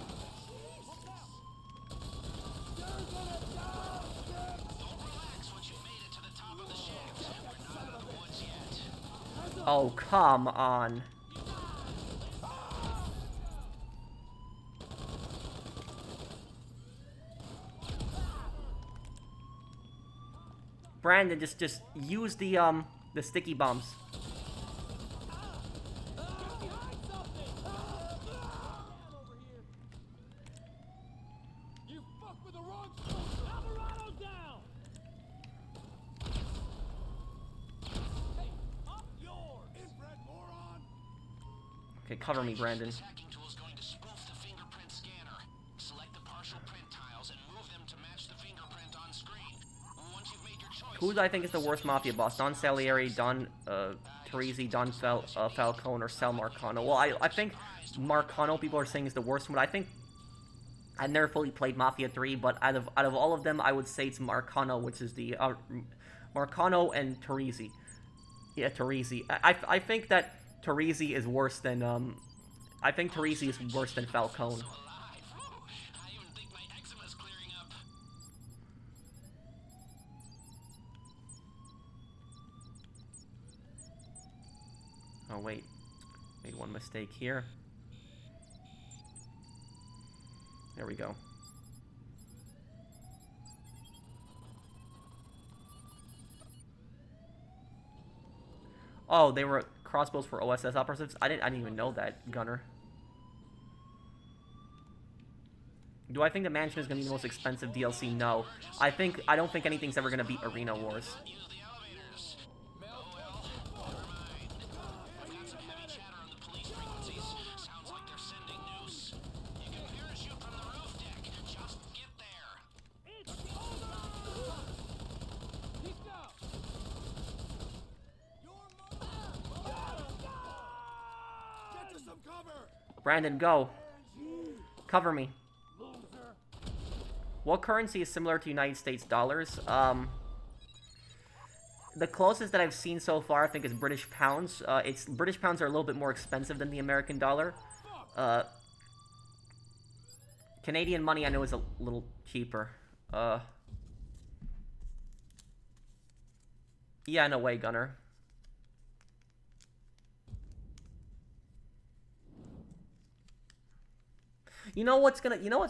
Oh, come on. Brandon, just use the sticky bombs. You fuck with the wrong soldier. Alvarado down. Hey, up yours. Inbred moron. Okay, cover me, Brandon. This hacking tool is going to spoof the fingerprint scanner. Select the partial print tiles and move them to match the fingerprint on screen. Once you've made your choice, Who do I think is the worst Mafia boss? Don Salieri, Don Teresi, Don Falcone, or Sal Marcano? Well, I think Marcano, people are saying, is the worst one. I think I've never fully played Mafia 3, but out of all of them, I would say it's Marcano, which is the Marcano and Teresi. Yeah, Teresi. I think that Teresi is worse than I think Teresi is worse than Falcone. Alive. I even think my eczema's clearing up. Oh wait, made one mistake here. There we go. Oh, they were crossbows for OSS operatives? I didn't even know that, Gunner. Do I think the mansion is gonna be the most expensive DLC? No. I don't think anything's ever gonna beat Arena Wars. Use the elevators. Oh well, never mind. I've got some heavy chatter on the police frequencies. Sounds like they're sending noose. You can parachute from the roof deck. Just get there. It's over! He's down! Get to some cover! Brandon, go. Cover me. What currency is similar to United States dollars? The closest that I've seen so far, I think, is British pounds. British pounds are a little bit more expensive than the American dollar. Canadian money, I know, is a little cheaper. Yeah, no way, Gunner. You know what's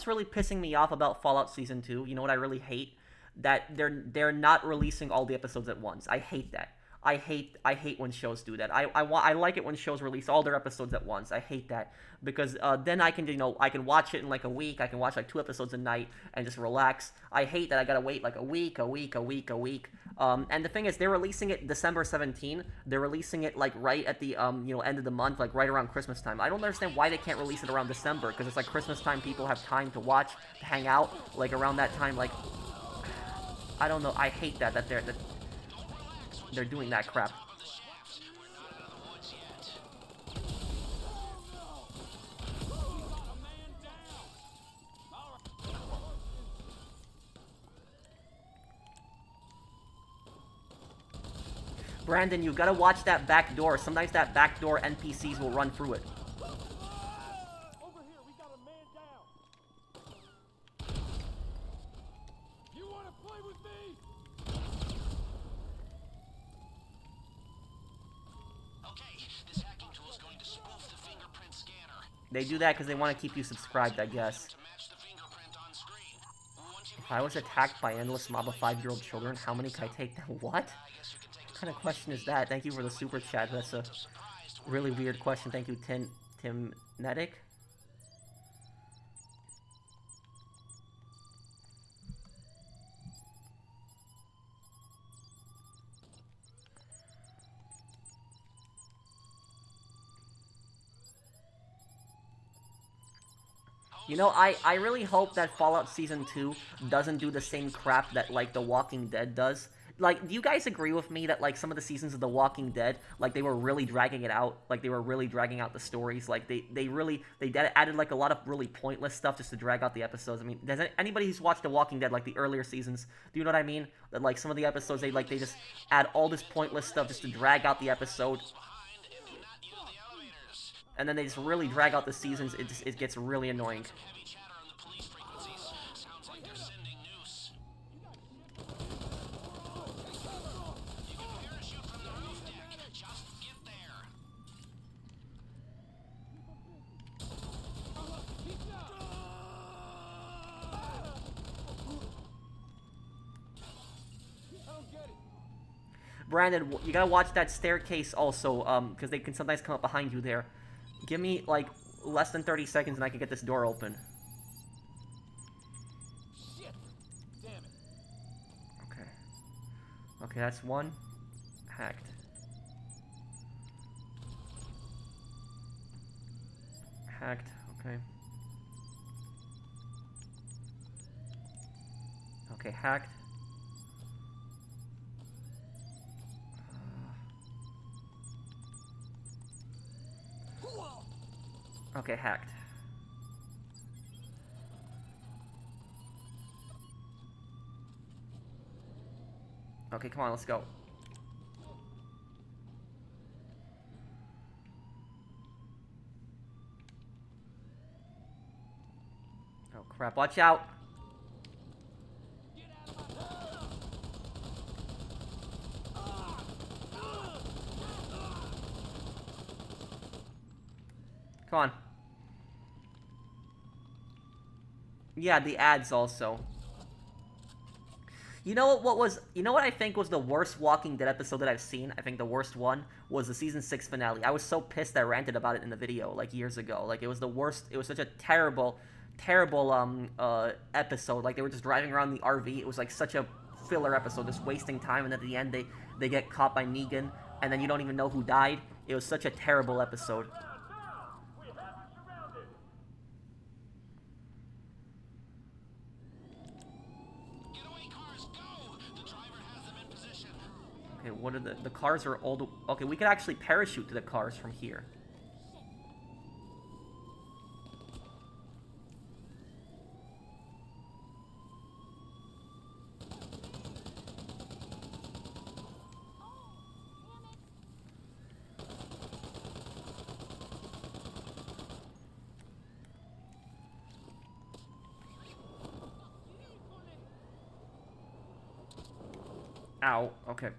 really pissing me off about Fallout Season 2? You know what I really hate? That they're not releasing all the episodes at once. I hate that. I hate when shows do that. I like it when shows release all their episodes at once. I hate that because then I can watch it in like a week. I can watch like 2 episodes a night and just relax. I hate that I gotta wait like a week. And the thing is, they're releasing it December 17. They're releasing it like right at the end of the month, like right around Christmas time. I don't understand why they can't release it around December, because it's like Christmas time. People have time to watch, to hang out, like around that time. Like, I don't know. I hate that they're doing that crap. Top of the shaft. We're not out of the woods yet. A man down! All right. Brandon, you gotta watch that back door. Sometimes that back door NPCs will run through it. Over here, we got a man down. You want to play with me? Okay, this hacking tool is going to spoof the fingerprint scanner. They do that because they want to keep you subscribed, I guess. To match the fingerprint on screen. Once you If I was attacked by an endless mob of 5-year-old children, how many can I take down? What? What kind of question is that? Thank you for the super chat. That's a really weird question. Thank you, Tim Netic. You know, I really hope that Fallout Season 2 doesn't do the same crap that, like, The Walking Dead does. Like, do you guys agree with me that, like, some of the seasons of The Walking Dead, like, they were really dragging it out? Like, they were really dragging out the stories? Like, they added, like, a lot of really pointless stuff just to drag out the episodes. I mean, does anybody who's watched The Walking Dead, like, the earlier seasons, do you know what I mean? That, like, some of the episodes, they just add all this pointless stuff just to drag out the episode. behind and do not use the elevators. And then they just really drag out the seasons. It gets really annoying. Heavy chatter on the police frequencies. Sounds like they're sending noose. You can parachute from the roof deck. Just get there. He's down! I don't get it. Brandon, you gotta watch that staircase also, because they can sometimes come up behind you there. Give me, like, less than 30 seconds and I can get this door open. Shit! Damn it. Okay. Okay, that's one. Hacked. Hacked, okay. Okay, hacked. Okay, hacked. Okay, come on, let's go. Oh crap, watch out! Come on. Yeah, the ads also. You know what was... You know what I think was the worst Walking Dead episode that I've seen? I think the worst one was the Season 6 finale. I was so pissed I ranted about it in the video, like, years ago. Like, it was the worst... It was such a terrible, terrible, episode. Like, they were just driving around the RV. It was, like, such a filler episode, just wasting time, and at the end, they get caught by Negan, and then you don't even know who died. It was such a terrible episode. Okay, what are the cars are all the... Okay, we can actually parachute to the cars from here. Ow, okay.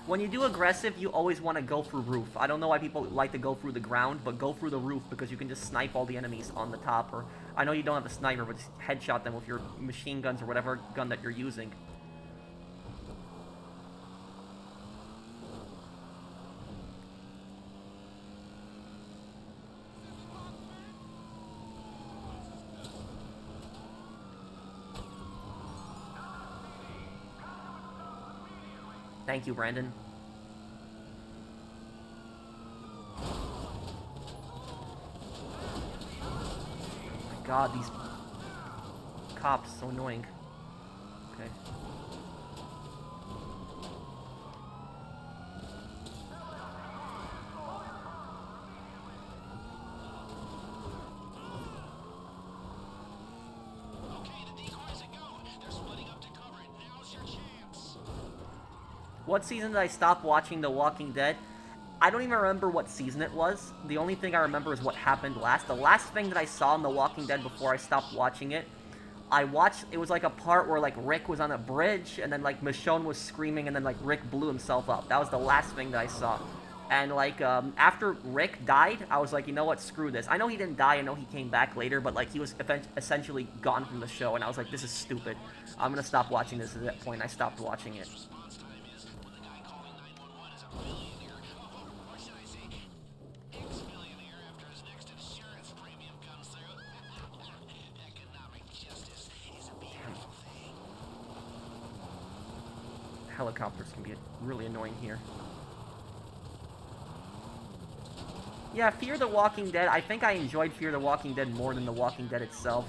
When you do aggressive, you always want to go through roof. I don't know why people like to go through the ground, but go through the roof because you can just snipe all the enemies on the top. Or I know you don't have a sniper, but just headshot them with your machine guns or whatever gun that you're using. Thank you, Brandon. Oh my god, these cops, so annoying. Okay. What season did I stop watching The Walking Dead? I don't even remember what season it was. The only thing I remember is what happened last. The last thing that I saw in The Walking Dead before I stopped watching it, it was like a part where, like, Rick was on a bridge, and then, like, Michonne was screaming, and then, like, Rick blew himself up. That was the last thing that I saw. And, like, after Rick died, I was like, you know what, screw this. I know he didn't die, I know he came back later, but, like, he was essentially gone from the show, and I was like, this is stupid. I'm gonna stop watching this. At that point, I stopped watching it. Helicopters can be really annoying here. Yeah, Fear the Walking Dead. I think I enjoyed Fear the Walking Dead more than The Walking Dead itself.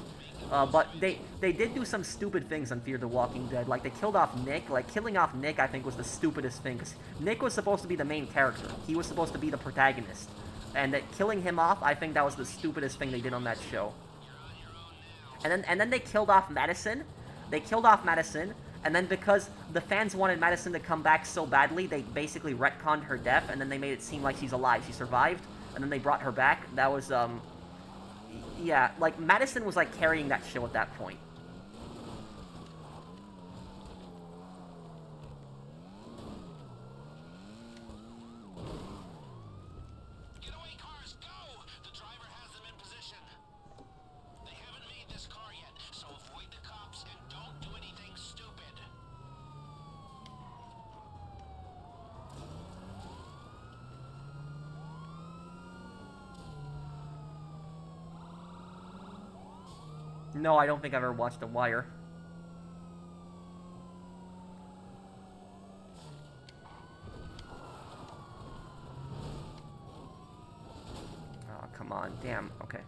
But they did do some stupid things on Fear the Walking Dead. Like, they killed off Nick. Like, killing off Nick, I think, was the stupidest thing. Because Nick was supposed to be the main character. He was supposed to be the protagonist. And that killing him off, I think that was the stupidest thing they did on that show. And then they killed off Madison. They killed off Madison. And then because the fans wanted Madison to come back so badly, they basically retconned her death, and then they made it seem like she's alive. She survived, and then they brought her back. That was, yeah, like, Madison was, like, carrying that show at that point. Getaway cars, go! The driver has them in position. They haven't made this car yet, so avoid the cops and don't do anything stupid. No, I don't think I've ever watched The Wire. on, damn, okay.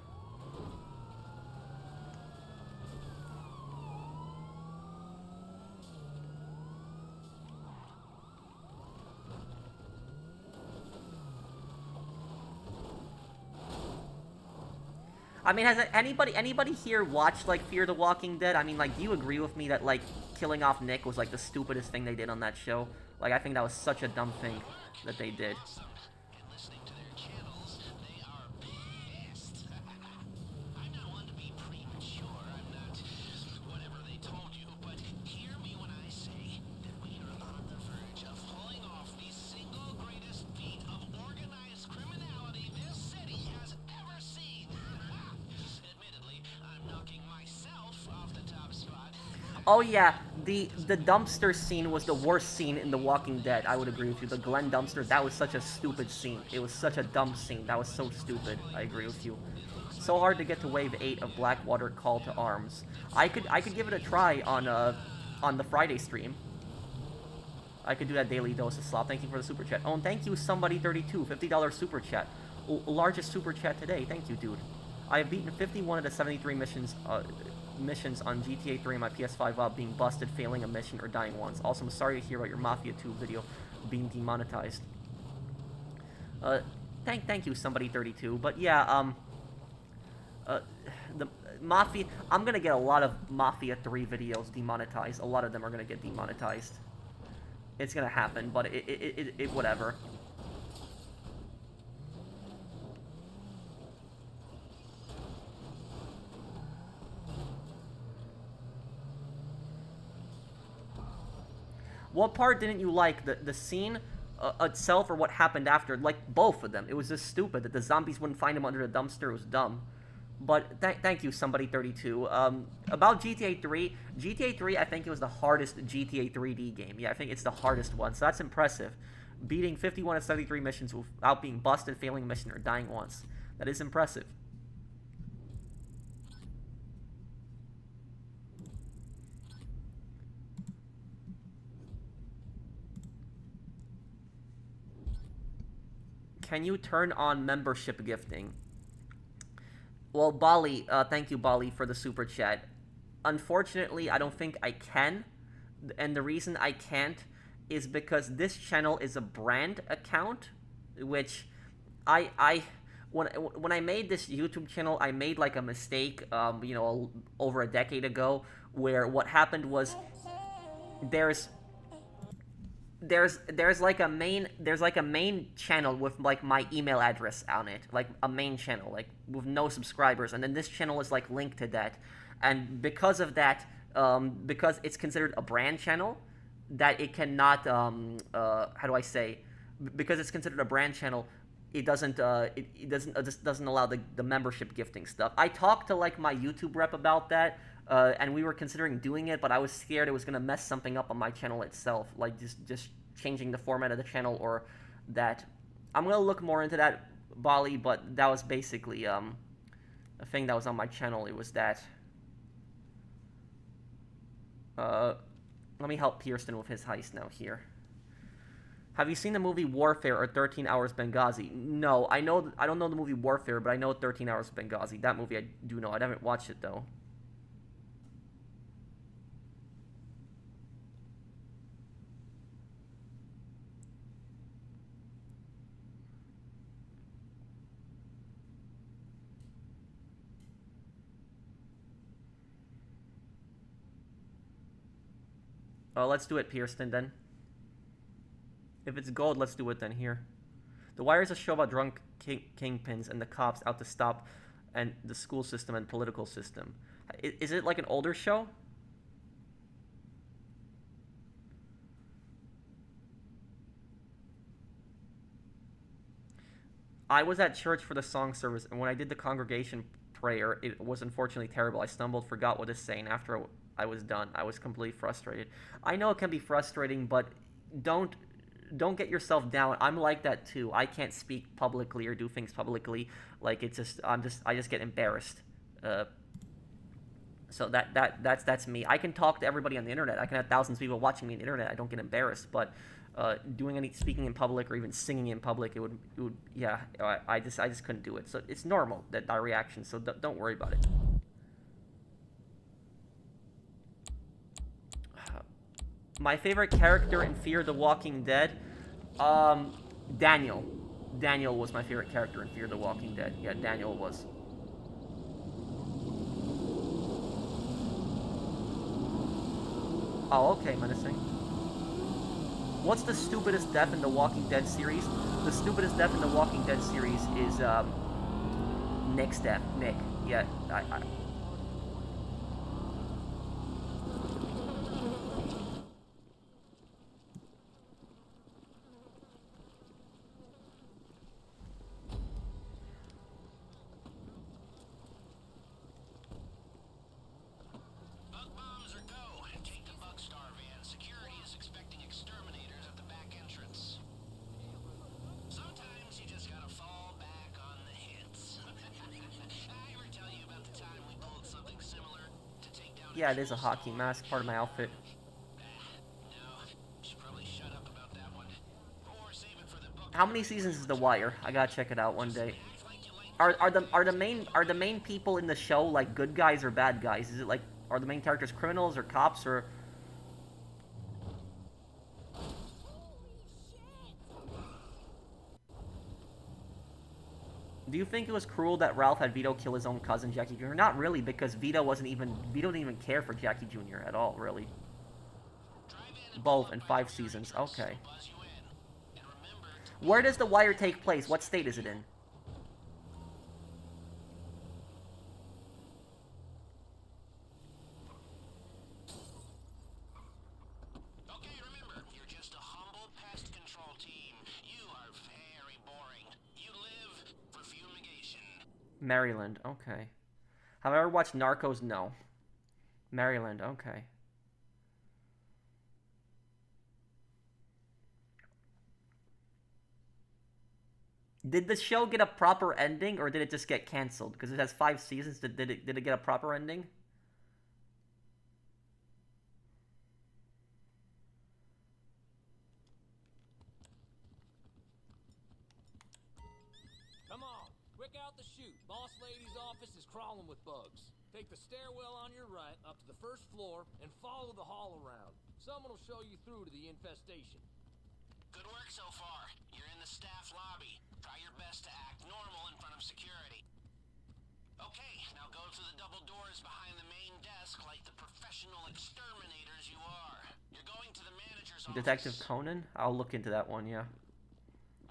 I mean, has anybody here watched, like, Fear the Walking Dead? I mean, like, do you agree with me that, like, killing off Nick was, like, the stupidest thing they did on that show? Like, I think that was such a dumb thing that they did. And listening to their channels, they are pissed. I'm not one to be premature. I'm not whatever they told you, but hear me when I say that we are on the verge of pulling off the single greatest feat of organized criminality this city has ever seen. Admittedly, I'm knocking myself off the top spot. Oh yeah, the dumpster scene was the worst scene in The Walking Dead. I would agree with you. The Glenn dumpster, that was such a stupid scene. It was such a dumb scene. That was so stupid. I agree with you. So hard to get to wave 8 of Blackwater Call to Arms. I could give it a try on the Friday stream. I could do that daily dose of slop. Thank you for the super chat. Oh, and thank you somebody32, $50 super chat. Largest super chat today. Thank you, dude. I have beaten 51 of the 73 missions on GTA 3 on my PS5 while being busted, failing a mission, or dying once. Also, I'm sorry to hear about your Mafia 2 video being demonetized. Thank you, somebody32. But yeah, the Mafia, I'm gonna get a lot of Mafia 3 videos demonetized. A lot of them are gonna get demonetized. It's gonna happen, but it whatever. What part didn't you like? The scene itself or what happened after? Like, both of them. It was just stupid that the zombies wouldn't find him under the dumpster. It was dumb. But thank you, somebody32. About GTA 3. GTA 3, I think it was the hardest GTA 3D game. Yeah, I think it's the hardest one. So that's impressive. Beating 51 of 73 missions without being busted, failing a mission, or dying once. That is impressive. Can you turn on membership gifting? Well, Bali, thank you, Bali, for the super chat. Unfortunately, I don't think I can. And the reason I can't is because this channel is a brand account, which when I made this YouTube channel, I made like a mistake, you know, over a decade ago, where what happened was there's like a main channel with like my email address on it, like a main channel, like with no subscribers, and then this channel is like linked to that, and because of that, because it's considered a brand channel, that it cannot how do I say, because it's considered a brand channel, it doesn't just doesn't allow the membership gifting stuff. I talked to like my YouTube rep about that. And we were considering doing it, but I was scared it was gonna mess something up on my channel itself, like just changing the format of the channel, or that. I'm gonna look more into that, Bali, but that was basically a thing that was on my channel. It was that. Let me help Pearson with his heist now here. Have you seen the movie Warfare or 13 Hours Benghazi? No, I don't know the movie Warfare, but I know 13 Hours Benghazi. That movie I do know. I haven't watched it though. Let's do it, Pearson, then. If it's gold, let's do it then here. The Wire is a show about drunk kingpins and the cops out to stop and the school system and political system. Is it like an older show? I was at church for the song service, and when I did the congregation prayer, it was unfortunately terrible. I stumbled, forgot what to say, and after I was done, I was completely frustrated. I know it can be frustrating, but don't get yourself down. I'm like that too. I can't speak publicly or do things publicly. Like, it's just I just get embarrassed. So that's me. I can talk to everybody on the internet. I can have thousands of people watching me on the internet. I don't get embarrassed, but doing any speaking in public or even singing in public. It would yeah. I just couldn't do it. So it's normal that reaction. So don't worry about it. My favorite character in Fear the Walking Dead, Daniel. Daniel was my favorite character in Fear the Walking Dead. Yeah, Daniel was. Oh, okay, menacing. What's the stupidest death in the Walking Dead series? The stupidest death in the Walking Dead series is Nick's death. Nick. Yeah, Bug bombs or go. Take the bug star van. Security is expecting exterminators at the back entrance. Sometimes you just gotta fall back on the hits. I ever tell you about the time we pulled something similar to take down yeah, it is a hockey mask, part of my outfit. No, should probably shut up about that one. Or save it for the book. How many seasons is The Wire? I gotta check it out one day. Act like you like Are the main people in the show like good guys or bad guys? Is it like, are the main characters criminals or cops or? Do you think it was cruel that Ralph had Vito kill his own cousin Jackie Jr.? Not really, because Vito didn't even care for Jackie Jr. at all, really. Both in 5 seasons. Okay. buzz you in. And remember to Where does The Wire take place? What state is it in? Okay, remember, you're just a humble pest control team. You are very boring. You live for fumigation. Maryland. Okay. Have I ever watched Narcos? No. Maryland. Okay. Did the show get a proper ending, or did it just get canceled? Because it has 5 seasons. Did it get a proper ending? Come on, quick out the chute. Boss lady's office is crawling with bugs. Take the stairwell on your right up to the first floor and follow the hall around. Someone will show you through to the infestation. Good work so far. You're in the staff lobby. Try your best to act normal in front of security. Okay, now go to the double doors behind the main desk like the professional exterminators you are. You're going to the manager's office. Detective Conan? I'll look into that one, yeah.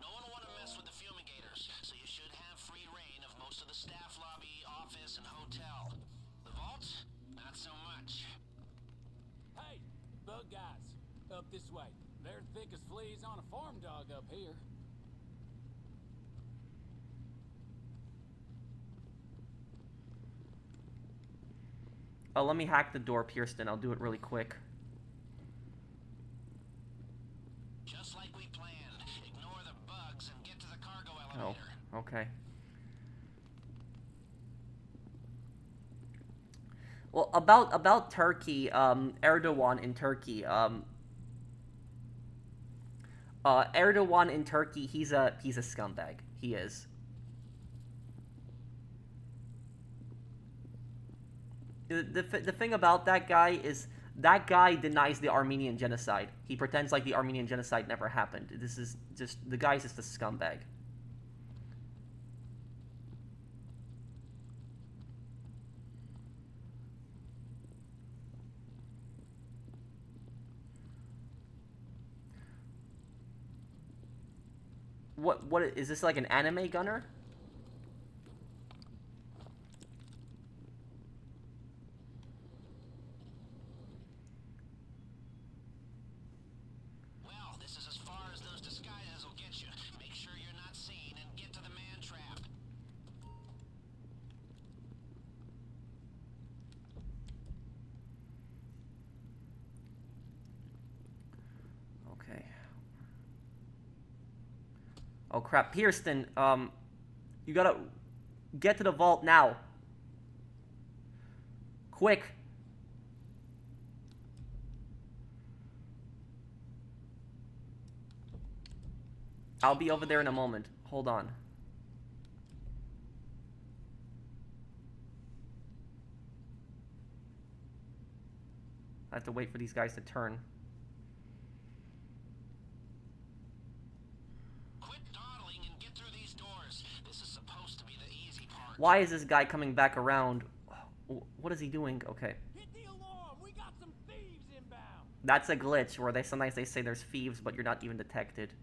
No one will want to mess with the fumigators, so you should have free reign of most of the staff lobby, office, and hotel. The vault? Not so much. Hey, bug guys, up this way. They're thick as fleas on a farm dog up here. Oh, let me hack the door, Pierston. I'll do it really quick. Just like we planned. Ignore the bugs and get to the cargo Oh, elevator. okay. Well, about Turkey, Erdogan in Turkey, Erdogan in Turkey, he's a scumbag. He is. The thing about that guy is that guy denies the Armenian genocide. He pretends like the Armenian genocide never happened. This is just, the guy's just a scumbag. What is this, like an anime gunner? Well, this is as far as those disguises will get you. Make sure you're not seen and get to the man trap. Okay. Oh crap, Pierston, you gotta get to the vault now. Quick. I'll be over there in a moment. Hold on. I have to wait for these guys to turn. Quit dawdling and get through these doors. This is supposed to be the easy part. Why is this guy coming back around? What is he doing? Okay. Hit the alarm! We got some thieves inbound! That's a glitch where sometimes they say there's thieves, but you're not even detected.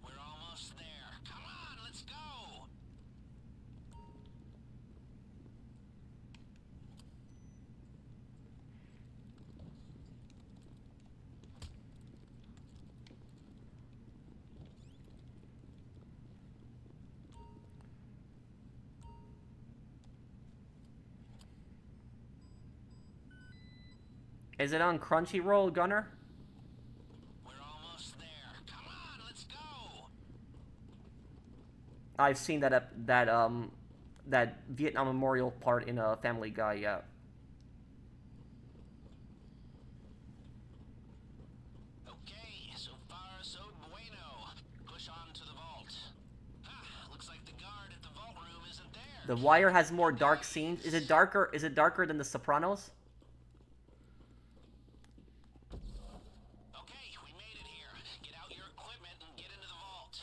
We're almost there. Come on, let's go. Is it on Crunchyroll, Gunner? We're almost there. Come on, let's go. I've seen that Vietnam Memorial part in a Family Guy. Yeah. Okay, so far so bueno. Push on to the vault. Looks like the guard at the vault room isn't there. The Wire has more dark scenes. Is it darker? Is it darker than The Sopranos? Okay, we made it here. Get out your equipment and get into the vault.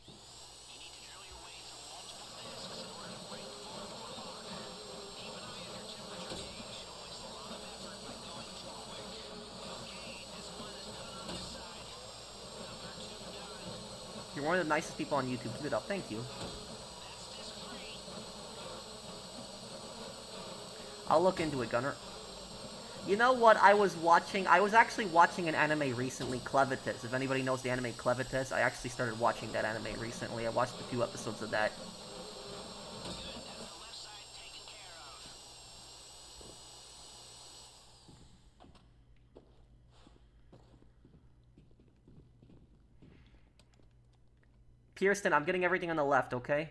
You need to drill your way through multiple discs in order to break the vault door lock. Keep an eye on your temperature gauge. You'll waste a lot of effort by going too quick. Okay, this one is done on this side. Number 2 done. You're one of the nicest people on YouTube. Keep it up. Thank you. That's disc 3. I'll look into it, Gunner. You know what I was watching? I was actually watching an anime recently, Clevitus. If anybody knows the anime Clevitus, I actually started watching that anime recently. I watched a few episodes of that. Good, that's the left side taken care of. Kirsten, I'm getting everything on the left, okay?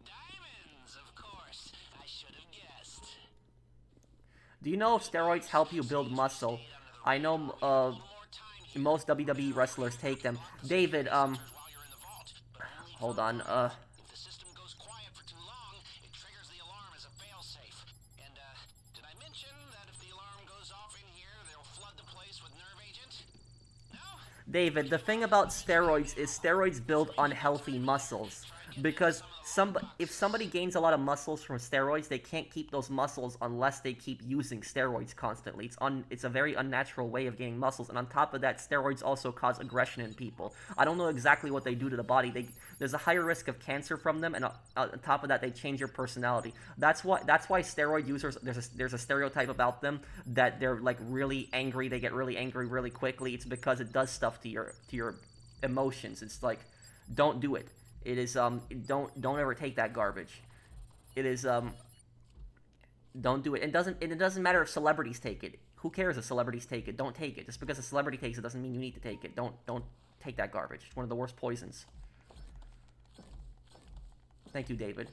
Diamonds, of course. I should have guessed. Do you know if steroids help you build muscle? I know More time here. most WWE wrestlers take them. David, While you're in the vault, but only hold for on, a while. If the system goes quiet for too long, it triggers the alarm as a failsafe. And, did I mention that if the alarm goes off in here, they'll flood the place with nerve agent? No? David, the thing about steroids is steroids build unhealthy muscles. Because if somebody gains a lot of muscles from steroids, they can't keep those muscles unless they keep using steroids constantly. It's a very unnatural way of gaining muscles, and on top of that, steroids also cause aggression in people. I don't know exactly what they do to the body. There's a higher risk of cancer from them, and on top of that, they change your personality. That's why steroid users, there's a stereotype about them that they're like really angry. They get really angry really quickly. It's because it does stuff to your emotions. It's like, don't do it. It is don't ever take that garbage. It is don't do it. It doesn't matter if celebrities take it. Who cares if celebrities take it? Don't take it. Just because a celebrity takes it doesn't mean you need to take it. Don't take that garbage. It's one of the worst poisons. Thank you, David.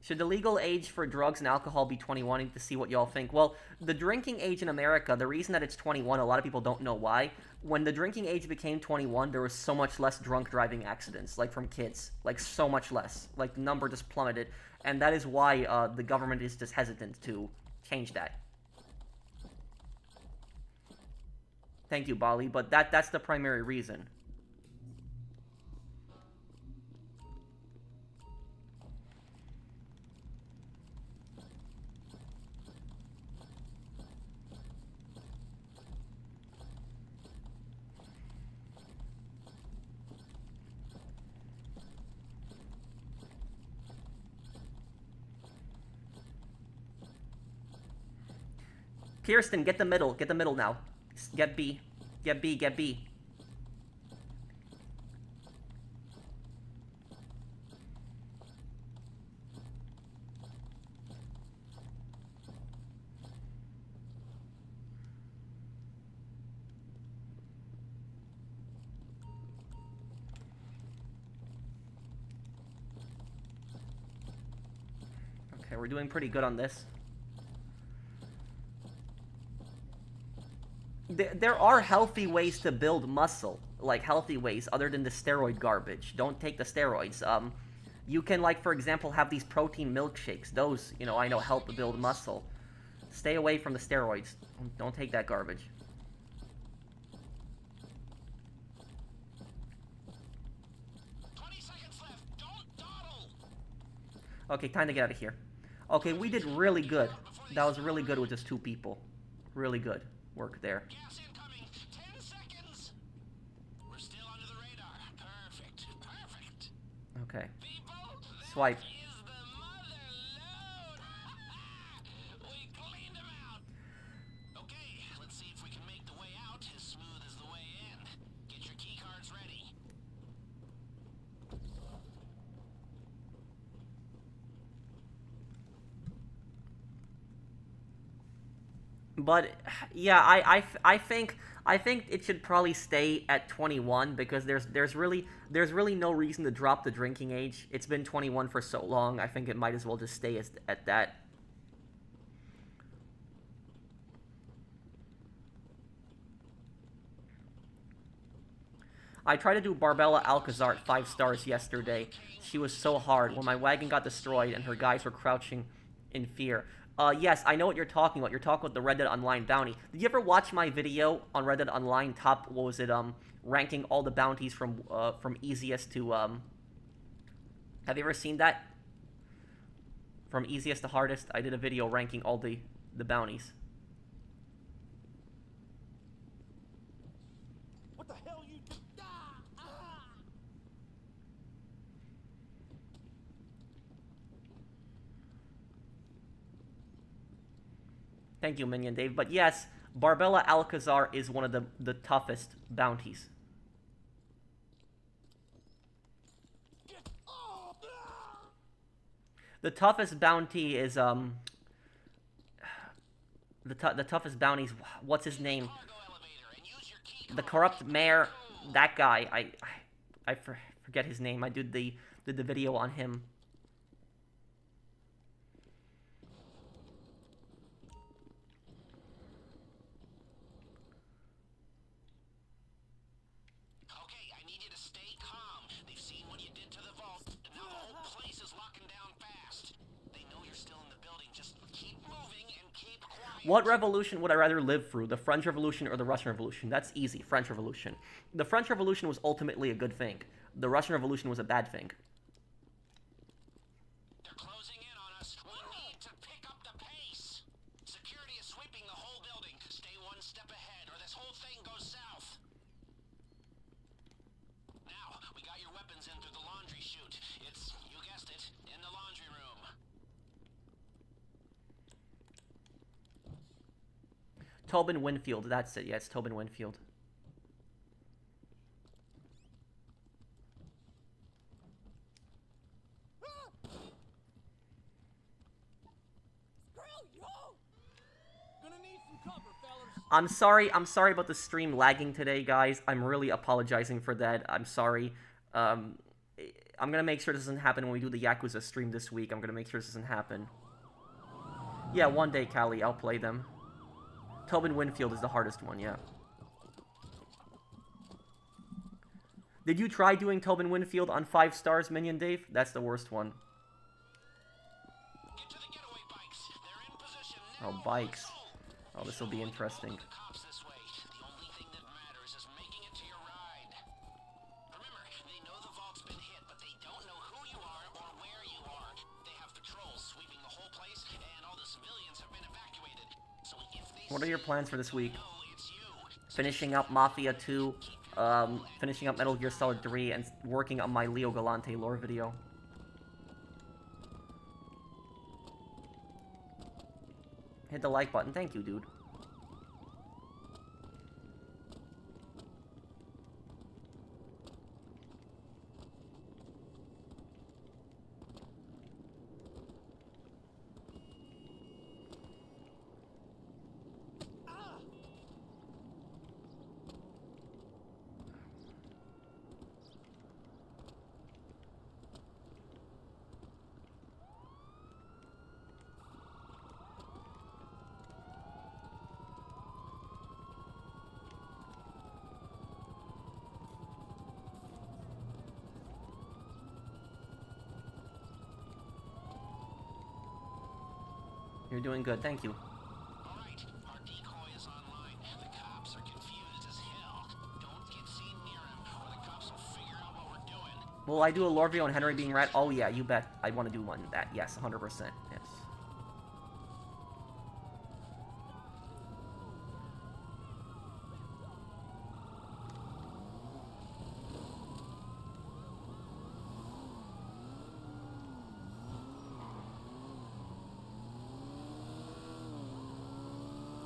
Should the legal age for drugs and alcohol be 21? I need to see what y'all think. Well, the drinking age in America, the reason that it's 21, a lot of people don't know why. When the drinking age became 21, there was so much less drunk driving accidents, like from kids. Like, so much less. Like, the number just plummeted. And that is why the government is just hesitant to change that. Thank you, Bali, but that's the primary reason. Kirsten, get the middle. Get the middle now. Get B. Get B. Get B. Okay, we're doing pretty good on this. There are healthy ways to build muscle, like healthy ways other than the steroid garbage. Don't take the steroids. You can, like, for example, have these protein milkshakes. Those, you know, I know help build muscle. Stay away from the steroids. Don't take that garbage. Okay, time to get out of here. Okay, we did really good. That was really good with just 2 people. Really good work there. Gas incoming. 10 seconds. We're still under the radar. Perfect. Perfect. Okay. People, Swipe. this is the mother load. We cleaned them out. Okay, let's see if we can make the way out as smooth as the way in. Get your key cards ready. But yeah, I think it should probably stay at 21 because there's really no reason to drop the drinking age. It's been 21 for so long. I think it might as well just stay at that. I tried to do Barbella Alcazar at 5 stars yesterday. She was so hard when my wagon got destroyed and her guys were crouching in fear. Yes, I know what you're talking about. You're talking about the Red Dead Online bounty. Did you ever watch my video on Red Dead Online top, what was it, ranking all the bounties from easiest to, have you ever seen that? From easiest to hardest, I did a video ranking all the bounties. What the hell you do? Thank you, Minion Dave. But yes, Barbella Alcazar is one of the toughest bounties. The toughest bounty is, the toughest bounties, what's his name? The corrupt mayor, that guy, I forget his name. I did the video on him. What revolution would I rather live through, the French Revolution or the Russian Revolution? That's easy, French Revolution. The French Revolution was ultimately a good thing. The Russian Revolution was a bad thing. They're closing in on us. We need to pick up the pace. Security is sweeping the whole building. Stay one step ahead or this whole thing goes south. Now, we got your weapons in through the laundry chute. It's, you guessed it, in the laundry room. Tobin Winfield, that's it. Yes, Tobin Winfield. I'm sorry about the stream lagging today, guys. I'm really apologizing for that. I'm sorry. I'm gonna make sure this doesn't happen when we do the Yakuza stream this week. I'm gonna make sure this doesn't happen. Yeah, one day, Callie, I'll play them. Tobin Winfield is the hardest one, yeah. Did you try doing Tobin Winfield on 5 stars, Minion Dave? That's the worst one. Get to the getaway bikes. They're in position now. Oh, bikes. Oh, this will be interesting. The cops this way. The only thing that matters is making it to your ride. Remember, they know the vault's been hit, but they don't know who you are or where you are. They have patrols sweeping the whole place, and all the civilians have been evacuated. So if they What are your plans for this week? know it's you, Finishing up Mafia 2, finishing up Metal Gear Solid 3, and working on my Leo Galante lore video. Hit the like button. Thank you, dude. You're doing good, thank you. Alright, our decoy is online. The cops are confused as hell. Don't get seen near him, or the cops will figure out what we're doing. Will I do a Lorvio and Henry being rat? Oh yeah, you bet. I want to do one. That, yes, 100%. Yes.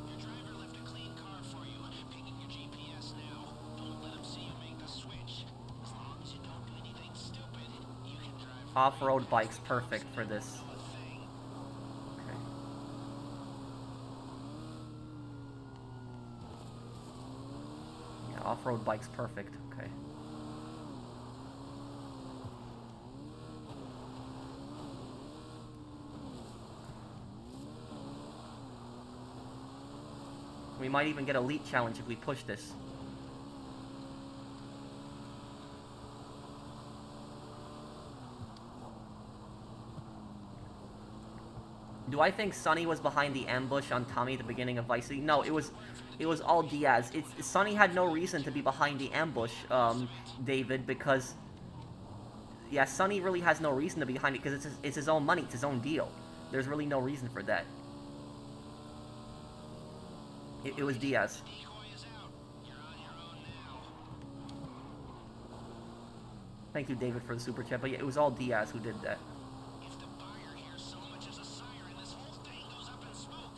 Your driver left a clean car for you. Pinging your GPS now. Don't let him see you make the switch. As long as you don't do anything stupid, you can drive. Off-road bikes, perfect for this. Okay. Yeah, off-road bikes, perfect. Okay. We might even get elite challenge if we push this. Do I think Sonny was behind the ambush on Tommy at the beginning of Vice City? No, it was all Diaz. Sonny had no reason to be behind the ambush, David, because yeah, Sonny really has no reason to be behind it because it's his own money, it's his own deal. There's really no reason for that. It was Diaz. Thank you, David, for the super chat. But yeah, it was all Diaz who did that. If the buyer hears so much as a siren, this whole thing goes up in smoke.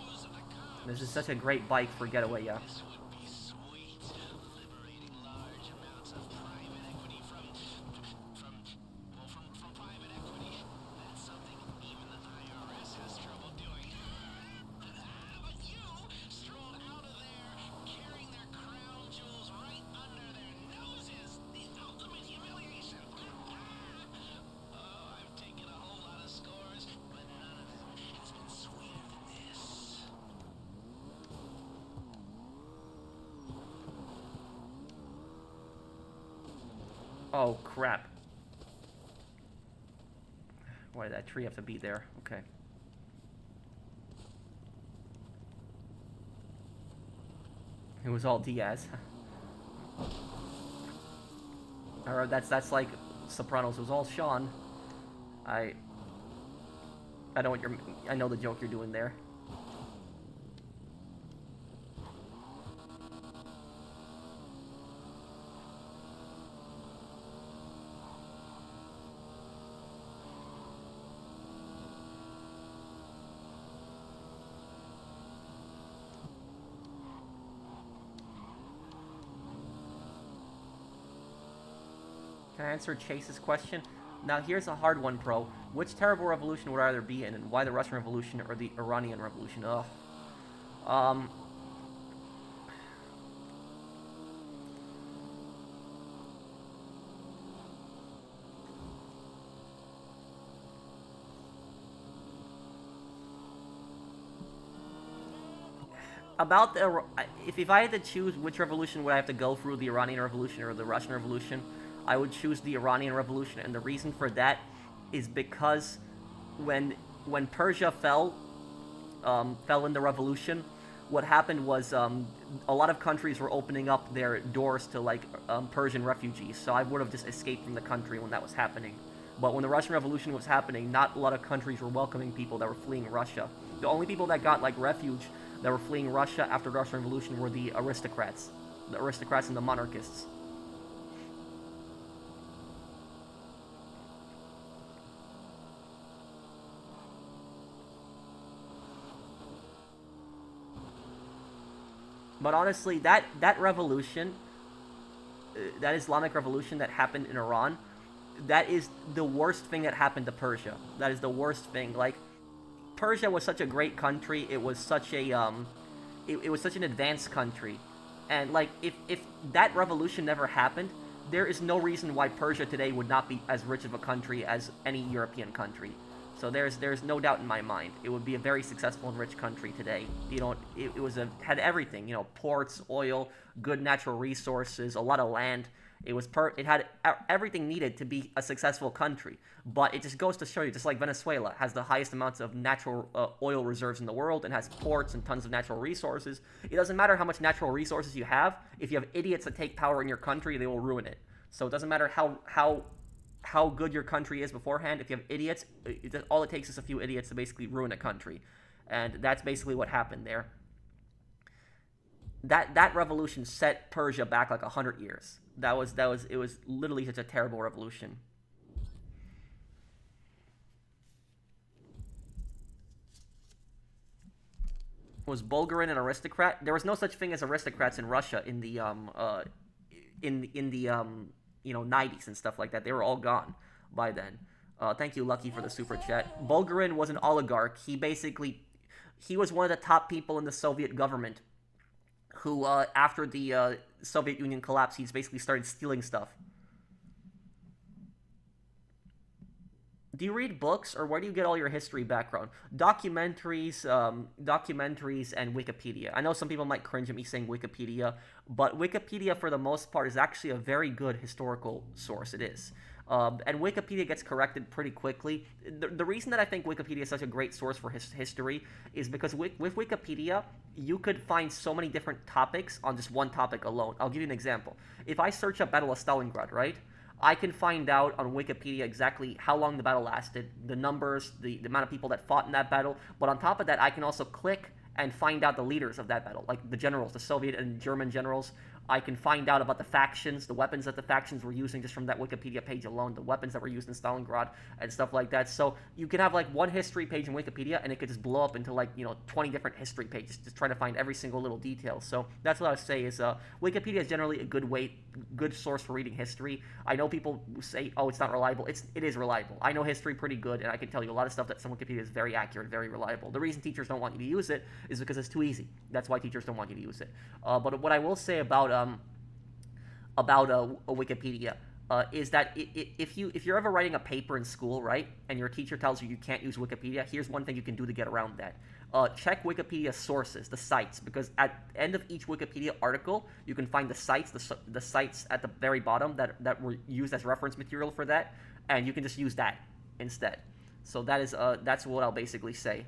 Lose the cops. This is such a great bike for getaway, yeah. This would be sweet. Liberating large amounts of private equity from private equity. That's something even the IRS has trouble doing. But you strolled out of there carrying their crown jewels right under their noses. The ultimate humiliation. Oh, I've taken a whole lot of scores, but none of them has been sweeter than this. Oh, crap. Why did that tree have to be there? Okay. It was all Diaz. Alright, that's like Sopranos. It was all Sean. I know what I know the joke you're doing there. Can I answer Chase's question? Now here's a hard one, Pro. Which terrible revolution would I rather be in, and why the Russian Revolution or the Iranian Revolution? Ugh. About the... If I had to choose which revolution would I have to go through, the Iranian Revolution or the Russian Revolution, I would choose the Iranian Revolution, and the reason for that is because when Persia fell in the revolution, what happened was a lot of countries were opening up their doors to like Persian refugees, so I would have just escaped from the country when that was happening. But when the Russian Revolution was happening, not a lot of countries were welcoming people that were fleeing Russia. The only people that got like refuge that were fleeing Russia after the Russian Revolution were the aristocrats and the monarchists. But honestly, that revolution, that Islamic revolution that happened in Iran, that is the worst thing that happened to Persia. That is the worst thing. Like, Persia was such a great country. It was such a it was such an advanced country, and like if that revolution never happened, there is no reason why Persia today would not be as rich of a country as any European country. So there's no doubt in my mind it would be a very successful and rich country today. You know, it had everything. You know, ports, oil, good natural resources, a lot of land. It had everything needed to be a successful country. But it just goes to show you, just like Venezuela has the highest amounts of natural oil reserves in the world and has ports and tons of natural resources. It doesn't matter how much natural resources you have. If you have idiots that take power in your country, they will ruin it. So it doesn't matter how good your country is beforehand. If you have idiots, all it takes is a few idiots to basically ruin a country. And that's basically what happened there. That revolution set Persia back like 100 years. It was literally such a terrible revolution. Was Bulgarin an aristocrat? There was no such thing as aristocrats in Russia in the 90s and stuff like that. They were all gone by then. Thank you, Lucky, for the super chat. Bulgarin was an oligarch. He was one of the top people in the Soviet government who, after the Soviet Union collapsed, he's basically started stealing stuff. Do you read books, or where do you get all your history background? Documentaries, and Wikipedia. I know some people might cringe at me saying Wikipedia, but Wikipedia, for the most part, is actually a very good historical source. It is. And Wikipedia gets corrected pretty quickly. The reason that I think Wikipedia is such a great source for history is because with Wikipedia, you could find so many different topics on just one topic alone. I'll give you an example. If I search up Battle of Stalingrad, right? I can find out on Wikipedia exactly how long the battle lasted, the numbers, the amount of people that fought in that battle. But on top of that, I can also click and find out the leaders of that battle, like the generals, the Soviet and German generals. I can find out about the factions, the weapons that the factions were using just from that Wikipedia page alone, the weapons that were used in Stalingrad and stuff like that. So you can have like one history page in Wikipedia and it could just blow up into 20 different history pages, just trying to find every single little detail. So that's what I would say is Wikipedia is generally a good source for reading history. I know people say, oh, it's not reliable. It is reliable. I know history pretty good, and I can tell you a lot of stuff that's on Wikipedia is very accurate, very reliable. The reason teachers don't want you to use it is because it's too easy. That's why teachers don't want you to use it. But what I will say about Wikipedia is that if you're ever writing a paper in school, right, and your teacher tells you can't use Wikipedia, here's one thing you can do to get around that. Check Wikipedia sources, the sites, because at the end of each Wikipedia article, you can find the sites at the very bottom that were used as reference material for that, and you can just use that instead. So that's what I'll basically say.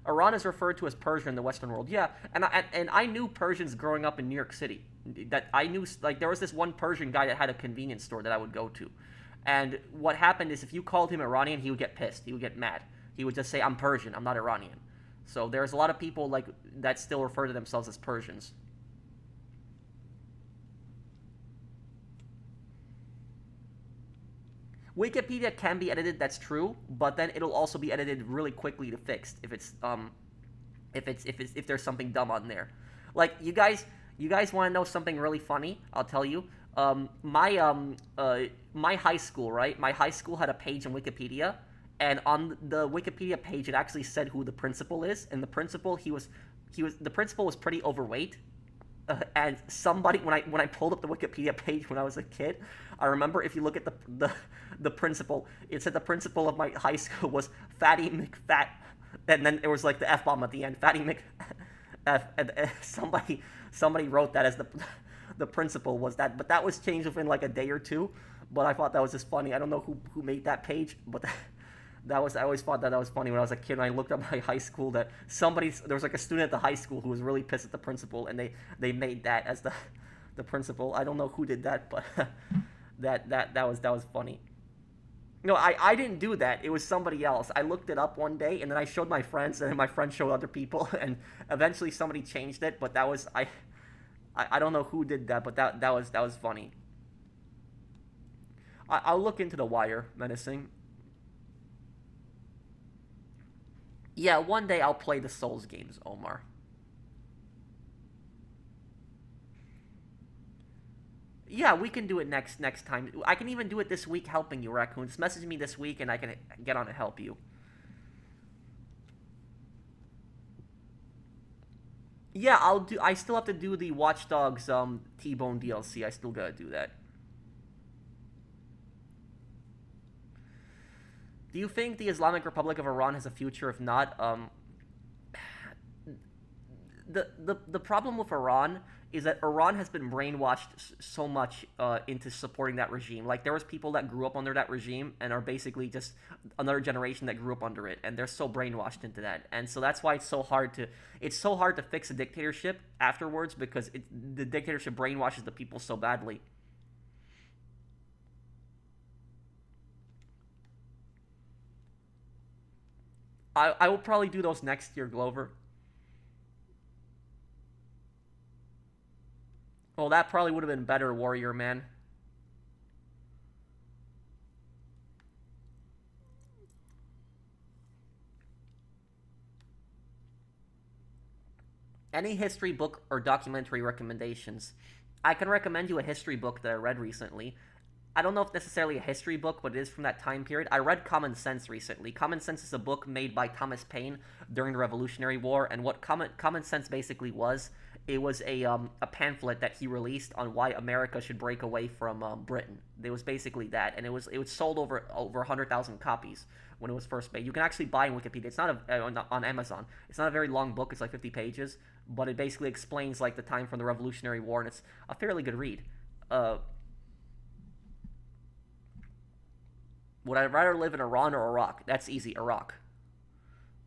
Iran is referred to as Persia in the Western world. Yeah, and I knew Persians growing up in New York City. That I knew, like, there was this one Persian guy that had a convenience store that I would go to. And what happened is if you called him Iranian, he would get pissed. He would get mad. He would just say, I'm Persian, I'm not Iranian. So there's a lot of people like that still refer to themselves as Persians. Wikipedia can be edited, that's true, but then it'll also be edited really quickly to fix if there's something dumb on there. Like, you guys want to know something really funny? I'll tell you. My high school, right? My high school had a page on Wikipedia, and on the Wikipedia page it actually said who the principal is, and the principal the principal was pretty overweight. And somebody, when I pulled up the Wikipedia page when I was a kid, I remember if you look at the principal, it said the principal of my high school was Fatty McFat, and then there was like the F-bomb at the end, Fatty McF, and somebody wrote that as the principal was that, but that was changed within like a day or two, but I thought that was just funny. I don't know who made that page, but I always thought that was funny when I was a kid, and I looked at my high school that there was like a student at the high school who was really pissed at the principal, and they made that as the principal. I don't know who did that, but that was funny. No, I didn't do that. It was somebody else. I looked it up one day, and then I showed my friends, and then my friends showed other people, and eventually somebody changed it, but that was I don't know who did that, but that was funny. I'll look into The Wire, Menacing. Yeah, one day I'll play the Souls games, Omar. Yeah, we can do it next time. I can even do it this week helping you, Raccoon. Just message me this week and I can get on and help you. Yeah, I still have to do the Watch Dogs T-Bone DLC. I still gotta do that. Do you think the Islamic Republic of Iran has a future? If not, the problem with Iran is that Iran has been brainwashed so much into supporting that regime. Like there was people that grew up under that regime and are basically just another generation that grew up under it, and they're so brainwashed into that. And so that's why it's so hard to fix a dictatorship afterwards, because the dictatorship brainwashes the people so badly. I will probably do those next year, Glover. Well, that probably would have been better, Warrior Man. Any history book or documentary recommendations? I can recommend you a history book that I read recently. I don't know if necessarily a history book, but it is from that time period. I read Common Sense recently. Common Sense is a book made by Thomas Paine during the Revolutionary War, and what Common Sense basically was, it was a pamphlet that he released on why America should break away from Britain. It was basically that, and it was sold over 100,000 copies when it was first made. You can actually buy in Wikipedia. It's not on Amazon. It's not a very long book. It's like 50 pages, but it basically explains like the time from the Revolutionary War, and it's a fairly good read. Would I rather live in Iran or Iraq? That's easy, Iraq.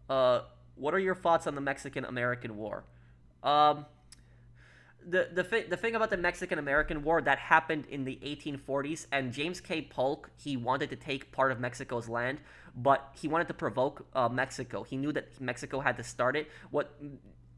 What are your thoughts on the Mexican-American War? The thing about the Mexican-American War, that happened in the 1840s, and James K. Polk, he wanted to take part of Mexico's land, but he wanted to provoke Mexico. He knew that Mexico had to start it. What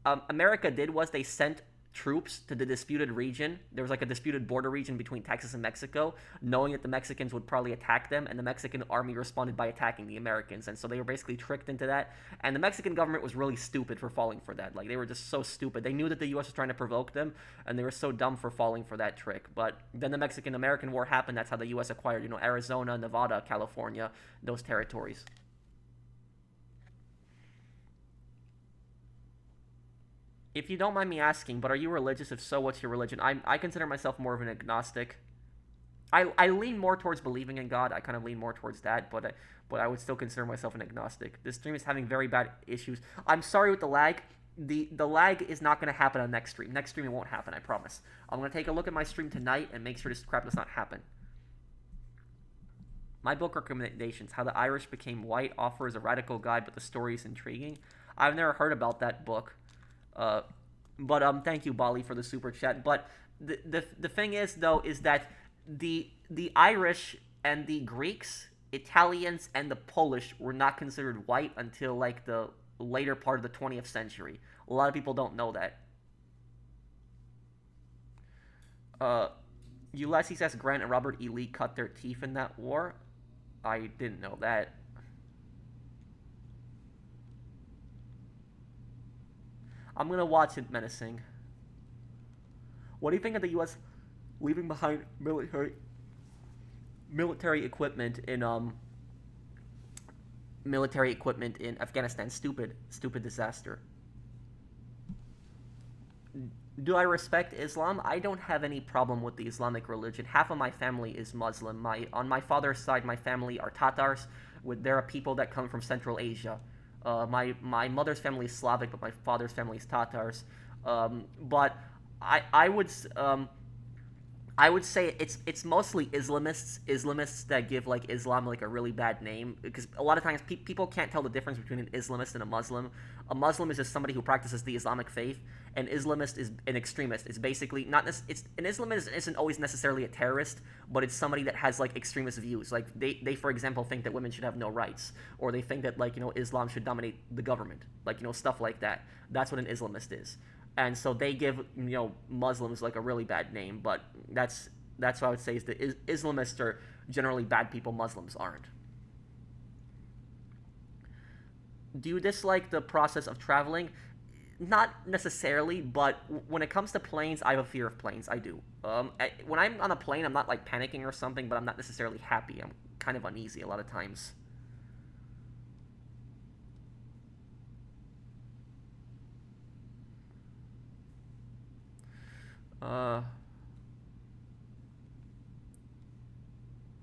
America did was they sent troops to the disputed region. There was like a disputed border region between Texas and Mexico, knowing that the Mexicans would probably attack them, and the Mexican army responded by attacking the Americans. And so they were basically tricked into that, and the Mexican government was really stupid for falling for that. Like, they were just so stupid. They knew that the US was trying to provoke them, and they were so dumb for falling for that trick. But then the Mexican-American War happened. That's how the US acquired, Arizona, Nevada, California, those territories. If you don't mind me asking, but are you religious? If so, what's your religion? I consider myself more of an agnostic. I lean more towards believing in God. I kind of lean more towards that, but I would still consider myself an agnostic. This stream is having very bad issues. I'm sorry with the lag. The lag is not going to happen on next stream. Next stream it won't happen, I promise. I'm going to take a look at my stream tonight and make sure this crap does not happen. My book recommendations: How the Irish Became White, offers a radical guide, but the story is intriguing. I've never heard about that book. But thank you, Bali, for the super chat. But the thing is, though, is that the Irish and the Greeks, Italians, and the Polish were not considered white until like the later part of the 20th century. A lot of people don't know that. Ulysses S. Grant and Robert E. Lee cut their teeth in that war. I didn't know that. I'm gonna watch it, Menacing. What do you think of the U.S. leaving behind military equipment in Afghanistan? Stupid disaster. Do I respect Islam? I don't have any problem with the Islamic religion. Half of my family is Muslim. On my father's side, my family are Tatars. There are people that come from Central Asia. My mother's family is Slavic, but my father's family is Tatars. But I would say it's mostly Islamists that give like Islam like a really bad name, because a lot of times people can't tell the difference between an Islamist and a Muslim. A Muslim is just somebody who practices the Islamic faith. An Islamist is an extremist. It's basically not an Islamist isn't always necessarily a terrorist, but it's somebody that has like extremist views. Like they for example think that women should have no rights, or they think that like Islam should dominate the government, like stuff like that. That's what an Islamist is. And so they give Muslims like a really bad name, but that's what I would say is that Islamists are generally bad people. Muslims aren't. Do you dislike the process of traveling? Not necessarily, but when it comes to planes, I have a fear of planes. I do. When I'm on a plane, I'm not like panicking or something, but I'm not necessarily happy. I'm kind of uneasy a lot of times.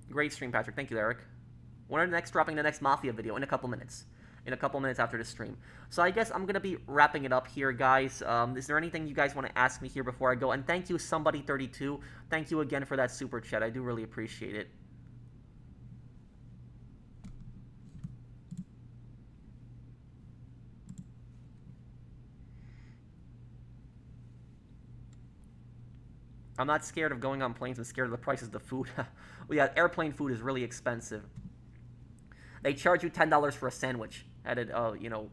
Great stream, Patrick. Thank you, Eric. When are dropping the next Mafia video? In a couple minutes. in a couple minutes after the stream. So I guess I'm going to be wrapping it up here, guys. Is there anything you guys want to ask me here before I go? And thank you, Somebody32. Thank you again for that super chat. I do really appreciate it. I'm not scared of going on planes. I'm scared of the prices of the food. Well, yeah, airplane food is really expensive. They charge you $10 for a sandwich. At it, you know,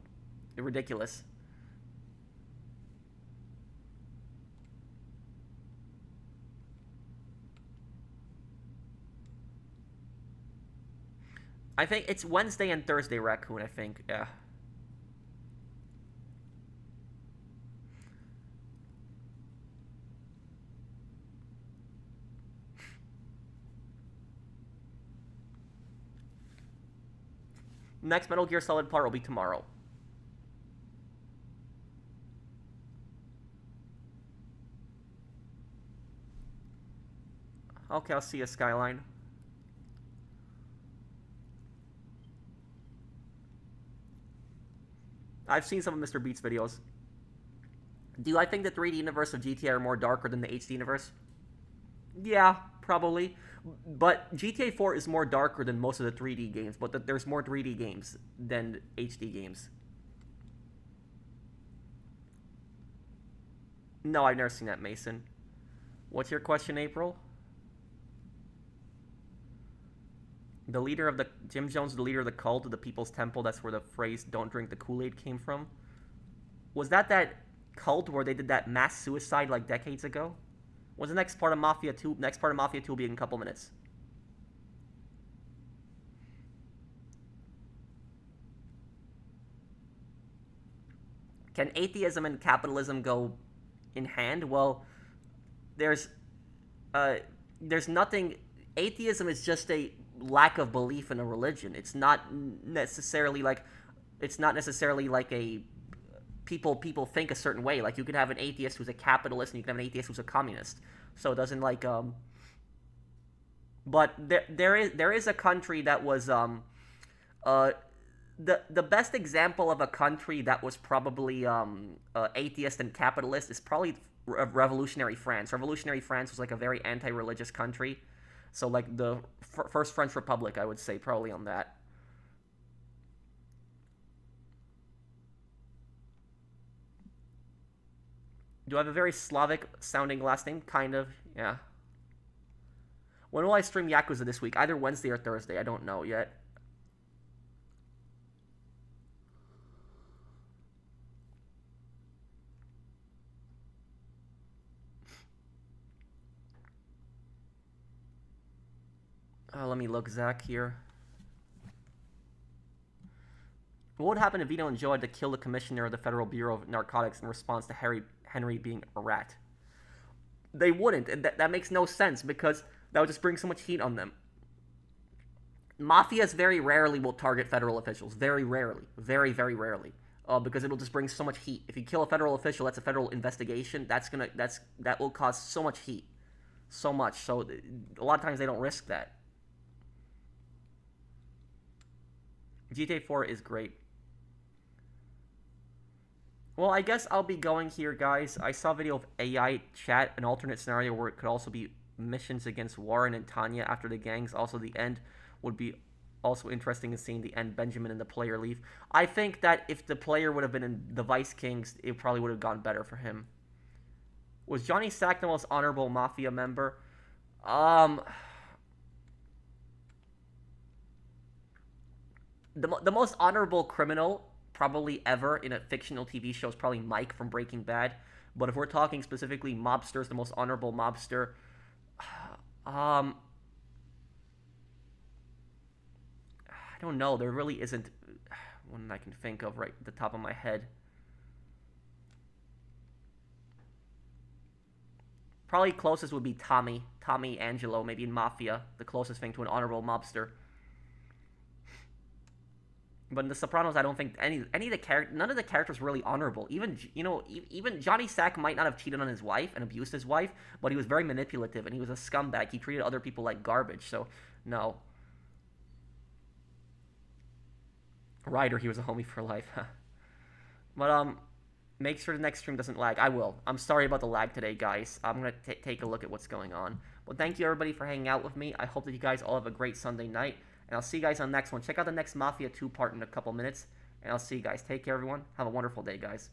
ridiculous. I think it's Wednesday and Thursday, Raccoon, I think. Yeah. Next Metal Gear Solid part will be tomorrow. Okay, I'll see you, Skyline. I've seen some of Mr. Beat's videos. Do I think the 3D universe of GTA are more darker than the HD universe? Yeah, probably. But GTA 4 is more darker than most of the 3D games, but there's more 3D games than HD games. No, I've never seen that, Mason. What's your question, April? The leader of the... Jim Jones, the leader of the cult of the People's Temple, that's where the phrase, don't drink the Kool-Aid came from. Was that cult where they did that mass suicide like decades ago? What's the next part of Mafia 2? Next part of Mafia 2 will be in a couple minutes. Can atheism and capitalism go in hand? Well, there's nothing... Atheism is just a lack of belief in a religion. It's not necessarily like a people think a certain way. Like, you could have an atheist who's a capitalist, and you can have an atheist who's a communist. So it doesn't like but there is a country that was the best example of a country that was probably atheist and capitalist is probably revolutionary France. Revolutionary France was like a very anti-religious country. So like the first French Republic, I would say, probably on that. Do I have a very Slavic-sounding last name? Kind of, yeah. When will I stream Yakuza this week? Either Wednesday or Thursday. I don't know yet. Let me look, Zach, here. What would happen if Vito and Joe had to kill the commissioner of the Federal Bureau of Narcotics in response to Henry being a rat? They wouldn't, and that makes no sense, because that would just bring so much heat on them. Mafias very rarely will target federal officials. Very rarely. Very, very rarely. Because it'll just bring so much heat. If you kill a federal official, that's a federal investigation. That will cause so much heat. So much. So a lot of times they don't risk that. GTA 4 is great. Well, I guess I'll be going here, guys. I saw a video of AI chat, an alternate scenario where it could also be missions against Warren and Tanya after the gangs. Also, the end would be also interesting in seeing the end Benjamin and the player leave. I think that if the player would have been in the Vice Kings, it probably would have gone better for him. Was Johnny Sack the most honorable Mafia member? The most honorable criminal probably ever in a fictional TV show is probably Mike from Breaking Bad. But if we're talking specifically mobsters, the most honorable mobster, I don't know. There really isn't one I can think of right at the top of my head. Probably closest would be Tommy Angelo, maybe in Mafia, the closest thing to an honorable mobster. But in The Sopranos, I don't think any of the none of the characters were really honorable. Even even Johnny Sack might not have cheated on his wife and abused his wife, but he was very manipulative and he was a scumbag. He treated other people like garbage. So no. Ryder, he was a homie for life. But, make sure the next stream doesn't lag. I will. I'm sorry about the lag today, guys. I'm going to take a look at what's going on. Well, thank you, everybody, for hanging out with me. I hope that you guys all have a great Sunday night. And I'll see you guys on the next one. Check out the next Mafia 2 part in a couple minutes. And I'll see you guys. Take care, everyone. Have a wonderful day, guys.